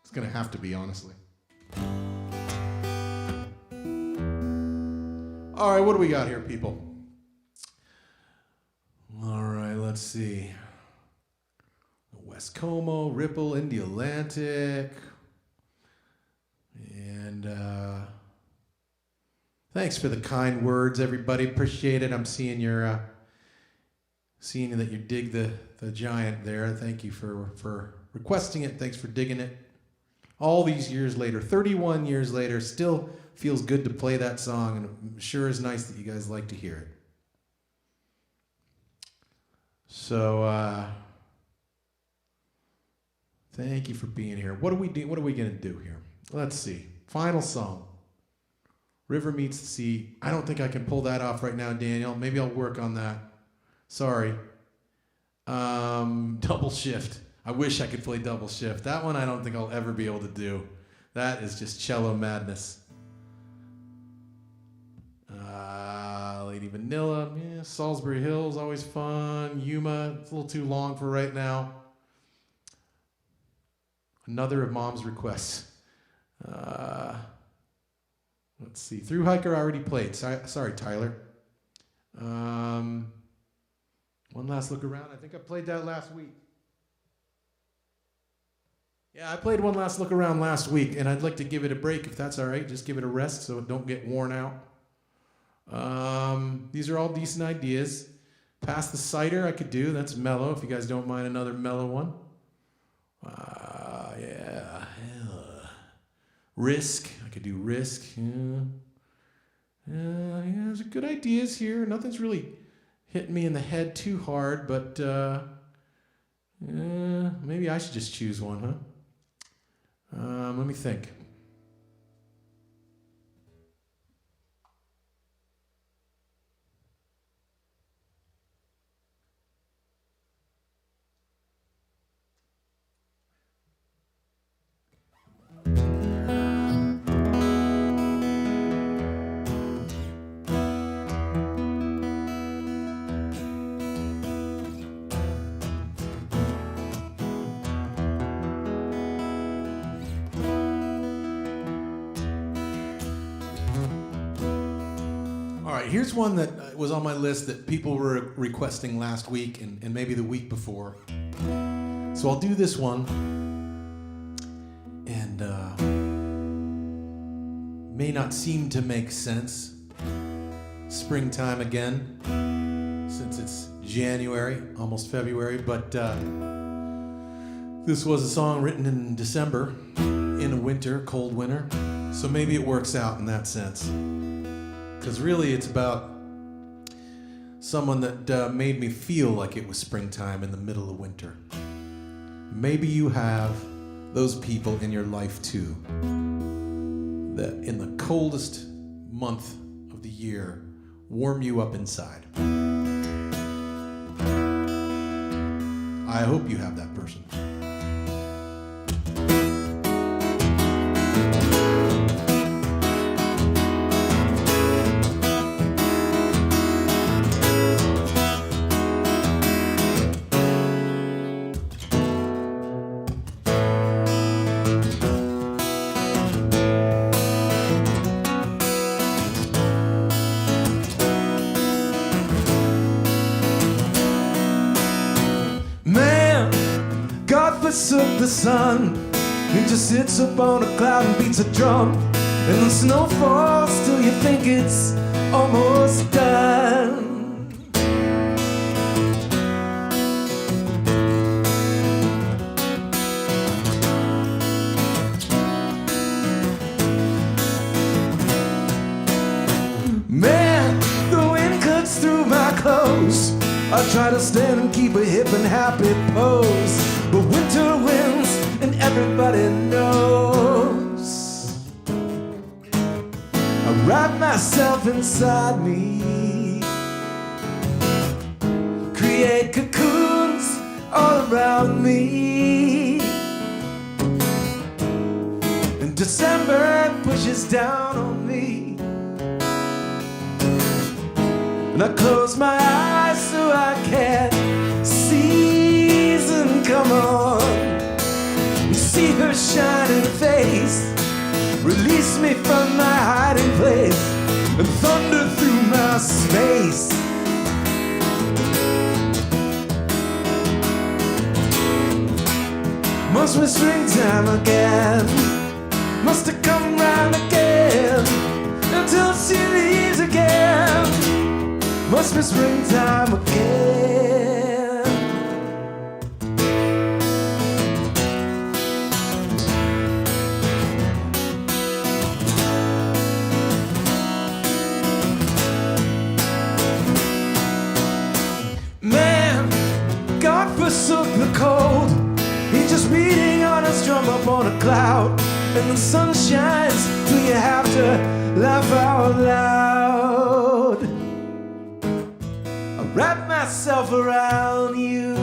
It's going to have to be, honestly. All right, what do we got here, people? All right, let's see. West Como, Ripple, in the Atlantic. And thanks for the kind words, everybody. Appreciate it. I'm seeing seeing that you dig the giant there. Thank you for requesting it. Thanks for digging it. All these years later, 31 years later, still feels good to play that song, and it sure is nice that you guys like to hear it. So, thank you for being here. What are we going to do here? Let's see. Final song. River Meets the Sea. I don't think I can pull that off right now, Daniel. Maybe I'll work on that. Sorry. Double Shift. I wish I could play Double Shift. That one I don't think I'll ever be able to do. That is just cello madness. Lady Vanilla. Yeah, Salisbury Hills, always fun. Yuma, it's a little too long for right now. Another of Mom's requests. Let's see. Through Hiker I already played. Sorry, Tyler. One Last Look Around. I think I played that last week. Yeah, I played One Last Look Around last week, and I'd like to give it a break if that's all right. Just give it a rest so it don't get worn out. These are all decent ideas. Pass the Cider I could do. That's mellow, if you guys don't mind another mellow one. Yeah. Risk. I could do Risk. Yeah, there's good ideas here. Nothing's really hitting me in the head too hard, but maybe I should just choose one, huh? Let me think. Here's one that was on my list that people were requesting last week and maybe the week before. So I'll do this one. And may not seem to make sense. Springtime again, since it's January, almost February. But this was a song written in December, in a winter, cold winter. So maybe it works out in that sense. Because really it's about someone that made me feel like it was springtime in the middle of winter. Maybe you have those people in your life too, that in the coldest month of the year warm you up inside. I hope you have that person. Man, God forsook the sun. He just sits up on a cloud and beats a drum. And the snow falls till you think it's almost done. Man, the wind cuts through my clothes. I try to stand and keep a hip and happy pose, but winter wins and everybody knows. I wrap myself inside me, create cocoons all around me, and December pushes down on me. And I close my eyes so I can season come on. You see her shining face, release me from my hiding place, and thunder through my space. Must be springtime again, must have come round again, until she leaves again. Must be springtime again. Man, God forsook the cold. He's just beating on his drum up on a cloud. And the sun shines till you have to laugh out loud. Wrap myself around you.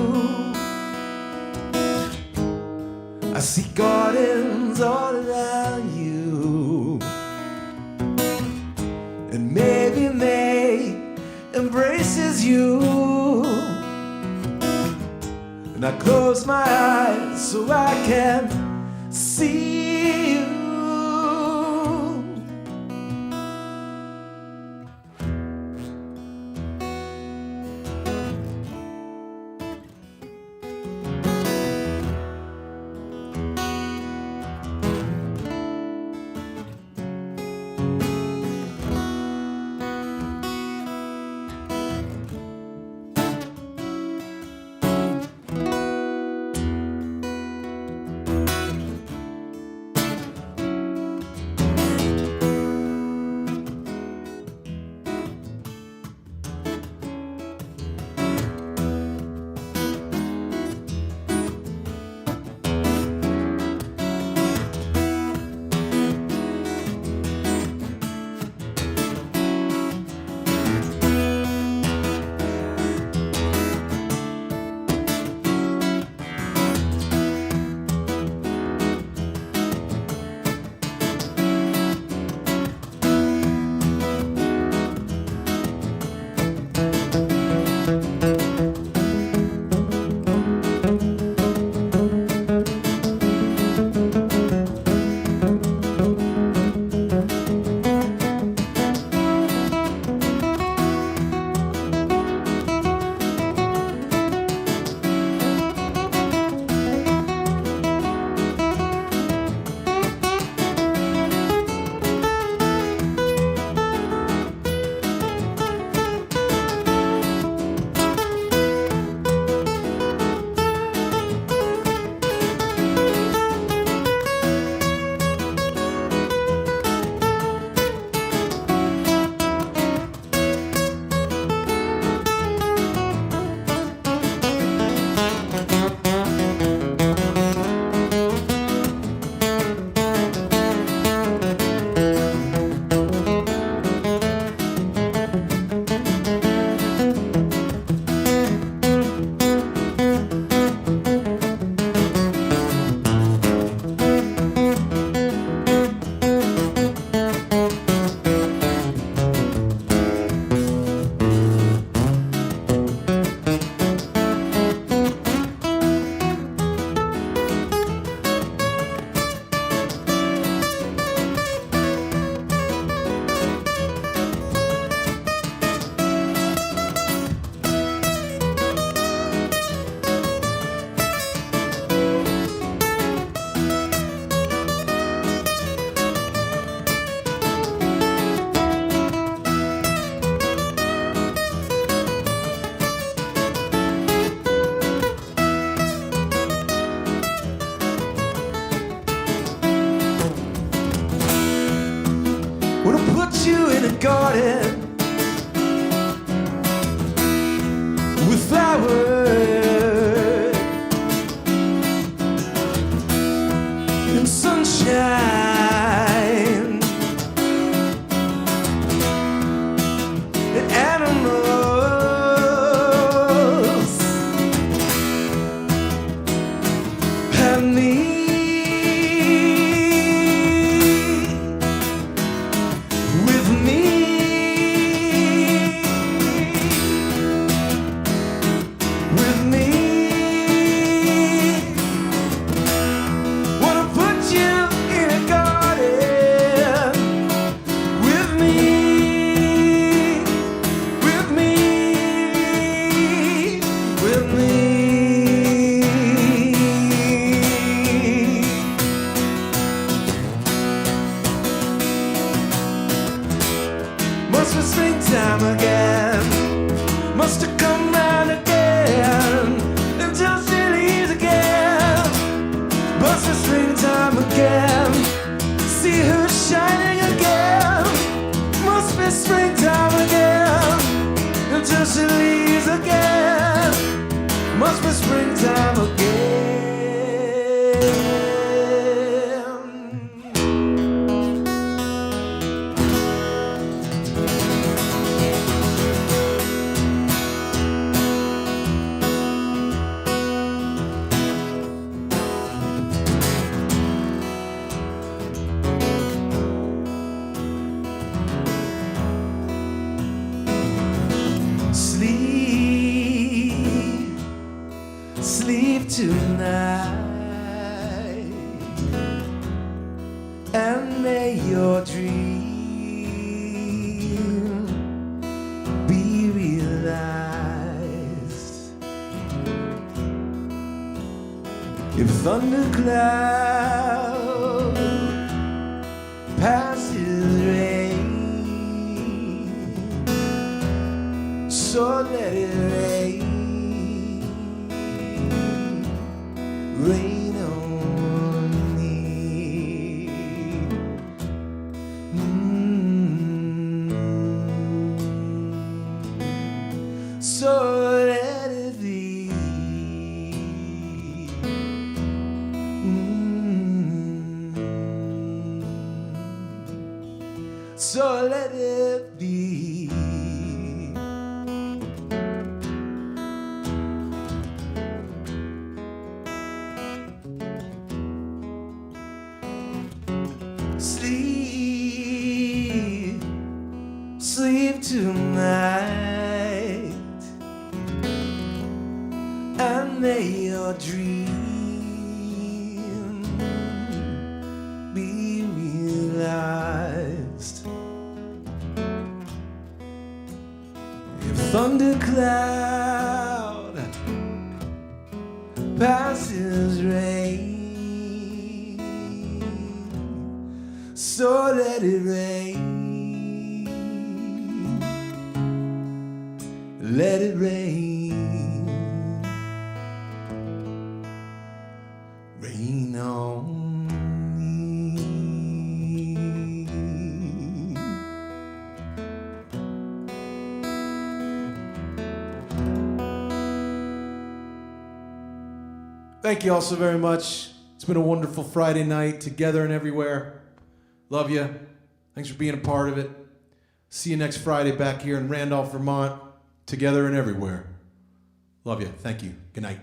I see gardens all around you, and maybe May embraces you. And I close my eyes so I can see you. garden with flowers and sunshine and animals and me. Must be springtime again. Must have come round again until she leaves again. Must be springtime again. See her shining again. Must be springtime again until she leaves again. Must be springtime again. Sleep tonight, and may your dream be realized. If thundercloud passes rain, so let it rain. Rain on me. So let it be. So let it be. Sleep, sleep tonight, and may your dream be realized. If thundercloud passes rain, so let it rain. Let it rain. Rain on me. Thank you all so very much. It's been a wonderful Friday night together and everywhere. Love you. Thanks for being a part of it. See you next Friday back here in Randolph, Vermont. Together and everywhere. Love you. Thank you. Good night.